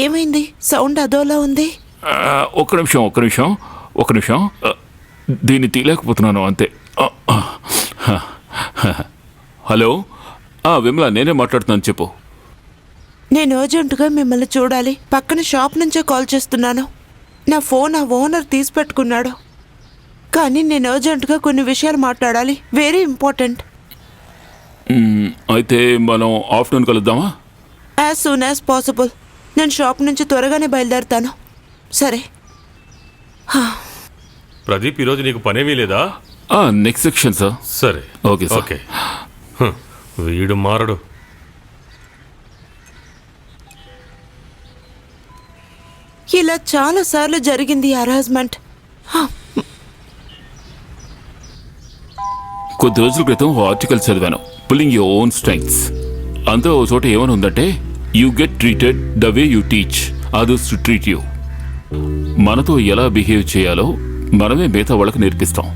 ఏమైంది? సౌండ్ అదోలా ఉంది. ఒక్క నిమిషం. దీన్ని తీయలేకపోతున్నాను అంతే. హలో, విమల, నేనే మాట్లాడుతున్నాను, చెప్పు. నేను అర్జెంటుగా మిమ్మల్ని చూడాలి. పక్కన షాప్ నుంచే కాల్ చేస్తున్నాను. నా ఫోన్ ఆ ఓనర్ తీసి పెట్టుకున్నాడు. కానీ నేను అర్జెంటుగా కొన్ని విషయాలు మాట్లాడాలి, వెరీ ఇంపార్టెంట్. అయితే మనం ఆఫ్టర్నూన్ కలుద్దామా? As soon as possible. నేను షాప్ నుంచి త్వరగానే బయలుదేరుతాను. సరే. ప్రదీప్, ఈరోజు నీకు పనేమీ లేదా? Next section sir. సరే, ఓకే సార్. ఓకే. వీడు మారడు. ఇలా చాలా సార్లు జరిగింది హరాస్మెంట్. కొద్ది రోజుల క్రితం ఆర్టికల్ చదివాను, పుల్లింగ్ యువర్ ఓన్ స్ట్రెంగ్స్. అందులో ఓ చోట ఏమని ఉందంటే, you get treated the way you teach others to treat you. మనతో ఎలా బిహేవ్ చేయాలో మనమే మిగతా వాళ్ళకి నేర్పిస్తాం.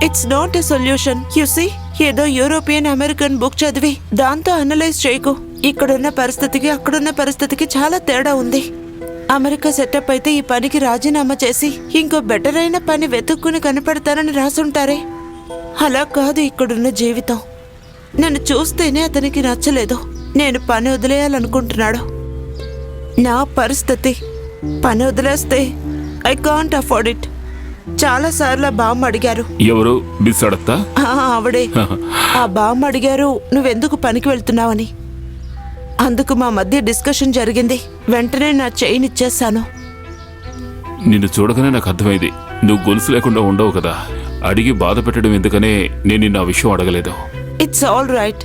It's not a solution. You see, ఏదో యూరోపియన్ అమెరికన్ బుక్ చదివి దాంతో అనలైజ్ చేయకు. ఇక్కడున్న పరిస్థితికి అక్కడున్న పరిస్థితికి చాలా తేడా ఉంది. అమెరికా సెటప్ అయితే ఈ పనికి రాజీనామా చేసి ఇంకో బెటర్ అయిన పని వెతుక్కుని కనపడతానని రాసుంటారే. అలా కాదు ఇక్కడున్న జీవితం. నన్ను చూస్తేనే అతనికి నచ్చలేదు. నేను పని వదిలేయాలనుకుంటున్నాడు. నా పరిస్థితి, పని వదిలేస్తే ఐ కాంట్ అఫోర్డ్ ఇట్. చాలా సార్లు ఆ బామ్మ అడిగారు. ఎవరు? మిస్ అడత్తా? ఆవిడే. ఆ బామ్మ అడిగారు, నువ్వెందుకు పనికి వెళ్తున్నావని. అందుకు మా మధ్య డిస్కషన్ జరిగింది. వెంటనే నా చైన్ ఇచ్చేసాను. నిన్ను చూడగానే నాకు అర్థమైంది, నువ్వు గొలుసు లేకుండా ఉండవు కదా. అడిగి బాధ పెట్టడం ఎందుకనే నేను నిన్న ఆ విషయం అడగలేదు. It's all right.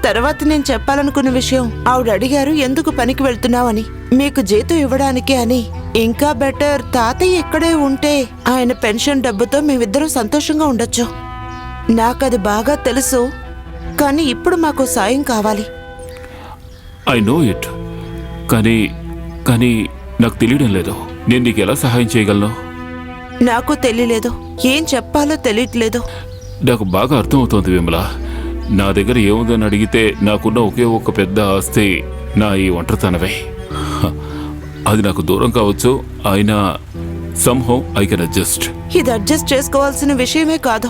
తర్వాత నేను చెప్పాలనుకున్న విషయం, ఆవిడ అడిగారు ఎందుకు పనికి వెళ్తున్నావని. మీకు జీతం ఇవ్వడానికి అని. ఇంకా బెటర్, తాతయ్య ఇక్కడే ఉంటే ఆయన పెన్షన్ డబ్బుతో మేమిద్దరం సంతోషంగా ఉండొచ్చు. నాకది బాగా తెలుసు. కానీ ఇప్పుడు మాకు సాయం కావాలి. I know it. కానీ నాకు తెలియడం లేదు. నేను నీకు ఎలా సహాయం చేయగలను? నాకు తెలియలేదు, ఏం చెప్పాలో తెలియట్లేదు. నాకు బాగా అర్థమవుతోంది విమల. నా దగ్గర ఏముందని అడిగితే నాకున్న ఒకే ఒక పెద్ద ఆస్తి నా ఈ ఒంటరితనమే. అది నాకు దూరం కావచ్చు, అయినా సమ్హౌ ఐ కెన్ అడ్జస్ట్. ఇది అడ్జస్ట్ చేసుకోవాల్సిన విషయమే కాదు.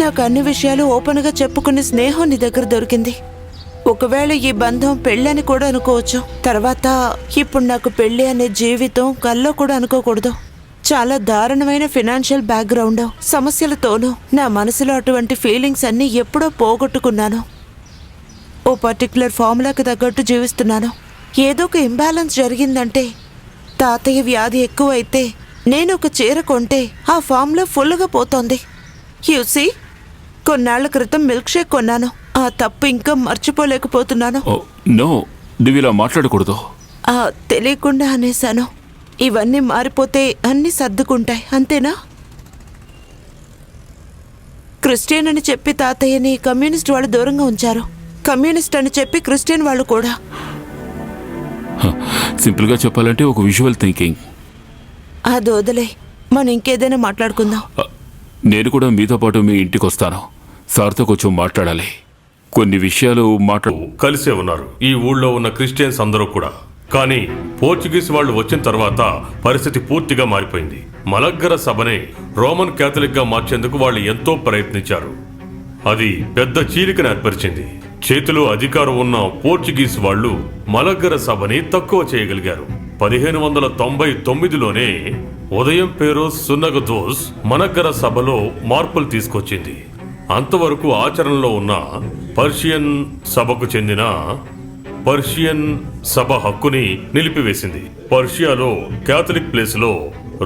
నాకు అన్ని విషయాలు ఓపెన్గా చెప్పుకునే స్నేహం నీ దగ్గర దొరికింది. ఒకవేళ ఈ బంధం పెళ్ళని కూడా అనుకోవచ్చు. తర్వాత ఇప్పుడు నాకు పెళ్ళి అనే జీవితం కల్లో కూడా అనుకోకూడదు. చాలా దారుణమైన ఫినాన్షియల్ బ్యాక్గ్రౌండ్ సమస్యలతోనూ నా మనసులో అటువంటి ఫీలింగ్స్ అన్నీ ఎప్పుడో పోగొట్టుకున్నాను. ఓ పర్టికులర్ ఫార్ములాకి తగ్గట్టు జీవిస్తున్నాను. ఏదో ఒక ఇంబ్యాలెన్స్ జరిగిందంటే, తాతయ్య వ్యాధి ఎక్కువైతే నేను ఒక చీర కొంటే ఆ ఫార్ములా ఫుల్గా పోతోంది. యూసీ, కొన్నాళ్ల క్రితం మిల్క్ షేక్ కొన్నాను. ఆ తప్పు ఇంకా మర్చిపోలేకపోతున్నాను. నో, నువ్వు ఇలా మాట్లాడకూడదు. తెలియకుండా అనేశాను. ఇవన్నీ మారిపోతే అన్నీ సర్దుకుంటాయి, అంతేనా? క్రిస్టియన్ అని చెప్పి తాతయ్యని కమ్యూనిస్ట్ వాళ్ళు దూరంగా ఉంచారు. కమ్యూనిస్ట్ అని చెప్పి క్రిస్టియన్ వాళ్ళు కూడా. సింపుల్గా చెప్పాలంటే ఒక విజువల్ థింకింగ్. అది వదిలే, మనం ఇంకేదైనా మాట్లాడుకుందాం. నేను కూడా మీతో పాటు మీ ఇంటికి వస్తాను. సార్తో కొంచెం మాట్లాడాలి. కొన్ని విషయాలు కలిసే ఉన్నారు ఈ ఊళ్ళో ఉన్న క్రిస్టియన్స్ అందరూ కూడా. కానీ పోర్చుగీస్ వాళ్ళు వచ్చిన తర్వాత పరిస్థితి పూర్తిగా మారిపోయింది. మలగ్గర సభని రోమన్ క్యాథలిక్ గా మార్చేందుకు వాళ్ళు ఎంతో ప్రయత్నించారు. అది పెద్ద చీలికను ఏర్పరిచింది. చేతిలో అధికారం ఉన్న పోర్చుగీస్ వాళ్ళు మలగ్గర సభని తక్కువ చేయగలిగారు. 1599లోనే ఉదయం పేరు సున్నగదోస్ మనగ్గర సభలో మార్పులు తీసుకొచ్చింది. అంతవరకు ఆచరణలో ఉన్న పర్షియన్ సభకు చెందిన పర్షియన్ సభ హక్కుని నిలిపివేసింది. పర్షియాలో క్యాథలిక్ ప్లేస్లో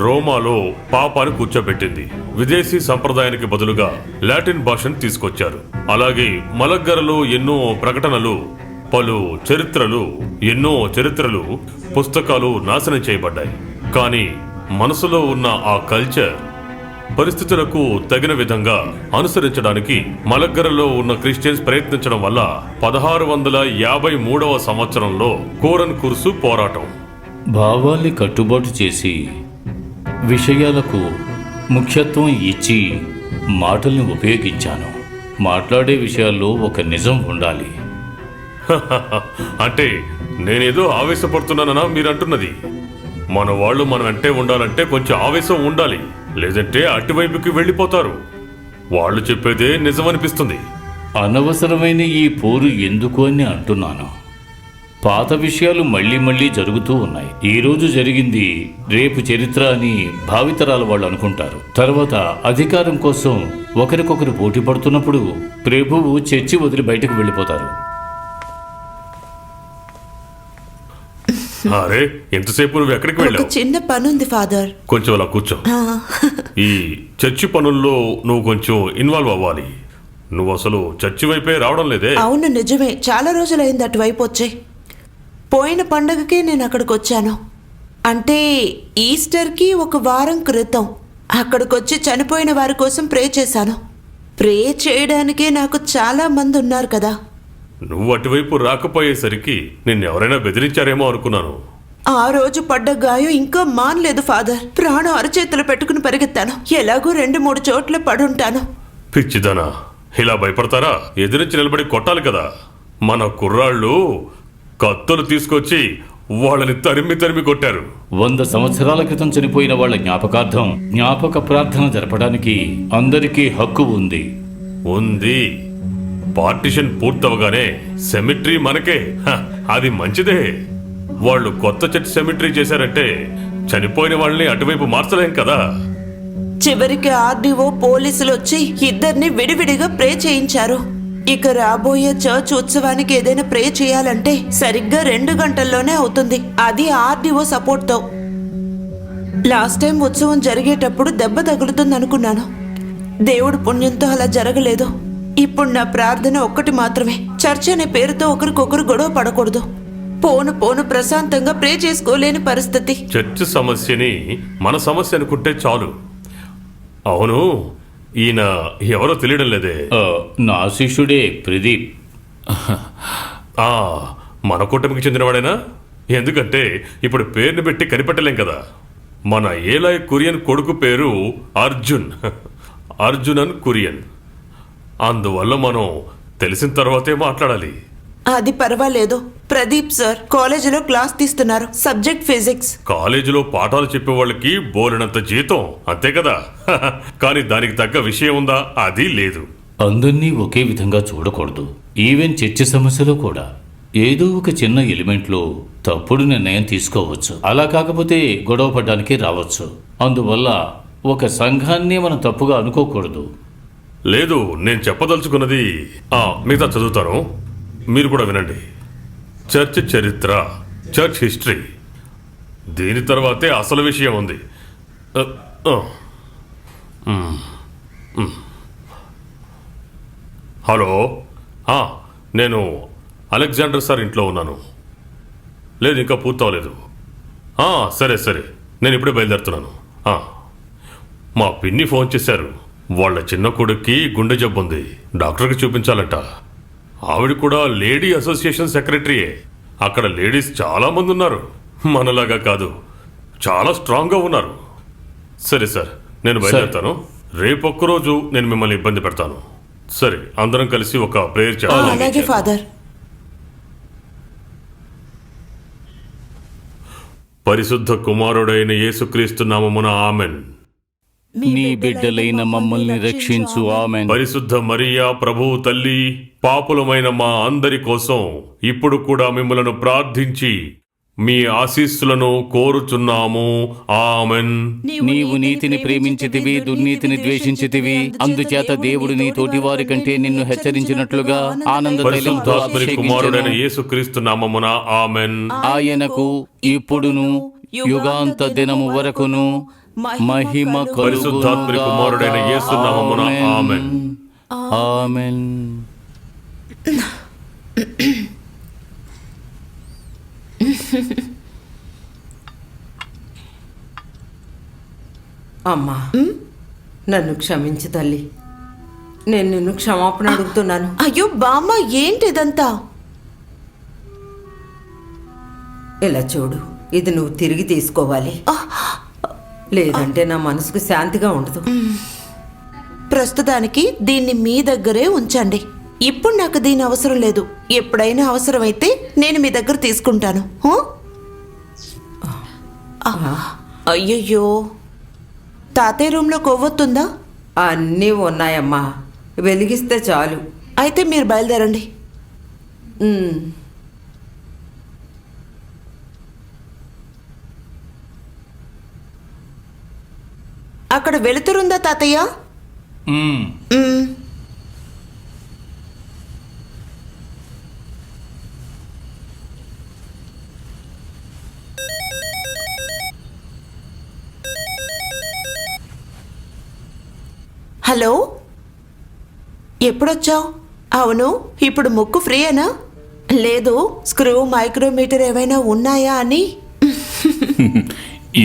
రోమాలో పాపాను కూర్చోబెట్టింది. విదేశీ సంప్రదాయానికి బదులుగా లాటిన్ భాషను తీసుకొచ్చారు. అలాగే మలగ్గరలో ఎన్నో ప్రకటనలు, ఎన్నో చరిత్రలు, పుస్తకాలు నాశనం చేయబడ్డాయి. కానీ మనసులో ఉన్న ఆ కల్చర్ పరిస్థితులకు తగిన విధంగా అనుసరించడానికి మలగ్గరలో ఉన్న క్రిస్టియన్స్ ప్రయత్నించడం వల్ల 1653వ సంవత్సరంలో కోరన్ కుర్సు పోరాటం. భావాల్ని కట్టుబాటు చేసి విషయాలకు ముఖ్యత్వం ఇచ్చి మాటల్ని ఉపయోగించాను. మాట్లాడే విషయాల్లో ఒక నిజం ఉండాలి. అంటే నేనేదో ఆవేశపడుతున్నానన్నా మీరంటున్నది? మన వాళ్ళు మనం అంటే ఉండాలంటే కొంచెం ఆవేశం ఉండాలి, లేదంటే అటువైపుకి వెళ్ళిపోతారు. వాళ్ళు చెప్పేదే నిజమనిపిస్తుంది. అనవసరమైన ఈ పోరు ఎందుకు అని అంటున్నాను. పాత విషయాలు మళ్ళీ మళ్ళీ జరుగుతూ ఉన్నాయి. ఈ రోజు జరిగింది రేపు చరిత్ర అని భావితరాల వాళ్ళు అనుకుంటారు. తర్వాత అధికారం కోసం ఒకరికొకరు పోటీ పడుతున్నప్పుడు ప్రభువు చర్చి వదిలి బయటకు వెళ్ళిపోతారు. అరే, ఎంతసేపు నువ్వు ఎక్కడికి ఒక వెళ్ళావు? చిన్న పనుంది ఫాదర్. కొంచెం అలా కూర్చో. ఈ చర్చి పనుల్లో నువ్వు కొంచెం ఇన్వాల్వ్ అవ్వాలి. నువ్వు అసలు చర్చి వైపే రావడం లేదే. అవును, నిజమే. చాలా రోజులైంది అటువైపు వచ్చి. పోయిన పండగకే నేను అక్కడికి వచ్చాను. అంటే ఈస్టర్కి ఒక వారం క్రితం అక్కడికొచ్చి చనిపోయిన వారి కోసం ప్రే చేశాను. ప్రే చేయడానికే నాకు చాలా మంది ఉన్నారు కదా. నువ్వు అటువైపు రాకపోయేసరికి నిన్నెవరైనా బెదిరించారేమో అనుకున్నాను. ఆ రోజు పడ్డ గాయం ఇంకా మానలేదు ఫాదర్. ప్రాణం అరచేతులు పెట్టుకుని పరిగెత్తాను. ఎలాగో 2-3 చోట్ల పడుంటాను. పిచ్చిదనా, ఇలా భయపడతారా? ఎదిరించి నిలబడి కొట్టాలి కదా. మన కుర్రాళ్ళు కత్తులు తీసుకొచ్చి వాళ్ళని తరిమి కొట్టారు. 100 సంవత్సరాల క్రితం చనిపోయిన వాళ్ళ జ్ఞాపకార్థం జ్ఞాపక ప్రార్థన జరపడానికి అందరికీ హక్కు ఉంది. పార్టిషన్ పూర్తవగానే సెమిట్రీ మనకే. అది మంచిదే. వాళ్ళు కొత్త చర్చి సెమిట్రీ చేశారంటే చనిపోయిన వాళ్ళని అటువైపు మార్చలేం కదా. చివరికి ఆర్డీఓ పోలీసులు వచ్చి ఇద్దరిని విడివిడిగా ప్రే చేయించారు. ఇక రాబోయే చర్చ్ ఉత్సవానికి ఏదైనా ప్రే చేయాలంటే సరిగ్గా 2 గంటల్లోనే అవుతుంది. అది ఆర్డీఓ సపోర్ట్తో. లాస్ట్ టైం ఉత్సవం జరిగేటప్పుడు దెబ్బ తగులుతుంది అనుకున్నాను. దేవుడు పుణ్యంతో అలా జరగలేదు. ఇప్పుడు నా ప్రార్థన ఒక్కటి మాత్రమే. చర్చ్ అనే పేరుతో ఒకరికొకరు గొడవ పడకూడదు. పోను ప్రశాంతంగా ప్రే చేసుకోలేని పరిస్థితి. చర్చ్ సమస్యని మన సమస్య అనుకుంటే చాలు. అవును, ఈయన ఎవరో తెలియడం లేదే. నా శిష్యుడే ప్రదీప్. మన కూటమికి చెందినవాడేనా? ఎందుకంటే ఇప్పుడు పేరుని పెట్టి కనిపెట్టలేం కదా. మన ఏలాయ్ కురియన్ కొడుకు పేరు అర్జునన్ కురియన్. అందువల్ల మనం తెలిసిన తర్వాతే మాట్లాడాలి. అది పర్వాలేదు. ప్రదీప్ సార్ కాలేజీలో క్లాస్ తీస్తున్నారు, సబ్జెక్ట్ ఫిజిక్స్. కాలేజీలో పాఠాలు చెప్పే వాళ్ళకి బోలెనంత జీతం, అంతే కదా. కానీ దానికి తగ్గ విషయం ఉందా? అది లేదు. అందరినీ ఒకే విధంగా చూడకూడదు. ఈవెన్ చర్చ సమస్యలో కూడా ఏదో ఒక చిన్న ఎలిమెంట్లో తప్పుడు నిర్ణయం తీసుకోవచ్చు. అలా కాకపోతే గొడవ పడ్డానికి రావచ్చు. అందువల్ల ఒక సంఘాన్ని మనం తప్పుగా అనుకోకూడదు. లేదు, నేను చెప్పదలుచుకున్నది మిగతా చదువుతాను, మీరు కూడా వినండి. చర్చ్ చరిత్ర, చర్చ్ హిస్టరీ, దీని తర్వాతే అసలు విషయం ఉంది. హలో, నేను అలెగ్జాండర్ సార్ ఇంట్లో ఉన్నాను. లేదు, ఇంకా పూర్తవలేదు. సరే సరే, నేను ఇప్పుడే బయలుదేరుతున్నాను. మా పిన్ని ఫోన్ చేశారు. వాళ్ళ చిన్న కొడుక్కి గుండె జబ్బు ఉంది, డాక్టర్కి చూపించాలంట. ఆవిడ కూడా లేడీ అసోసియేషన్ సెక్రటరీయే. అక్కడ లేడీస్ చాలా మంది ఉన్నారు, మనలాగా కాదు, చాలా స్ట్రాంగ్గా ఉన్నారు. సరే సార్, నేను బయలుదేరుతాను. రేపొక్కరోజు నేను మిమ్మల్ని ఇబ్బంది పెడతాను. సరే, అందరం కలిసి ఒక ప్రేయర్ అలాగే చేద్దాం. ఫాదర్. పరిశుద్ధ కుమారుడైన యేసుక్రీస్తు నామమున ఆమెన్. నీ బిడ్డలైన మమ్మల్ని రక్షించు. ఆమేన్. పరిశుద్ధ మరియా ప్రభువు తల్లి, పాపులమైన మా అందరి కోసం ఇప్పుడు కూడా మిమ్మలను ప్రార్థించి మీ ఆశీస్సులను కోరుచున్నాము. ఆమెన్. నీవు నీతిని ప్రేమించితివి, దుర్నీతిని ద్వేషించితివి. అందుచేత దేవుడు నీ తోటివారి కంటే నిన్ను హెచ్చరించినట్లుగా ఆనంద తైలంతో పరిశుద్ధాత్మని కుమారుడైన యేసుక్రీస్తు నామమున ఆమెన్. ఆయనకు ఇప్పుడును యుగాంత దినము వరకును మహిమ పరిశుద్ధాత్మని కుమారుడైన యేసు నామమున ఆమెన్. ఆమెన్. అమ్మా, నన్ను క్షమించు తల్లి. నేను నిన్ను క్షమాపణ అడుగుతున్నాను. అయ్యో బామ్మ, ఏంటి ఇదంతా? ఇలా చూడు, ఇది నువ్వు తిరిగి తీసుకోవాలి, లేదంటే నా మనసుకు శాంతిగా ఉండదు. ప్రస్తుతానికి దీన్ని మీ దగ్గరే ఉంచండి. ఇప్పుడు నాకు దీని అవసరం లేదు. ఎప్పుడైనా అవసరమైతే నేను మీ దగ్గర తీసుకుంటాను. అయ్యయ్యో, తాతయ్య రూమ్లో కొవ్వొత్తుందా? అన్నీ ఉన్నాయమ్మా, వెలిగిస్తే చాలు. అయితే మీరు బయలుదేరండి. అక్కడ వెలుతురుందా తాతయ్య? హలో, ఎప్పుడొచ్చావు? అవును, ఇప్పుడు ముక్కు ఫ్రీయేనా? లేదు, స్క్రూ, మైక్రోమీటర్ ఏమైనా ఉన్నాయా అని.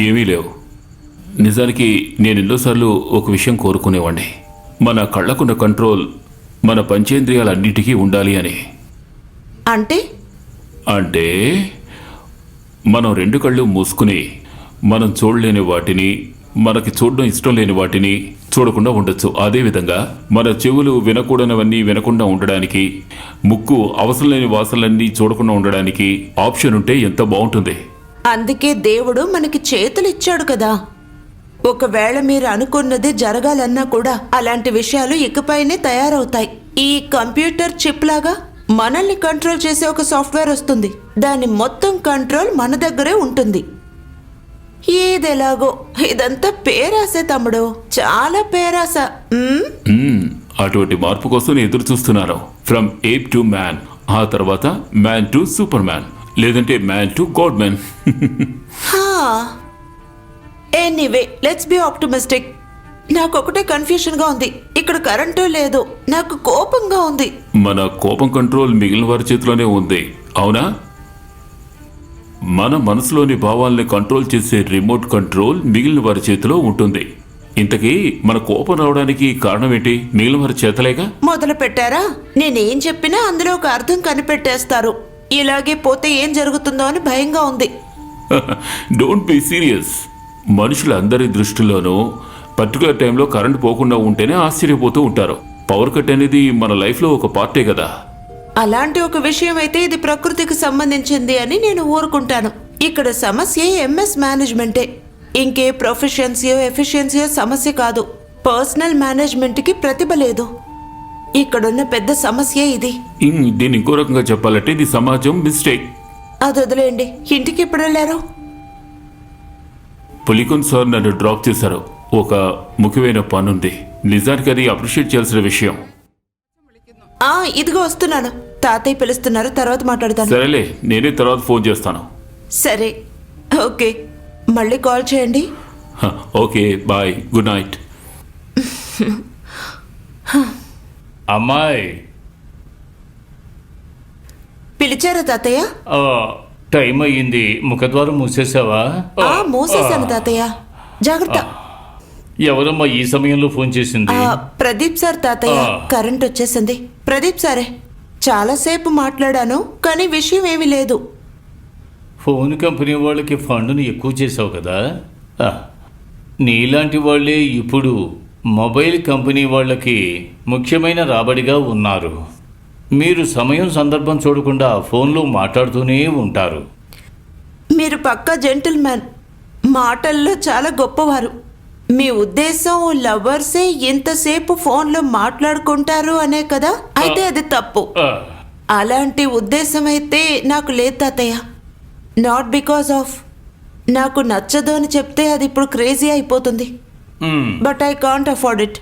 ఏమీ లేవు. నిజానికి నేను ఎన్నోసార్లు ఒక విషయం కోరుకునేవాడిని, మన కళ్ళకున్న కంట్రోల్ మన పంచేంద్రియాలన్నిటికీ ఉండాలి అని. అంటే అంటే మనం రెండు కళ్ళు మూసుకుని మనం చూడలేని వాటిని, మనకి చూడడం ఇష్టం లేని వాటిని చూడకుండా ఉండొచ్చు. అదేవిధంగా మన చెవులు వినకూడనివన్నీ వినకుండా ఉండడానికి, ముక్కు అవసరం లేని వాసనలన్నీ చూడకుండా ఉండడానికి ఆప్షన్ ఉంటే ఎంత బాగుంటుంది. అందుకే దేవుడు మనకి చేతులు ఇచ్చాడు కదా. ఒకవేళ మీరు అనుకున్నది జరగాలన్నా కూడా అలాంటి విషయాలు ఇకపైనే తయారవుతాయి. ఈ కంప్యూటర్ చిప్ లాగా మనల్ని కంట్రోల్ చేసే ఒక సాఫ్ట్వేర్ వస్తుంది. దాని మొత్తం కంట్రోల్ మన దగ్గరే ఉంటుంది. ఏదెలాగో ఇదంతా పేరాసే తమ్ముడు, చాలా పేరాస. అటువంటి మార్పు కోసం నేను ఎదురు చూస్తున్నాను. ఫ్రమ్ ఏప్ టు మ్యాన్, ఆ తర్వాత మ్యాన్ టు సూపర్ మ్యాన్, లేదంటే man to God man. Anyway, let's be optimistic. నాకు ఒకటే కన్ఫ్యూషన్ గా ఉంది. ఇక్కడ కరెంటు లేదు, నాకు కోపంగా ఉంది. మన కోపం కంట్రోల్ మిగిలిన వారి చేతిలోనే ఉంది, అవునా? మన మనసులోని భావాల్ని కంట్రోల్ చేసే రిమోట్ కంట్రోల్ మిగిలిన వారి చేతిలో ఉంటుంది. ఇంతకీ మన కోపం రావడానికి కారణం ఏంటి? మిగిలిన వారి చేతలేగా. మొదలు పెట్టారా? నేనేం చెప్పినా అందులో ఒక అర్థం కనిపెట్టేస్తారు. ఇలాగే పోతే ఏం జరుగుతుందో అని భయంగా ఉంది. Don't be serious. మనుషులందరి దృష్టిలోనూ పర్టికులర్ టైంలో కరెంట్ పోకుండా ఉంటేనే ఆశ్చర్యపోతూ ఉంటారు. పవర్ కట్ అనేది మన లైఫ్లో ఒక పార్టే కదా. అలాంటి ఒక విషయం అయితే ఇది ప్రకృతికి సంబంధించింది అని నేను ఊరుకుంటాను. ఇక్కడ సమస్య ఎంఎస్ మేనేజ్మెంటే, ఇంకే ప్రొఫెషన్సియో ఎఫిషియన్సీయో సమస్య కాదు. పర్సనల్ మేనేజ్మెంట్కి ప్రతిభ లేదు. ఇక్కడున్న పెద్ద సమస్య ఇది. దీన్ని ఇంకో రకంగా చెప్పాలంటే ఇది సమాజం మిస్టేక్. అది వదిలేయండి. ఇంటికి ఎప్పుడు వెళ్ళారు? పులికొన్ సార్ నన్ను డ్రాప్ చేశారు. ఒక ముఖ్యమైన పనుంది. నిజానికి అది అప్రిషియేట్ చేయాల్సిన విషయం. ఇదిగో వస్తున్నాను. తాతయ్య పిలుస్తున్నారు, తర్వాత మాట్లాడతాను. సరేలే, నేనే తర్వాత ఫోన్ చేస్తాను. సరే, ఓకే. మళ్ళీ కాల్ చేయండి. Okay, bye, good night. అమ్మాయి, పిలిచారా తాతయ్య? టైం అయ్యింది. ముఖద్వారం మూసేసావా? మూసేశాను తాతయ్య. జాగ్రత్త. ఎవరమ్మా ఈ సమయంలో ఫోన్ చేసింది? ప్రదీప్ సార్ తాతయ్య. కరెంట్ వచ్చేసింది. ప్రదీప్ సారే. చాలాసేపు మాట్లాడాను, కానీ విషయం ఏమీ లేదు. ఫోన్ కంపెనీ వాళ్ళకి ఫండ్ను ఎక్కువ చేసావు కదా. నీలాంటి వాళ్ళే ఇప్పుడు మొబైల్ కంపెనీ వాళ్ళకి ముఖ్యమైన రాబడిగా ఉన్నారు. మీరు సమయం సందర్భం చూడకుండా ఫోన్లో మాట్లాడుతూనే ఉంటారు. మీరు పక్కా జెంటిల్మ్యాన్, మాటల్లో చాలా గొప్పవారు. మీ ఉద్దేశం లవర్సే ఎంతసేపు ఫోన్లో మాట్లాడుకుంటారు అనే కదా? అయితే అది తప్పు. అలాంటి ఉద్దేశం అయితే నాకు లేదు తాతయ్య. నాట్ బికాస్ ఆఫ్ నాకు నచ్చదు అని చెప్తే అది ఇప్పుడు క్రేజీ అయిపోతుంది. But I can't afford it.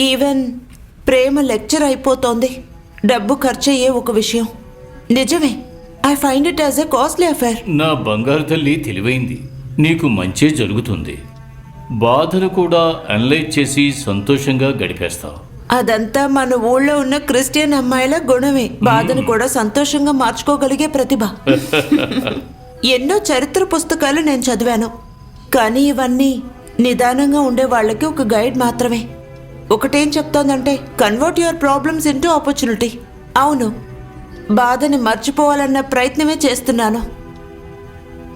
Even Prema lecture అయిపోతోంది. డబ్బు ఖర్చయ్యే ఒక విషయం. నిజమే, I find it as a costly affair. నా బంగారు తల్లి తెలివైంది. నీకు మంచే జరుగుతుంది. బాధను కూడా అనలైజ్ చేసి సంతోషంగా గడిపేస్తావు. అదంతా మన ఊళ్ళో ఉన్న క్రిస్టియన్ అమ్మాయిల గుణమే. బాధను కూడా సంతోషంగా మార్చుకోగలిగే ప్రతిభ. ఎన్నో చరిత్ర పుస్తకాలు నేను చదివాను, కానీ ఇవన్నీ నిదానంగా ఉండే వాళ్ళకి ఒక గైడ్ మాత్రమే. ఒకటేం చెప్తోందంటే, convert your problems into opportunity. అవును, బాధని మర్చిపోవాలన్న ప్రయత్నమే చేస్తున్నాను.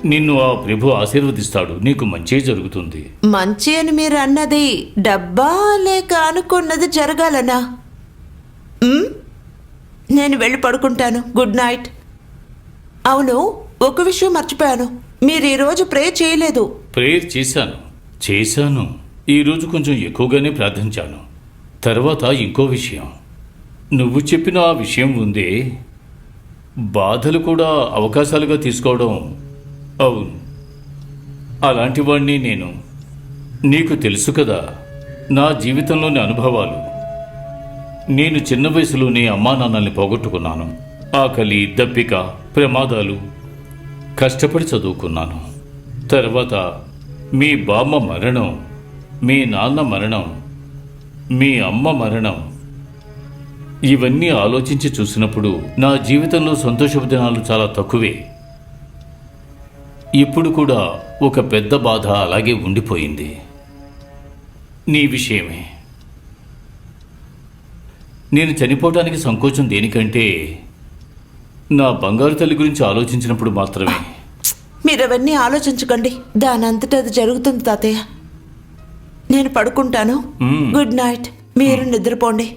నిన్ను ఆ ప్రభు ఆశీర్వదిస్తాడు. నీకు మంచే జరుగుతుంది. మంచి అని మీరు అన్నది డబ్బా లేక అనుకున్నది జరగాలనా? నేను వెళ్ళి పడుకుంటాను. Good night. అవును, ఒక విషయం మర్చిపోయాను. మీరు ఈరోజు ప్రేయర్ చేయలేదు. ప్రేయర్ చేశాను. ఈరోజు కొంచెం ఎక్కువగానే ప్రార్థించాను. తర్వాత ఇంకో విషయం, నువ్వు చెప్పిన ఆ విషయం ఉందే, బాధలు కూడా అవకాశాలుగా తీసుకోవడం. అవును, అలాంటి వాడిని నేను. నీకు తెలుసు కదా నా జీవితంలోని అనుభవాలు. నేను చిన్న వయసులోనే అమ్మా నాన్నల్ని పోగొట్టుకున్నాను. ఆకలి, దప్పిక, ప్రమాదాలు, కష్టపడి చదువుకున్నాను. తర్వాత మీ బామ్మ మరణం, మీ నాన్న మరణం, మీ అమ్మ మరణం. ఇవన్నీ ఆలోచించి చూసినప్పుడు నా జీవితంలో సంతోషపు దినాలు చాలా తక్కువే. ఇప్పుడు కూడా ఒక పెద్ద బాధ అలాగే ఉండిపోయింది. నీ విషయమే. నేను చనిపోవటానికి సంకోచం దేనికంటే నా బంగారు తల్లి గురించి ఆలోచించినప్పుడు మాత్రమే. మీరవన్నీ ఆలోచించకండి. దానంతటా అది జరుగుతుంది తాతయ్య. నేను పడుకుంటాను. Good night. మీరు నిద్రపోండి.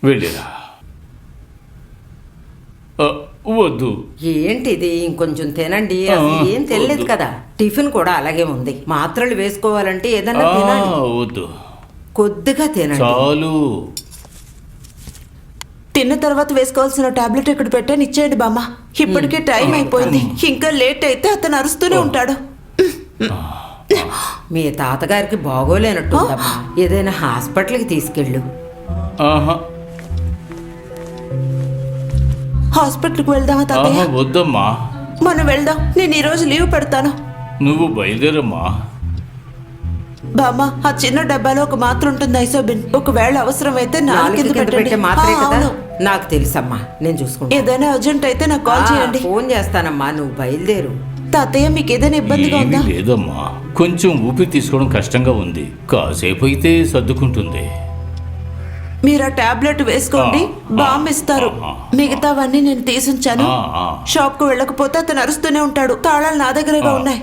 వెళ్ళిరా. వద్దు. ఏంటిది? ఇంకొంచెం తినండి. అసలు ఏం తెలియదు కదా. టిఫిన్ కూడా అలాగే ఉంది. మాత్రలు వేసుకోవాలంటే ఏదన్నా తినాలి. వద్దు, కొద్దిగా తినండి. చాలు. తిన్న తర్వాత వేసుకోవాల్సిన టాబ్లెట్ ఇక్కడ పెట్టాను, ఇచ్చేయండి బామ్మ. ఇప్పటికే టైం అయిపోయింది. ఇంకా లేట్ అయితే అతను అరుస్తూనే ఉంటాడు. మీ తాతగారికి బాగోలేనట్టుందమ్మా. ఏదైనా హాస్పిటల్కి తీసుకెళ్ళు. హాస్పిటల్కి వెళ్దామా తాతయ్య? వద్దమ్మా, మనం వెళ్దాం. నేను ఈరోజు లీవ్ పెడతాను. నువ్వు బయలుదేరమ్మా. బామ్మ, ఆ చిన్న డబ్బాలో ఒక మాత్ర ఉంటుంది, ఐసోబిన్. ఒకవేళ అవసరమైతే నాలుగు కింద పెట్టే మాత్రే కదా. అవును. నాకు తెలుసమ్మా, నేను చూసుకుంటా. ఏదైనా అర్జెంట్ అయితే నాకు కాల్ చేయండి. ఫోన్ చేస్తానమ్మా, నువ్వు బయలుదేరు. తాతయ్య, మీకు ఏదైనా ఇబ్బందిగా ఏమీ ఉందా? లేదమ్మా, కొంచెం ఊపిరి తీసుకోవడం కష్టంగా ఉంది. కాసేపు అయితే సర్దుకుంటుంది. మీరు ఆ టాబ్లెట్ వేసుకోండి, బామ్ ఇస్తారు. మిగతావన్నీ నేను తీసుంచాను. షాప్ కు వెళ్ళకపోతే అతను అరుస్తూనే ఉంటాడు. తాళాలు నా దగ్గరగా ఉన్నాయి.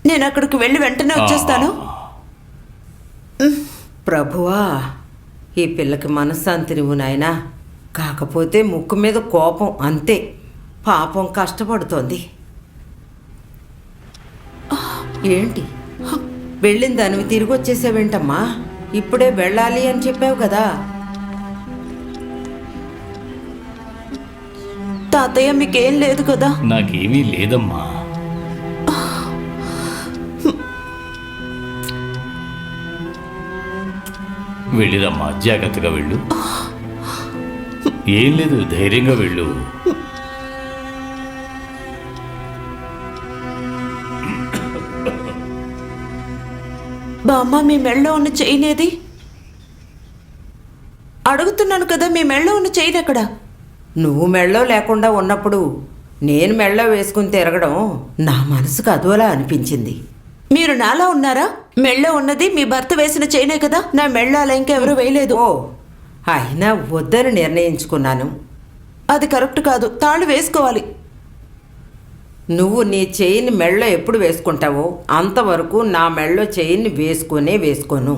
నేను అక్కడికి వెళ్ళి వెంటనే వచ్చేస్తాను. ప్రభువా, ఈ పిల్లకి మనశ్శాంతి నువ్వు నాయనా. కాకపోతే ముక్కు మీద కోపం అంతే. పాపం కష్టపడుతోంది. ఏంటి వెళ్ళిన దానివి తిరిగి వచ్చేసావేంటమ్మా? ఇప్పుడే వెళ్ళాలి అని చెప్పావు కదా. తాతయ్య మీకేం లేదు కదా? నాకేమీ లేదమ్మా. వెళ్ళిరమ్మా, జాగ్రత్తగా వెళ్ళు. ఏం లేదు, ధైర్యంగా వెళ్ళు. బామ్మ, మీ మెళ్ళో ఉన్న చైన్ ఏది? అడుగుతున్నాను కదా, మీ మెళ్ళో ఉన్న చైన్ ఎక్కడ? నువ్వు మెళ్ళో లేకుండా ఉన్నప్పుడు నేను మెళ్ళో వేసుకుని తిరగడం నా మనసుకు అదోలా అనిపించింది. మీరు నాలా ఉన్నారా? మెళ్ళో ఉన్నది మీ భర్త వేసిన చైనే కదా, నా మెళ్ళో అలా ఇంకెవరూ వేయలేదు. ఓ, అయినా వద్దని నిర్ణయించుకున్నాను. అది కరెక్ట్ కాదు, తాళి వేసుకోవాలి. నువ్వు నీ చెయ్యిని మెళ్ళో ఎప్పుడు వేసుకుంటావో అంతవరకు నా మెళ్ళో చెయ్యిని వేసుకోను.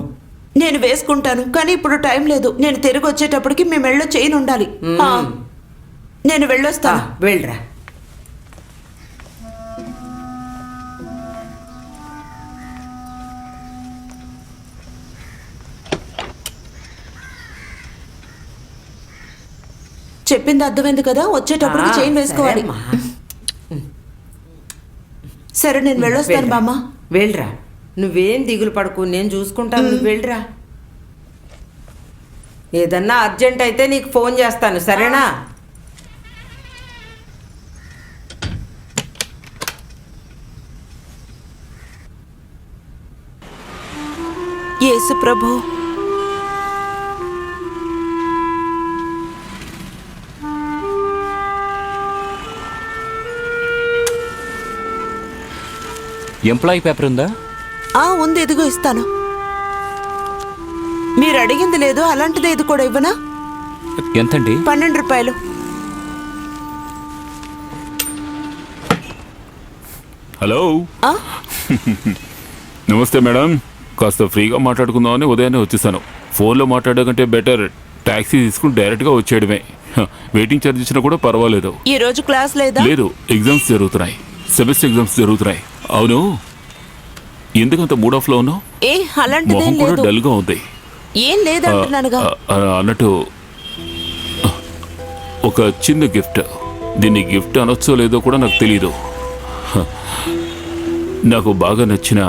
నేను వేసుకుంటాను, కానీ ఇప్పుడు టైం లేదు. నేను తిరిగి వచ్చేటప్పటికి మీ మెళ్ళో చైన్ ఉండాలి. నేను వెళ్ళొస్తాను. వెళ్ళరా. చెప్పింది అర్థమైంది కదా, వచ్చేటప్పటికి చైన్ వేసుకోవాలి. సరే, నేను వెళ్ళొస్తాను బామ్మ. వెళ్ళరా, నువ్వేం దిగులు పడకు, నేను చూసుకుంటాను. నువ్వు వెళ్ళరా. ఏదన్నా అర్జెంట్ అయితే నీకు ఫోన్ చేస్తాను, సరేనా? యేసు ప్రభు, ఎంప్లాయీ పేపర్ ఉందా? ఉంది, ఇదిగో ఇస్తాను. మీరు అడిగింది లేదు, అలాంటిదే ఇది కూడా ఇవ్వనా? ఎంతండి? 12 రూపాయలు. హలో. నమస్తే మేడం. కాస్త ఫ్రీగా మాట్లాడుకుందామని ఉదయాన్నే వచ్చేసాను. ఫోన్లో మాట్లాడే కంటే బెటర్ ట్యాక్సీ తీసుకుని డైరెక్ట్గా వచ్చేయడమే. వెయిటింగ్ ఛార్జ్ ఇచ్చినా కూడా పర్వాలేదు. ఈ రోజు క్లాస్ లేదా? లేదు, ఎగ్జామ్స్ జరుగుతున్నాయి. సెమిస్టర్ ఎగ్జామ్స్ జరుగుతున్నాయి. అవును, ఎందుకంత మూడ్ ఆఫ్ లో ఉన్నావు? అలాంటిదేం మొహం కూడా లేదు. డల్ గా ఉంది. ఏం లేదంటున్నానుగా. అన్నట్టు ఒక చిన్న గిఫ్ట్. దీన్ని గిఫ్ట్ అనొచ్చో లేదో కూడా నాకు తెలీదు. నాకు బాగా నచ్చిన,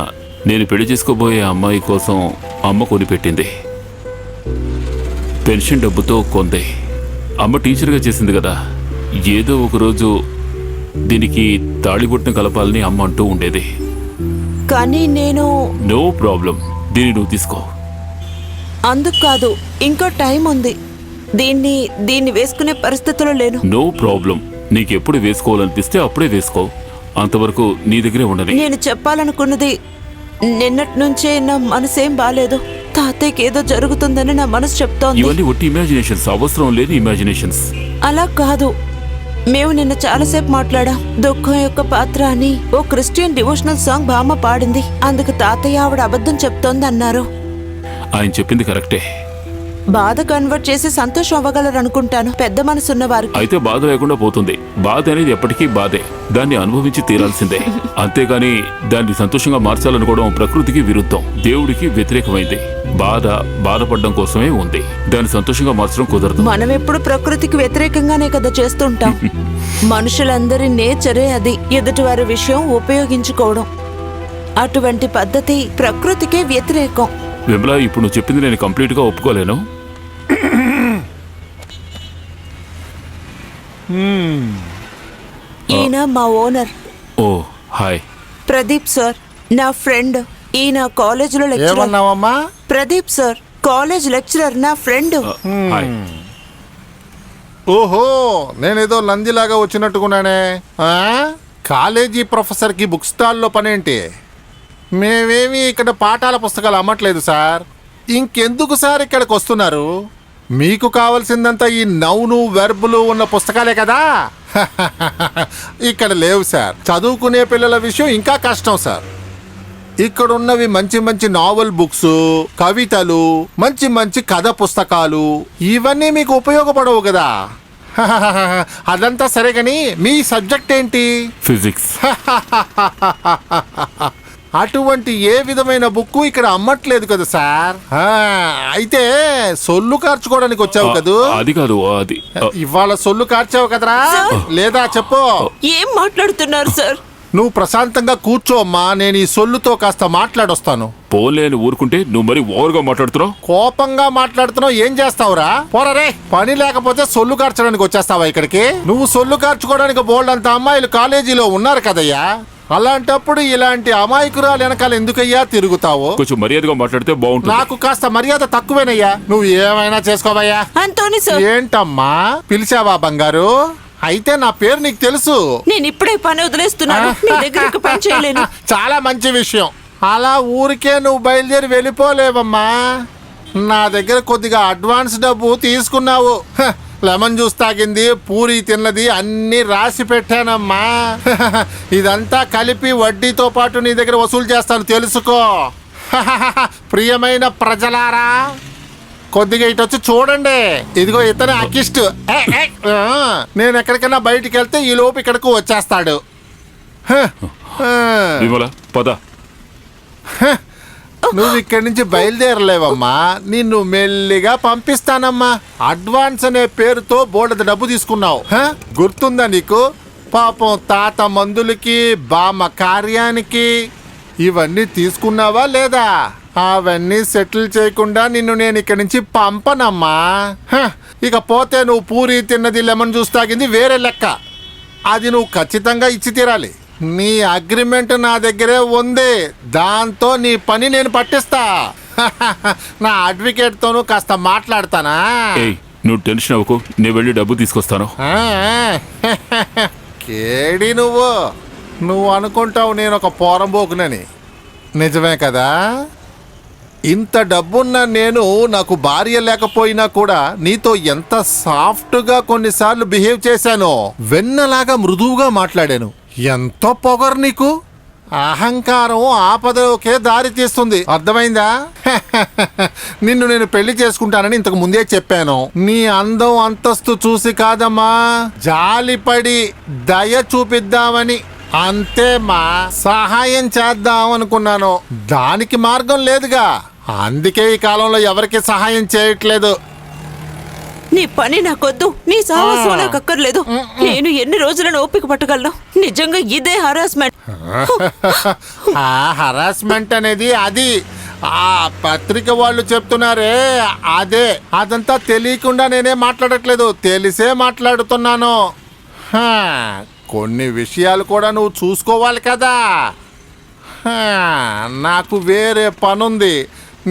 నేను పెళ్లి చేసుకోబోయే అమ్మాయి కోసం అమ్మ కొనిపెట్టింది. పెన్షన్ డబ్బుతో కొంది. అమ్మ టీచర్గా చేసింది కదా, ఏదో ఒకరోజు దీనికి తాళిబొట్టును కలపాలని అమ్మ అంటూ ఉండేది. కానీ నేను... నో ప్రాబ్లం, దీన్ని నువ్వు తీసుకో. అందుకు కాదు, ఇంకో టైం ఉంది. దీన్ని వేసుకునే పరిస్థితిలో లేను. నో ప్రాబ్లం, నీకెప్పుడు వేసుకోవాలనిపిస్తే అప్పుడే వేసుకో. అంతవరకు నీ దగ్గరే ఉండని. నేను చెప్పాలనుకున్నది, నిన్నటి నుంచే నా మనసేం బాలేదు. తాతయ్యకి ఏదో జరుగుతుందని నా మనసు చెప్తోంది. ఇవన్నీ ఒట్టి ఇమాజినేషన్స్, అవసరం లేని ఇమాజినేషన్స్. అలా కాదు, మేము నిన్న చాలాసేపు మాట్లాడాం. దుఃఖం యొక్క పాత్ర అని ఓ క్రిస్టియన్ డివోషనల్ సాంగ్ బామ్మ పాడింది. అందుకు తాతయ్య ఆవిడ అబద్ధం చెప్తోంది అన్నారు. ఆయన చెప్పింది కరెక్టే. బాధ కన్వర్ట్ చేసి సంతోషం అవ్వగలరు అనుకుంటాను పెద్ద మనసున్న వారికి. అయితే బాధ లేకుండా పోతుంది. బాధ అనేది ఎప్పటికీ బాధే, దాన్ని అనుభవించి తీరాల్సిందే. అంతేగాని దాన్ని సంతోషంగా మార్చాలనుకోవడం ప్రకృతికి విరుద్ధం, దేవుడికి వ్యతిరేకమైంది. బాధపడడం కోసమే ఉంది, దాన్ని సంతోషంగా మార్చడం కుదరదు. మనం ఎప్పుడు ప్రకృతికి వ్యతిరేకంగానే కదా చేస్తుంటాం. మనుషులందరి నేచరే అది, ఎదుటివారి విషయం ఉపయోగించుకోవడం. అటువంటి పద్ధతి ప్రకృతికే వ్యతిరేకం. విమలా, ఇప్పుడు నువ్వు చెప్పింది నేను కంప్లీట్ గా ఒప్పుకోలేను. ఈయన మా owner. Oh hi. Pradeep sir నా ఫ్రెండ్. ఈయన కాలేజీలో లెక్చరర్. ఏమన్నావమ్మా? ప్రదీప్ సార్ కాలేజ్ లెక్చరర్, నా ఫ్రెండ్. హాయ్. ఓహో, నేనేదో లందిలాగా వచ్చినట్టుకున్నానే. College ప్రొఫెసర్కి book స్టాల్లో పనేంటి? మేమేమి ఇక్కడ పాఠాల పుస్తకాలు అమ్మట్లేదు సార్. ఇంకెందుకు సార్ ఇక్కడికి వస్తున్నారు? మీకు కావాల్సిందంతా ఈ నౌను వెర్బులు ఉన్న పుస్తకాలే కదా. ఇక్కడ లేవు సార్. చదువుకునే పిల్లల విషయం ఇంకా కష్టం సార్. ఇక్కడ ఉన్నవి మంచి మంచి నావెల్ బుక్స్, కవితలు, మంచి మంచి కథ పుస్తకాలు, ఇవన్నీ మీకు ఉపయోగపడవు కదా. అదంతా సరే కానీ మీ సబ్జెక్ట్ ఏంటి? ఫిజిక్స్. అటువంటి ఏ విధమైన బుక్ ఇక్కడ అమ్మట్లేదు కదా సార్. అయితే సొల్లు కార్చుకోవడానికి వచ్చావు కదూ? అది కాదు, అది ఇవాళ సొల్లు కార్చావు కదరా, లేదా చెప్పు. ఏం మాట్లాడుతున్నారు సార్? నువ్వు ప్రశాంతంగా కూర్చో అమ్మా, నేను ఈ సొల్లుతో కాస్త మాట్లాడొస్తాను. పోలే అని ఊరుకుంటే నువ్వు మరి ఓవర్గా మాట్లాడుతున్నావు. కోపంగా మాట్లాడుతున్నావు, ఏం చేస్తావురా? పోరరే, పని లేకపోతే సొల్లు కార్చడానికి వచ్చేస్తావా ఇక్కడికి? నువ్వు సొల్లు కార్చుకోవడానికి బోల్డ్ అంత అమ్మాయిలు కాలేజీలో ఉన్నారు కదయ్యా. అలాంటప్పుడు ఇలాంటి అమాయకురాలు వెనకాల ఎందుకయ్యా తిరుగుతావు? కొంచెం మర్యాదగా మాట్లాడితే బాగుంటుంది. నాకు కాస్త మర్యాద తక్కువేనయ్యా. నువ్వు ఏమైనా చేసుకోవయ్యా. అంతోని సార్. ఏంటమ్మా పిలిచావా బంగారు? అయితే నా పేరు నీకు తెలుసు. నేను ఇప్పుడే పని వదిలేస్తున్నాను, మీ దగ్గర పని చేయలేను. చాలా మంచి విషయం. అలా ఊరికే నువ్వు బయలుదేరి వెళ్ళిపోలేవమ్మా. నా దగ్గర కొద్దిగా అడ్వాన్స్ డబ్బు తీసుకున్నావు. లెమన్ జ్యూస్ తాగింది, పూరి తిన్నది అన్నీ రాసి పెట్టానమ్మా. ఇదంతా కలిపి వడ్డీతో పాటు నీ దగ్గర వసూలు చేస్తాను, తెలుసుకో. ప్రియమైన ప్రజలారా, కొద్దిగా ఇటు వచ్చి చూడండి. ఇదిగో ఇతనే అకిష్ట్. నేను ఎక్కడికైనా బయటికి వెళ్తే ఈ లోపు ఇక్కడికి వచ్చేస్తాడు. విమల, పద. నువ్వు ఇక్కడి నుంచి బయలుదేరలేవమ్మా, నిన్ను మెల్లిగా పంపిస్తానమ్మా. అడ్వాన్స్ అనే పేరుతో బోల్డ్ డబ్బు తీసుకున్నావు, గుర్తుందా నీకు? పాపం తాత మందులకి, బామ్మ కార్యానికి ఇవన్నీ తీసుకున్నావా లేదా? అవన్నీ సెటిల్ చేయకుండా నిన్ను నేను ఇక్కడి నుంచి పంపనమ్మా. ఇకపోతే నువ్వు పూరి తిన్నది, లెమన్ జ్యూస్ తాగింది వేరే లెక్క. అది నువ్వు ఖచ్చితంగా ఇచ్చి తీరాలి. నీ అగ్రిమెంట్ నా దగ్గరే ఉంది, దాంతో నీ పని నేను పట్టిస్తా. నా అడ్వకేట్ తోను కాస్త మాట్లాడతానా? నువ్వు టెన్షన్ అవ్వకు, నేను వెళ్ళి డబ్బు తీసుకొస్తాను. కేడి నువ్వు అనుకుంటావు నేను ఒక పోరంబోకునని. నిజమే కదా? ఇంత డబ్బున్న నేను, నాకు భార్య లేకపోయినా కూడా నీతో ఎంత సాఫ్ట్గా కొన్నిసార్లు బిహేవ్ చేశానో, వెన్నలాగా మృదువుగా మాట్లాడాను. ఎంతో పొగరు నీకు. అహంకారం ఆపదలోకే దారి తీస్తుంది, అర్థమైందా? నిన్ను నేను పెళ్లి చేసుకుంటానని ఇంతకు ముందే చెప్పాను. నీ అందం అంతస్తు చూసి కాదమ్మా, జాలిపడి దయ చూపిద్దామని, అంతేమ్మా. సహాయం చేద్దాం అనుకున్నాను, దానికి మార్గం లేదుగా. అందుకే ఈ కాలంలో ఎవరికి సహాయం చేయట్లేదు. నీ పని నాకొద్దు, నీ సాహసం నాకు అక్కర్లేదు. నేను ఎన్ని రోజులను ఓపిక పట్టగలను? నిజంగా ఇదే హరాస్మెంట్. హరాస్మెంట్ అనేది అది ఆ పత్రిక వాళ్ళు చెప్తున్నారే అదే. అదంతా తెలియకుండా నేనే మాట్లాడట్లేదు, తెలిసే మాట్లాడుతున్నాను. కొన్ని విషయాలు కూడా నువ్వు చూసుకోవాలి కదా. నాకు వేరే పనుంది,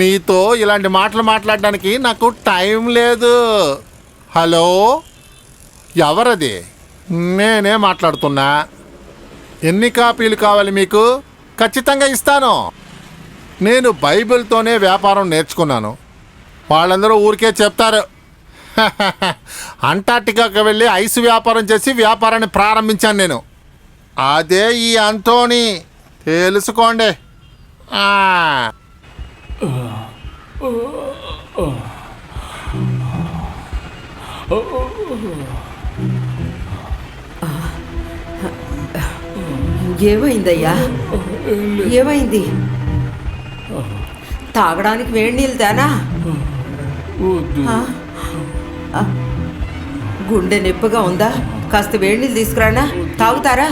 నీతో ఇలాంటి మాటలు మాట్లాడడానికి నాకు టైం లేదు. హలో, ఎవరది? నేనే మాట్లాడుతున్నా. ఎన్ని కాపీలు కావాలి మీకు? ఖచ్చితంగా ఇస్తాను. నేను బైబిల్తోనే వ్యాపారం నేర్చుకున్నాను. వాళ్ళందరూ ఊరికే చెప్తారు. అంటార్టికాకి వెళ్ళి ఐస్ వ్యాపారం చేసి వ్యాపారాన్ని ప్రారంభించాను నేను. అదే ఈ అంటోనీ, తెలుసుకోండి. ఏమైందయ్యా? ఏమైంది? తాగడానికి వేడి నీళ్ళు తేనా? గుండె నొప్పిగా ఉందా? కాస్త వేడి నీళ్ళు తీసుకురానా? తాగుతారా?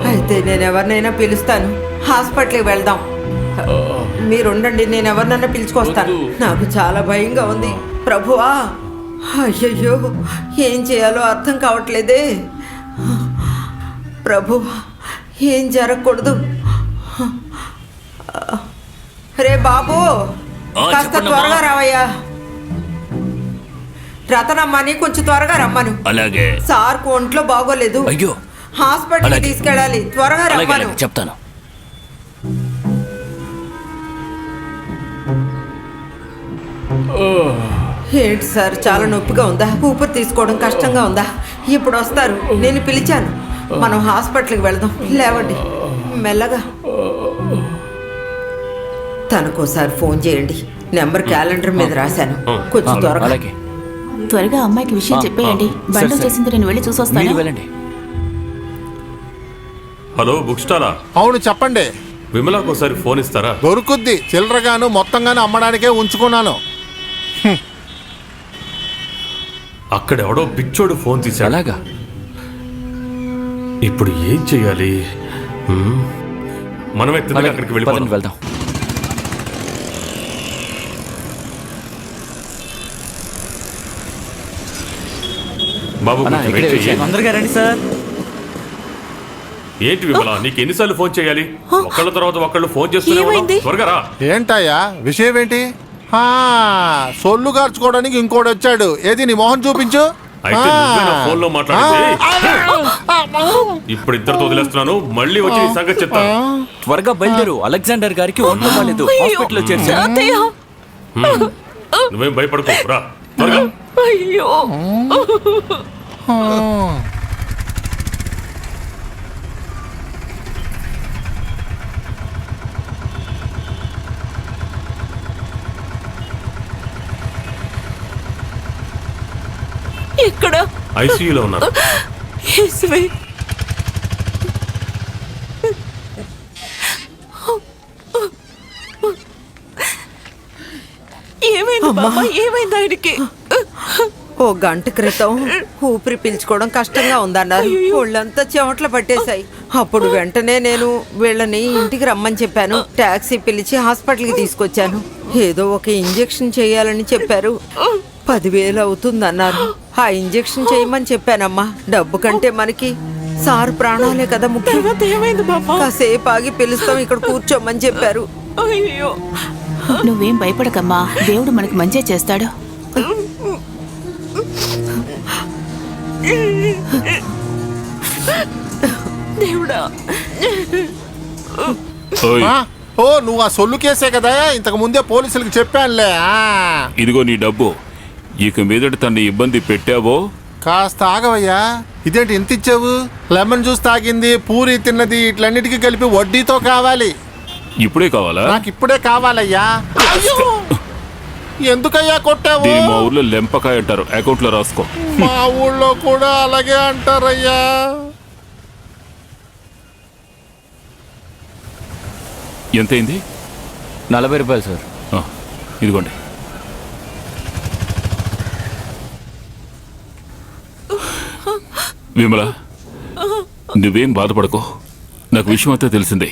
అయితే నేను ఎవరినైనా పిలుస్తాను, హాస్పిటల్కి వెళ్దాం. మీరుండండి, నేను ఎవరినైనా పిలుచుకొస్తాను. నాకు చాలా భయంగా ఉంది ప్రభువా. అయ్యయ్యో, ఏం చేయాలో అర్థం కావట్లేదే ప్రభువా. ఏం జరగకూడదు. రే బాబు, కాస్త త్వరగా రావయ్యా. రతనమ్మని కొంచెం త్వరగా రమ్మను. అలాగే. సార్కు ఒంట్లో బాగోలేదు, అయ్యో, హాస్పిటల్కి తీసుకెళ్ళాలి. త్వరగా రమ్మను. చెప్తాను. ఏంటి సార్, చాలా నొప్పిగా ఉందా? ఊపిరి తీసుకోవడం కష్టంగా ఉందా? ఇప్పుడు వస్తారు, నేను పిలిచాను. మనం హాస్పిటల్కి వెళ్దాం. లేవండి మెల్లగా. తనకోసారి ఫోన్ చేయండి. నెంబర్ క్యాలెండర్ మీద రాశాను. కొంచెం త్వరగా. అలాగే త్వరగా అమ్మాయికి విషయం చెప్పేయండి. బండి వచ్చేసింది, నేను వెళ్ళి చూసి మీరు వస్తాను. వెళ్ళండి. హలో బుక్ స్టాలా? అవును, చెప్పండి. విమలాకు ఒకసారి ఫోన్ ఇస్తారా? దొరుకుద్ది. చిల్లరగాను మొత్తంగాను అమ్మడానికే ఉంచుకున్నాను. అక్కడెవడో పిచ్చోడు ఫోన్ తీశాడు. అలాగా? ఇప్పుడు ఏం చెయ్యాలి? మనమే తిన్నగా అలాగే, అక్కడికి పదండి, వెళ్ళిపోదాం. వెళ్దాం. బాబు అన్నా, కొంచెం ఇక్కడే వెయిట్ చెయ్యి. వచ్చాను. తొందరగా రండి సార్. ఏంటి విమల, నీకు ఎన్నిసార్లు ఫోన్ చేయాలి? ఒకళ్ళ తర్వాత ఒకళ్ళు ఫోన్ చేస్తూనే ఉన్నాం. ఏమైంది? త్వరగా రా. ఏంటయ్యా విషయం ఏంటి? సొల్లు కార్చుకోవడానికి ఇంకోటి వచ్చాడు. ఏది నీ మొహం చూపించు. అయితే నువ్వే నా ఫోన్లో మాట్లాడింది. ఇప్పుడు ఇద్దరితో వదిలేస్తున్నాను. మళ్ళీ వచ్చి నీ సంగతి చెప్తాను. త్వరగా బయలుదేరు. అలెగ్జాండర్ గారికి ఒంట్లో బాలేదు, హాస్పిటల్లో చేర్చారు. నువ్వేం భయపడుకో, రా త్వరగా. అయ్యో, ఇక్కడ ఐసీయూలో ఉన్నారు. యేసువే. ఏమైంది బాబా? ఏమైంది ఆయనకి? ఓ గంట క్రితం ఊపిరి పీల్చుకోవడం కష్టంగా ఉందన్నారు. ఒళ్ళంతా చెమటలు పట్టేశాయి. అప్పుడు వెంటనే నేను వీళ్ళని ఇంటికి రమ్మని చెప్పాను. టాక్సీ పిలిచి హాస్పిటల్కి తీసుకొచ్చాను. ఏదో ఒక ఇంజెక్షన్ చేయాలని చెప్పారు. 10,000 అవుతుందన్నారు. ఆ ఇంజెక్షన్ చేయమని చెప్పానమ్మా. డబ్బు కంటే మనకి సారు ప్రాణాలే కదా ముఖ్యం. ఏమైంది బాబా? కాసేపు ఆగి పిలుస్తాం, ఇక్కడ కూర్చోమని చెప్పారు. అయ్యో, నువ్వేం భయపడకమ్మా, దేవుడు మనకి మంచి చేస్తాడు. దేవుడా. ఓయ్, ఓ, నువ్వు ఆ సొల్లు కేసే కదా. ఇంతకు ముందే పోలీసులకు చెప్పానులే. ఇదిగో నీ డబ్బు. ఇక మీదట తన్ని ఇబ్బంది పెట్టావో కాస్త ఆగవయ్యా. ఇదేంటి ఇంత ఇచ్చావు? లెమన్ జ్యూస్ తాగింది, పూరి తిన్నది, ఇట్లన్నిటికీ కలిపి వడ్డీతో కావాలి. ఇప్పుడే కావాలా? నాకు ఇప్పుడే కావాలయ్యా. అయ్యో! ఎందుకయ్యా కొట్టావు? దీని మా ఊర్లో లెంపకాయ అంటారు. అకౌంట్ లో రాసుకో. మా ఊళ్ళో కూడా అలాగే అంటారయ్యా. ఎంతైంది? 40 రూపాయలు సార్. ఇదిగోండి. విమల, నువ్వేం బాధపడకో. నాకు విషయం అంతా తెలిసిందే.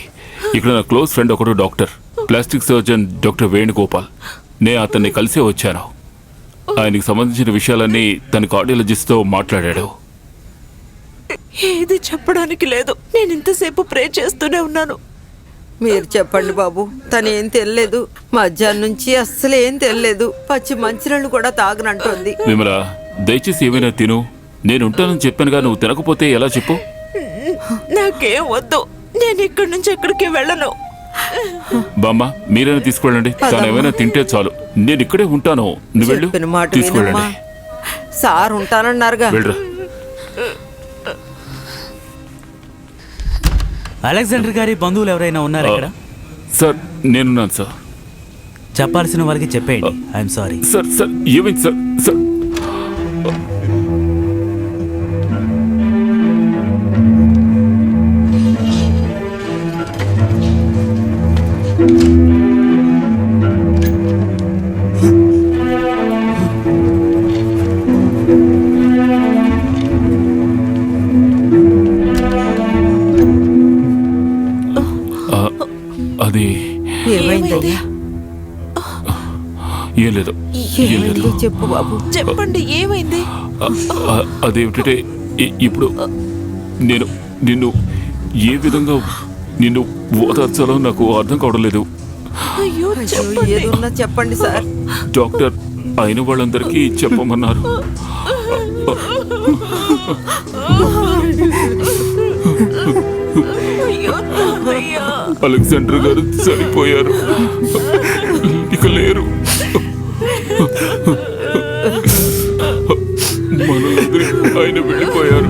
ఇక్కడ నా క్లోజ్ ఫ్రెండ్ ఒకడు doctor, plastic surgeon doctor Venugopal. నేను అతన్ని కలిసే వచ్చాను. ఆయనకి సంబంధించిన విషయాలన్నీ తన కార్డియాలజిస్ట్తో మాట్లాడాడు. ఏది చెప్పడానికి లేదు. నేను ఇంతసేపు ప్రే చేస్తూనే ఉన్నాను. మీరు చెప్పండి బాబు. తను ఏం తెలియలేదు. మధ్యాహ్నం నుంచి అస్సలు ఏం తెలియలేదు. పచ్చి మంచినీళ్ళు కూడా తాగనంటుంది. విమల, దయచేసి ఏమైనా తిను. నేను ఉంటానని చెప్పానుగా, నువ్వు తినకపోతే ఎలా చెప్పు? నాకేం వద్దు. నేను ఇక్కడి నుంచి ఎక్కడికి వెళ్ళను. బామ్మ, మీరైనా తీసుకెళ్ళండి. తను ఏమైనా తింటే చాలు. నేను ఇక్కడే ఉంటాను. నువ్వు వెళ్ళు, చెప్పిన మాట తీసుకెళ్ళండి. వినమ్మా. సార్ ఉంటానన్నారుగా. వెళ్ళరా. అలెగ్జాండర్ గారి బంధువులు ఎవరైనా ఉన్నారు ఇక్కడ? సార్, నేనున్నాను సార్. చెప్పాల్సిన వారికి చెప్పేయండి. I'm sorry. సార్ సార్ ఏమైంది సార్? సార్ అది ఏమైంది? ఏం లేదు, ఏం లేదు. చెప్పు బాబు. చెప్పండి, ఏమైంది? అదేమిటంటే ఇప్పుడు నేను నిన్ను ఏ విధంగా నిన్ను ఓదార్చాలో నాకు అర్థం కావడం లేదు. అయ్యో, ఏదున్నా చెప్పండి సార్. డాక్టర్ అయిన వాళ్ళందరికీ చెప్పమన్నారు. అలెగ్జాండర్ గారు చనిపోయారు, ఇక లేరు. మనల్ని ఆయన వెళ్ళిపోయారు.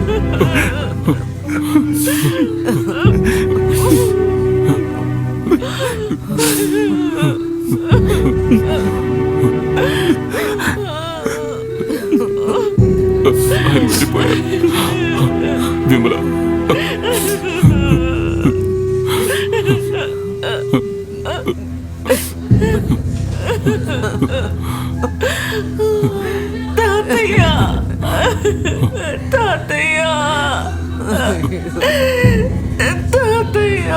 తాతయ్య తాతయ్య తాతయ్య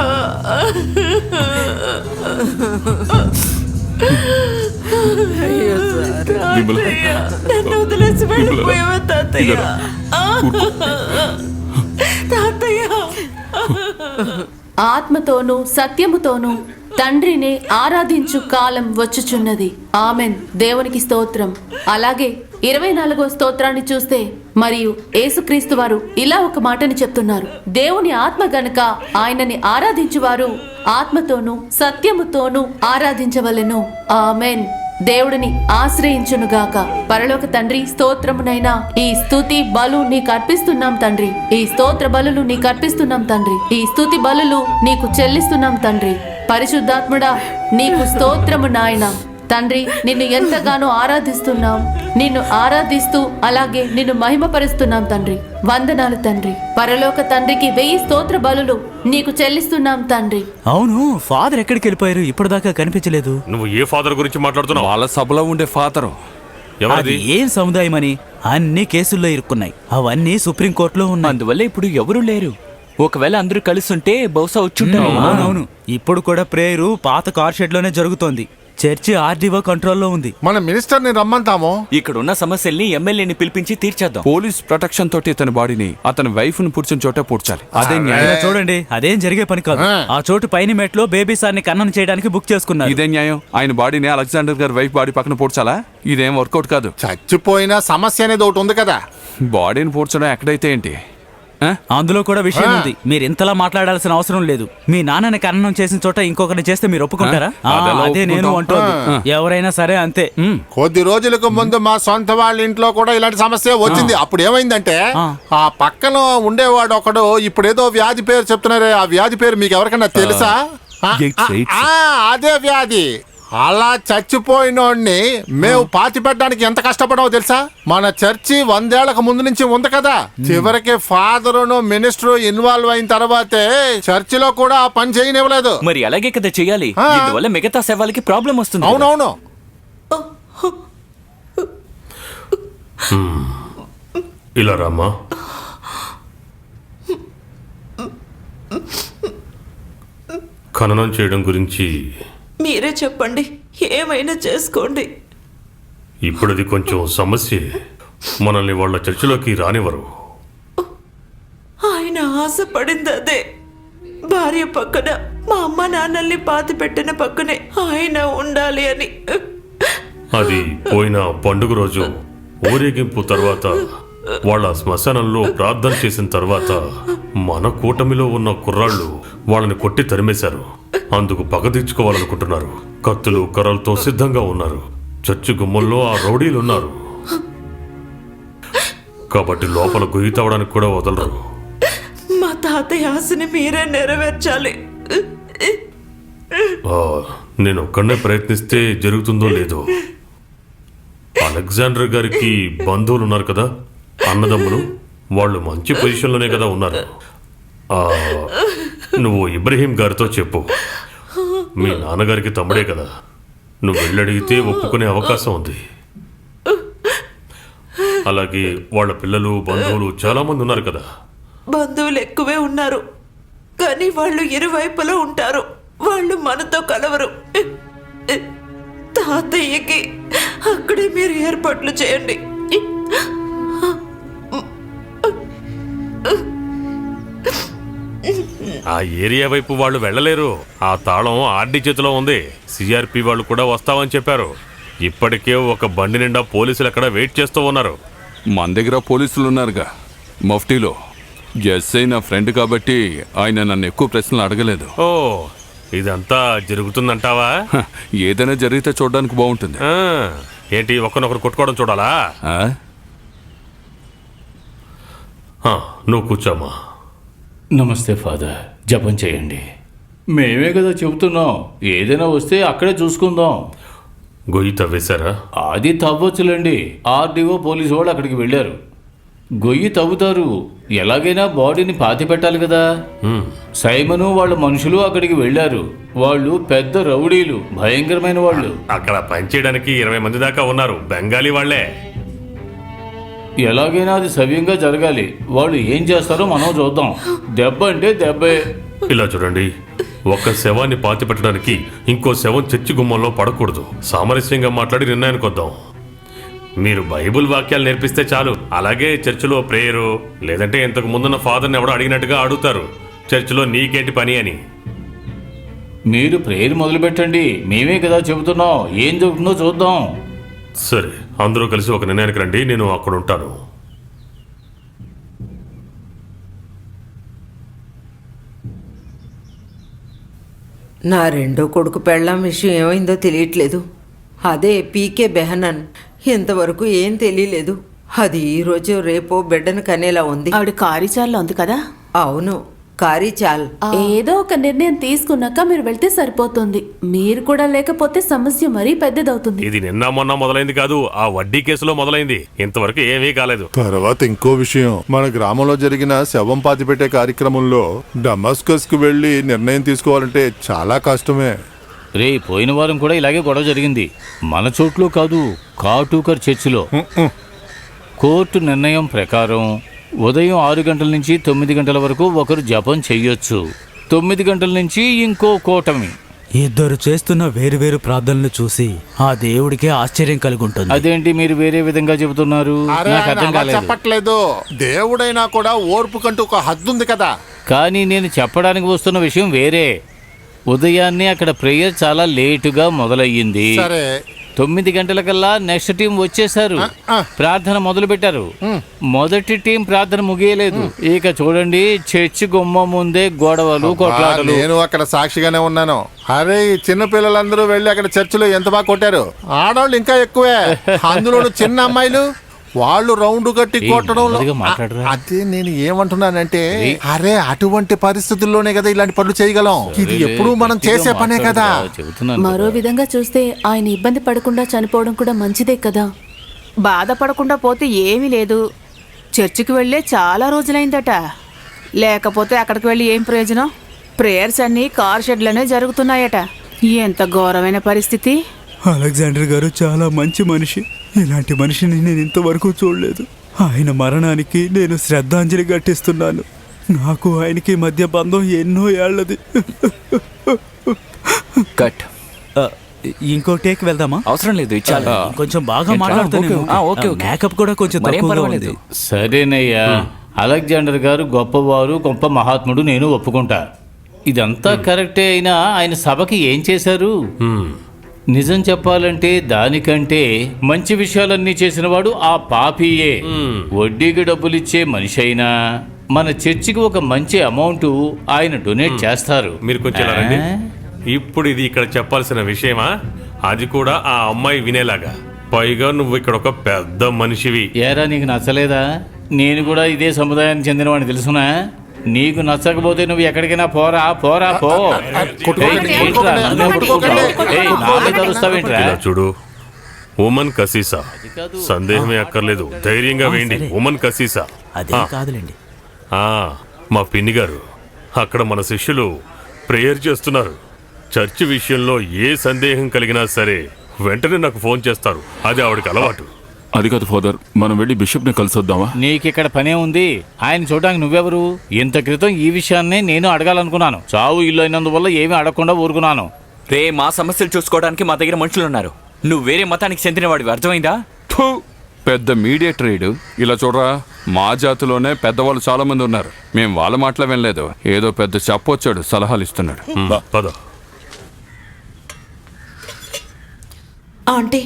తాతయ్య నన్ను వదిలేసి వెళ్ళిపోయావా తాతయ్య? తాతయ్య ఆత్మతోనూ సత్యముతోనూ తండ్రిని ఆరాధించు కాలం వచ్చుచున్నది. ఆమెన్. దేవునికి స్తోత్రం. అలాగే 24వ స్తోత్రాన్ని చూస్తే మరియు యేసుక్రీస్తు వారు ఇలా ఒక మాటని చెప్తున్నారు. దేవుని ఆత్మ గనుక ఆయనని ఆరాధించువారు ఆత్మతోనూ సత్యముతోనూ ఆరాధించవలెను. ఆమెన్. దేవుడిని ఆశ్రయించునుగాక. పరలోక తండ్రి, స్తోత్రమునైనా ఈ స్తుతి బలు నీకు అర్పిస్తున్నాం తండ్రి. ఈ స్తోత్ర బలులు నీకు అర్పిస్తున్నాం తండ్రి. ఈ స్తుతి బలులు నీకు చెల్లిస్తున్నాం తండ్రి. పరిశుద్ధాత్ముడా, నీకు స్తోత్రము నాయన. తండ్రి, నిన్ను ఎంతగానో ఆరాధిస్తున్నాం. నిన్ను ఆరాధిస్తూ అలాగే నిన్ను మహిమపరుస్తున్నాం తండ్రి. వందనాలు తండ్రి. పరలోక తండ్రికి 1000 స్తోత్ర బలులు నీకు చెల్లిస్తున్నాం తండ్రి. అవును, ఫాదర్ ఎక్కడికి వెళ్ళిపోయారు? ఇప్పటిదాకా కనిపించలేదు. నువ్వు ఏ ఫాదర్ గురించి మాట్లాడుతున్నావు? వాళ్ళ సభలో ఉండే ఫాదరు. ఎవరిది? అది ఏం సముదాయం అని అన్ని కేసుల్లో ఇరుక్కున్నాయి. అవన్నీ సుప్రీంకోర్టులో ఉన్నాయి. అందువల్ల ఇప్పుడు ఎవరూ లేరు. ఒకవేళ అందరూ కలిసి ఉంటే బహుశా వచ్చుంటారు. అవునవును. ఇప్పుడు కూడా ప్రేయరు పాత కార్ షెడ్ లోనే జరుగుతోంది. చర్చి ఆర్డీఓ కంట్రోల్లో ఉంది. మన మినిస్టర్ని రమ్మంటాము. ఇక్కడ ఉన్న సమస్యల్ని ఎమ్మెల్యేని పిలిపించి తీర్చేద్దాం. పోలీస్ ప్రొటెక్షన్ తోటి ఇతని బాడీని అతని వైఫ్ ను పూడ్చిన చోట పూడ్చాలి. అదే న్యాయం. ఇలా చూడండి, అదేం జరిగే పని కాదు. ఆ చోటు పైన మెట్లో బేబీ సార్ని కన్నం చేయడానికి బుక్ చేసుకున్నారు. ఇదే న్యాయం. ఆయన బాడీని అలెగ్జాండర్ గారి వైఫ్ బాడీ పక్కన పూడ్చాలా? ఇదేం వర్కౌట్ కాదు. చచ్చిపోయిన సమస్య అనేది ఒకటి ఉంది కదా. బాడీని పూడ్చడం ఎక్కడైతే ఏంటి? అందులో కూడా విషయం ఉంది. మీరు ఇంతలా మాట్లాడాల్సిన అవసరం లేదు. మీ నాన్నని కన్నం చేసిన చోట ఇంకొకరిని చేస్తే మీరు ఒప్పుకుంటారా? అదే నేను అంటోంది. ఎవరైనా సరే అంతే. కొద్ది రోజులకు ముందు మా సొంత వాళ్ళ ఇంట్లో కూడా ఇలాంటి సమస్య వచ్చింది. అప్పుడు ఏమైందంటే ఆ పక్కన ఉండేవాడు ఒకడు ఇప్పుడు ఏదో వ్యాధి పేరు చెప్తున్నారే, ఆ వ్యాధి పేరు మీకు ఎవరికైనా తెలుసా? అదే వ్యాధి. అలా చచ్చిపోయినోడిని మేము పాతి పెట్టడానికి ఎంత కష్టపడామో తెలుసా? మన చర్చి 100 ఏళ్లకు ముందు నుంచి ఉంది కదా. చివరికి ఫాదరును మినిస్టర్ ఇన్వాల్వ్ అయిన తర్వాతే చర్చిలో కూడా ఆ పని చేయనివ్వలేదు. మరి అలాగే కదా చెయ్యాలి. ఇందువల్ల మిగతా సేవలకి ప్రాబ్లం వస్తుంది. అవునవును. ఇలా రామ్మా. ఖననం చేయడం గురించి మీరే చెప్పండి. ఏమైనా చేసుకోండి. ఇప్పుడు అది కొంచెం సమస్య. మనల్ని వాళ్ళ చర్చిలోకి రానివ్వరు. ఆయన ఆశపడింది అదే. భార్య పక్కన మా అమ్మ నాన్నల్ని పాతి పెట్టిన పక్కనే ఆయన ఉండాలి అని. అది పోయిన పండుగ రోజు ఊరేగింపు తర్వాత వాళ్ళ శ్మశానంలో ప్రార్థన చేసిన తర్వాత మన కూటమిలో ఉన్న కుర్రాళ్ళు వాళ్ళని కొట్టి తరిమేశారు. అందుకు పగ తీర్చుకోవాలనుకుంటున్నారు. కత్తులు కర్రలతో సిద్ధంగా ఉన్నారు. చర్చి గుమ్మంలో ఆ రౌడీలున్నారు. కాబట్టి లోపల గొయ్యి తవ్వడానికి కూడా వదలరు. మా తాతయ్య ఆశని మీరే నెరవేర్చాలి. నేను ఒక్కడనే ప్రయత్నిస్తే జరుగుతుందో లేదో. అలెగ్జాండర్ గారికి బంధువులు ఉన్నారు కదా, అన్నదమ్ములు. వాళ్ళు మంచి పొజిషన్లోనే కదా ఉన్నారు. నువ్వు ఇబ్రహీం గారితో చెప్పు. మీ నాన్నగారికి తమ్ముడే కదా. నువ్వు వెళ్ళడిగితే ఒప్పుకునే అవకాశం ఉంది. అలాగే వాళ్ళ పిల్లలు బంధువులు చాలా మంది ఉన్నారు కదా. బంధువులు ఎక్కువే ఉన్నారు, కానీ వాళ్ళు ఇరువైపులా ఉంటారు. వాళ్ళు మనతో కలవరు. తాతయ్యకి అక్కడే మీరు ఏర్పాట్లు చేయండి. ఆ ఏరియా వైపు వాళ్ళు వెళ్ళలేరు. ఆ తాళం ఆర్డీ చేతిలో ఉంది. సిఆర్పి వాళ్ళు కూడా వస్తామని చెప్పారు. ఇప్పటికే ఒక బండి నిండా పోలీసులు అక్కడ వెయిట్ చేస్తూ ఉన్నారు. మన దగ్గర పోలీసులు ఉన్నారుగా మఫ్టీలో. ఎస్ఐ నా ఫ్రెండ్ కాబట్టి ఆయన నన్ను ఎక్కువ ప్రశ్నలు అడగలేదు. ఓ, ఇదంతా జరుగుతుందంటావా? ఏదైనా జరిగితే చూడడానికి బాగుంటుంది. ఏంటి ఒకరినొకరు కొట్టుకోవడం చూడాలా? నువ్వు కూర్చోమ్మా. నమస్తే ఫాదర్. జపం చేయండి. మేమే కదా చెబుతున్నాం. ఏదైనా వస్తే అక్కడే చూసుకుందాం. గొయ్యి తవ్వేశారా? అది తవ్వచ్చులేండి. ఆర్డీఓ పోలీసు వాళ్ళు అక్కడికి వెళ్ళారు. గొయ్యి తవ్వుతారు, ఎలాగైనా బాడీని పాతి పెట్టాలి కదా. సైమను వాళ్ళ మనుషులు అక్కడికి వెళ్ళారు. వాళ్ళు పెద్ద రౌడీలు, భయంకరమైన వాళ్ళు. అక్కడ పనిచేయడానికి 20 మంది దాకా ఉన్నారు, బెంగాలీ వాళ్లే. ఎలాగైనా అది సవ్యంగా జరగాలి. వాళ్ళు ఏం చేస్తారో మనం చూద్దాం. దెబ్బ అంటే దెబ్బే. ఇలా చూడండి, ఒక శవాన్ని పాతి పెట్టడానికి ఇంకో శవం చర్చి గుమ్మంలో పడకూడదు. సామరస్యంగా మాట్లాడి నిర్ణయానికి వద్దాం. మీరు బైబుల్ వాక్యాలు నేర్పిస్తే చాలు. అలాగే చర్చిలో ప్రేయరు, లేదంటే ఇంతకు ముందున్న ఫాదర్ని ఎవడో అడిగినట్టుగా అడుగుతారు, చర్చిలో నీకేంటి పని అని. మీరు ప్రేయర్ మొదలు పెట్టండి, మేమే కదా చెబుతున్నాం. ఏం జరుగుతుందో చూద్దాం. సరే, అందరూ కలిసి ఒక నిర్ణయానికి రండి, నేను అక్కడ ఉంటాను. నా రెండో కొడుకు పెళ్ళాం విషయం ఏమైందో తెలియట్లేదు. అదే పీకే బెహనన్, ఇంతవరకు ఏం తెలియలేదు. అది ఈరోజు రేపో బిడ్డను కనేలా ఉంది. ఆవిడ కారీచాల్లో ఉంది కదా. అవును, కారీచాల్. ఏదో ఒక నిర్ణయం తీసుకున్నాక మీరు వెళ్తే సరిపోతుంది. మీరు కూడా లేకపోతే సమస్య మరీ పెద్దదవుతుంది. ఇది నిన్న మొన్న మొదలైంది కాదు, ఆ వడ్డీ కేసులో మొదలైంది. ఇంతవరకు ఏమీ కాలేదు. తర్వాత ఇంకో విషయం, మన గ్రామంలో జరిగిన శవం పాతిపెట్టే కార్యక్రమంలో డమాస్కస్ కు వెళ్లి నిర్ణయం తీసుకోవాలంటే చాలా కష్టమే. రే, పోయిన వారం కూడా ఇలాగే గొడవ జరిగింది. మన చోట్లో కాదు, కాటూకర్ చర్చిలో. కోర్టు నిర్ణయం ప్రకారం ఉదయం 6 గంటల నుంచి 9 గంటల వరకు ఒకరు జపం చెయ్యొచ్చు. 9 గంటల నుంచి ఇంకో కూటమి. ఇద్దరు చేస్తున్న వేరువేరు ప్రార్థనలు చూసి ఆ దేవుడికే ఆశ్చర్యం కలుగుంటుంది. అదేంటి మీరు వేరే విధంగా చెబుతున్నారు? అరే, నాకు అర్థం ఆయన అలా కాలేదు. చెప్పట్లేదు. దేవుడైనా కూడా ఓర్పు కంటూ ఒక హద్దు ఉంది కదా. కానీ నేను చెప్పడానికి వస్తున్న విషయం వేరే. ఉదయాన్నే అక్కడ ప్రేయర్ చాలా లేటుగా మొదలయ్యింది. సరే, 9 గంటలకల్లా నెక్స్ట్ టీం వచ్చేసారు, ప్రార్థన మొదలు పెట్టారు. మొదటి టీం ప్రార్థన ముగియలేదు. ఇక చూడండి, చర్చి గుమ్మం ముందే గొడవలు, కొట్లాటలు. నేను అక్కడ సాక్షిగానే ఉన్నాను. అరే, ఈ చిన్న పిల్లలందరూ వెళ్ళి అక్కడ చర్చిలో ఎంత బాగా కొట్టారు. ఆడవాళ్ళు ఇంకా ఎక్కువే, అందులోనూ చిన్న అమ్మాయిలు. వాళ్ళు రౌండ్ కట్టి కొట్టడం. అదే నేను ఏమంటున్నానంటే, అరే అటువంటి పరిస్థితుల్లోనే కదా ఇలాంటి పనులు చేయగలం. ఇది ఎప్పుడూ మనం చేసే పనే కదా. మరో విధంగా చూస్తే ఆయన ఇబ్బంది పడకుండా చనిపోవడం కూడా మంచిదే కదా. బాధపడకుండా పోతే ఏమీ లేదు. చర్చికి వెళ్ళే చాలా రోజులైందట. లేకపోతే అక్కడికి వెళ్ళి ఏం ప్రయోజనం? ప్రేయర్స్ అన్నీ కార్ షెడ్లోనే జరుగుతున్నాయట. ఎంత ఘోరమైన పరిస్థితి. అలెగ్జాండర్ గారు చాలా మంచి మనిషి. ఇలాంటి మనిషిని నేను ఇంతవరకు చూడలేదు. ఆయన మరణానికి నేను శ్రద్ధాంజలి ఘటిస్తున్నాను. నాకు ఆయనకి మధ్య బంధం ఎన్నో ఏళ్లది. కట్. ఇంకో టేక్ వెళ్దామా? అవసరం లేదు, ఇచ్చాలి. కొంచెం బాగా మాట్లాడుతాను. మేకప్ కూడా కొంచెం తక్కువగా ఉంది. సరేనయ్యా, అలెగ్జాండర్ గారు గొప్పవారు, గొప్ప మహాత్ముడు, నేను ఒప్పుకుంటా. ఇదంతా కరెక్టే. అయినా ఆయన సభకి ఏం చేశారు? నిజం చెప్పాలంటే దానికంటే మంచి విషయాలన్నీ చేసినవాడు ఆ పాపియే. వడ్డీకి డబ్బులిచ్చే మనిషి అయినా మన చర్చికి ఒక మంచి అమౌంట్ ఆయన డొనేట్ చేస్తారు. మీరు కొంచెం ఇలా రండి. ఇప్పుడు ఇది ఇక్కడ చెప్పాల్సిన విషయమా? అది కూడా ఆ అమ్మాయి వినేలాగా. పైగా నువ్వు ఇక్కడ ఒక పెద్ద మనిషివి. ఏరా, నీకు నచ్చలేదా? నేను కూడా ఇదే సముదాయానికి చెందినవాడిని, తెలుసునా? నీకు నచ్చకపోతే నువ్వు ఎక్కడికైనా పోరా, పోరా, పో. చూడు, ఉమన్ కసీసా, సందేహమే అక్కర్లేదు, ధైర్యంగా వేయండి. ఉమన్ కసీసా. అదే కాదులేండి. మా పిన్ని గారు, అక్కడ మన శిష్యులు ప్రేయర్ చేస్తున్నారు. చర్చి విషయంలో ఏ సందేహం కలిగినా సరే వెంటనే నాకు ఫోన్ చేస్తారు. అది ఆవిడకి అలవాటు. అది కాదు ఫాదర్, మనం వెళ్ళి బిషప్ని కలిసొద్దామా? నీకిక్కడ పనే ఉంది. ఆయన చూడడానికి నువ్వెవరు? ఇంత క్రితం ఈ విషయాన్నే నేను అడగాలనుకున్నాను. చావు ఇల్లు అయినందువల్ల ఏమీ అడగకుండా ఊరుకున్నాను. రే, మా సమస్యలు చూసుకోవడానికి మా దగ్గర మనుషులు ఉన్నారు. నువ్వు వేరే మతానికి చెందినవాడివి, అర్థమైందా? పెద్ద మీడియేటరీడు. ఇలా చూడరా, మా జాతిలోనే పెద్దవాళ్ళు చాలా మంది ఉన్నారు. మేము వాళ్ళ మాటలు వినలేదు. ఏదో పెద్ద చెప్పొచ్చాడు, సలహాలు ఇస్తున్నాడు. ఆంటీ,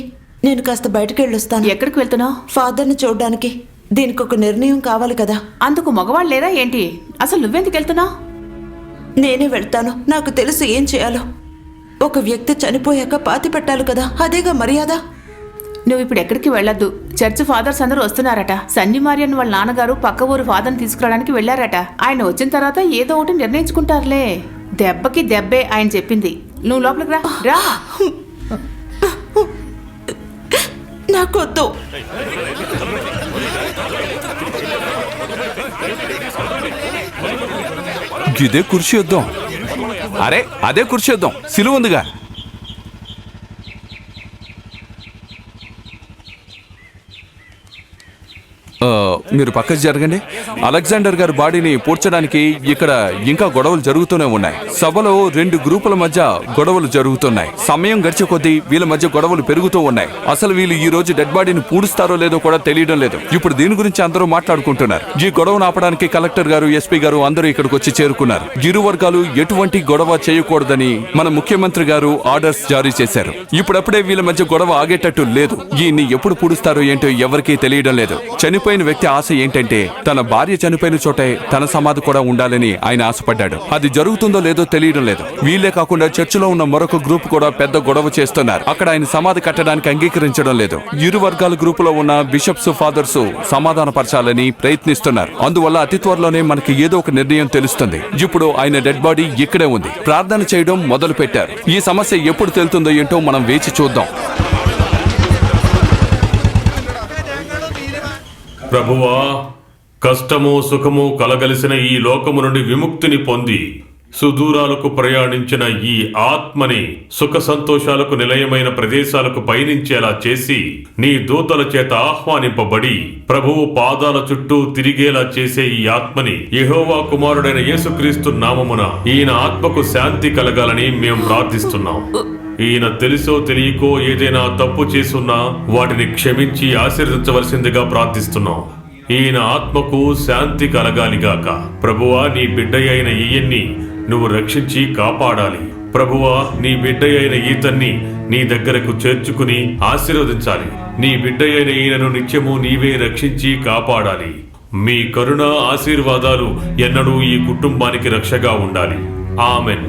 నేను కాస్త బయటకు వెళ్ళొస్తాను. ఎక్కడికి వెళ్తున్నావు? ఫాదర్ని చూడడానికి. దీనికి ఒక నిర్ణయం కావాలి కదా. అందుకు మగవాళ్ళు లేరా ఏంటి? అసలు నువ్వెందుకు వెళ్తున్నావు? నేనే వెళ్తాను. నాకు తెలుసు ఏం చేయాలో. ఒక వ్యక్తి చనిపోయాక పాతి పెట్టాలి కదా, అదేగా మర్యాద. నువ్వు ఇప్పుడు ఎక్కడికి వెళ్ళొద్దు. చర్చ్ ఫాదర్స్ అందరూ వస్తున్నారట. సన్నీ మారియన్ వాళ్ళ నాన్నగారు పక్క ఊరు ఫాదర్ని తీసుకురావడానికి వెళ్ళారట. ఆయన వచ్చిన తర్వాత ఏదో ఒకటి నిర్ణయించుకుంటారులే. దెబ్బకి దెబ్బే ఆయన చెప్పింది. నువ్వు లోపలికి రా. రా. నాకొద్దు. ఇదే కుర్చీ యుద్ధం. అరే అదే కుర్చీ యుద్ధం, సిలువ ఉందిగా. మీరు పక్కకు జరగండి. అలెగ్జాండర్ గారి బాడీని పూడ్చడానికి ఇక్కడ ఇంకా గొడవలు జరుగుతూనే ఉన్నాయి. సభలో 2 గ్రూపుల మధ్య గొడవలు జరుగుతున్నాయి. సమయం గడిచే కొద్దీ వీళ్ళ మధ్య గొడవలు పెరుగుతూ ఉన్నాయి. అసలు వీళ్ళు ఈ రోజు డెడ్ బాడీని పూడుస్తారో లేదో కూడా తెలియడం లేదు. ఇప్పుడు దీని గురించి అందరూ మాట్లాడుకుంటున్నారు. ఈ గొడవను ఆపడానికి కలెక్టర్ గారు, ఎస్పీ గారు అందరూ ఇక్కడికి వచ్చి చేరుకున్నారు. ఇరు వర్గాలు ఎటువంటి గొడవ చేయకూడదని మన ముఖ్యమంత్రి గారు ఆర్డర్స్ జారీ చేశారు. ఇప్పుడప్పుడే వీళ్ళ మధ్య గొడవ ఆగేటట్టు లేదు. ఈయన్ని ఎప్పుడు పూడుస్తారో ఏంటో ఎవరికీ తెలియడం లేదు. చనిపోయిన వ్యక్తి ఆశ ఏంటంటే తన భార్య చనిపోయిన చోటే తన సమాధి కూడా ఉండాలని ఆయన ఆశపడ్డాడు. అది జరుగుతుందో లేదో తెలియడం లేదు. వీళ్ళే కాకుండా చర్చిలో ఉన్న మరొక గ్రూప్ కూడా పెద్ద గొడవ చేస్తున్నారు. అక్కడ ఆయన సమాధి కట్టడానికి అంగీకరించడం లేదు. ఇరు వర్గాల గ్రూపులో ఉన్న బిషప్స్, ఫాదర్స్ సమాధానపరచాలని ప్రయత్నిస్తున్నారు. అందువల్ల అతి త్వరలోనే మనకి ఏదో ఒక నిర్ణయం తెలుస్తుంది. ఇప్పుడు ఆయన డెడ్ బాడీ ఇక్కడే ఉంది. ప్రార్థన చేయడం మొదలు పెట్టారు. ఈ సమస్య ఎప్పుడు తెలుతుందో ఏంటో మనం వేచి చూద్దాం. ప్రభువా, కష్టము సుఖము కలగలిసిన ఈ లోకము నుండి విముక్తిని పొంది సుదూరాలకు ప్రయాణించిన ఈ ఆత్మని సుఖ సంతోషాలకు నిలయమైన ప్రదేశాలకు పయనించేలా చేసి నీ దూతల చేత ఆహ్వానింపబడి ప్రభువు పాదాల చుట్టూ తిరిగేలా చేసే ఈ ఆత్మని యెహోవా కుమారుడైన యేసుక్రీస్తు నామమున ఈయన ఆత్మకు శాంతి కలగాలని మేము ప్రార్థిస్తున్నాం. ఈయన తెలుసో తెలియకో ఏదైనా తప్పు చేసున్నా వాటిని క్షమించి ఆశీర్వదించవలసిందిగా ప్రార్థిస్తున్నాం. ఈయన ఆత్మకు శాంతి కలగాలిగాక. ప్రభువా, నీ బిడ్డ అయిన ఈయన్ని నువ్వు రక్షించి కాపాడాలి. ప్రభువా, నీ బిడ్డ అయిన ఈతన్ని నీ దగ్గరకు చేర్చుకుని ఆశీర్వదించాలి. నీ బిడ్డ అయిన ఈయనను నిత్యము నీవే రక్షించి కాపాడాలి. మీ కరుణ ఆశీర్వాదాలు ఎన్నడూ ఈ కుటుంబానికి రక్షగా ఉండాలి. ఆమెన్.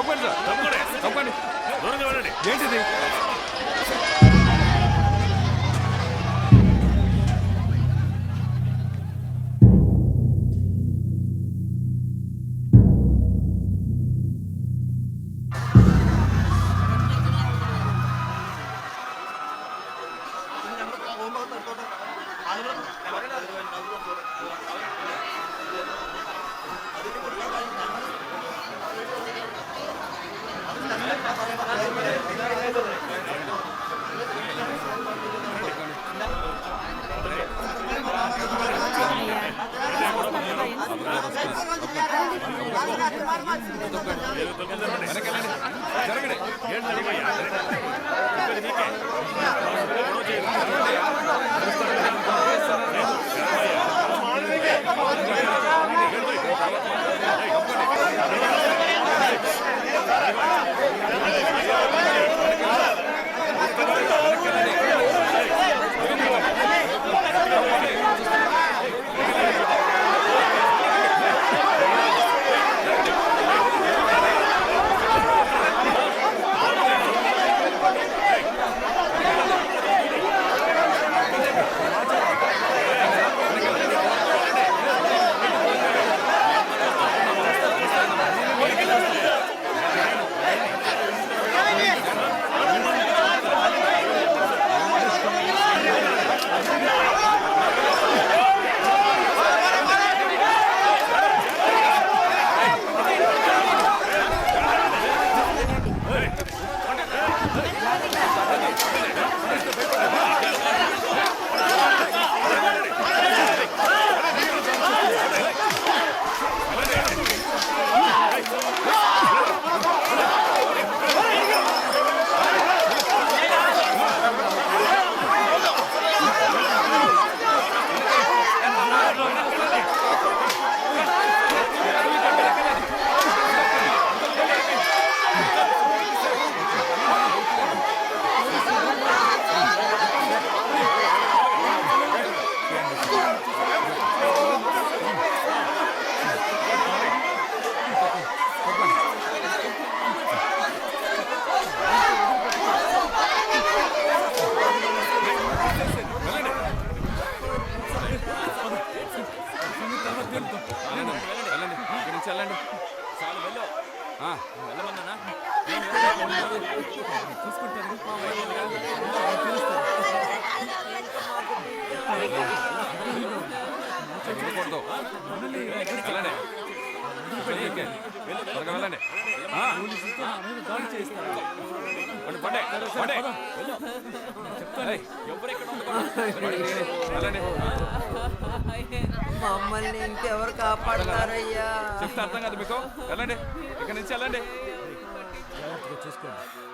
తప్పండి సార్ తప్పండి. ఏంటిది? మమ్మల్ని ఇంకెవరు కాపాడతారయ్యా? చెప్తే అర్థం కాదు మీకు. వెళ్ళండి, ఇక్కడి నుంచి వెళ్ళండి. చూసుకోండి.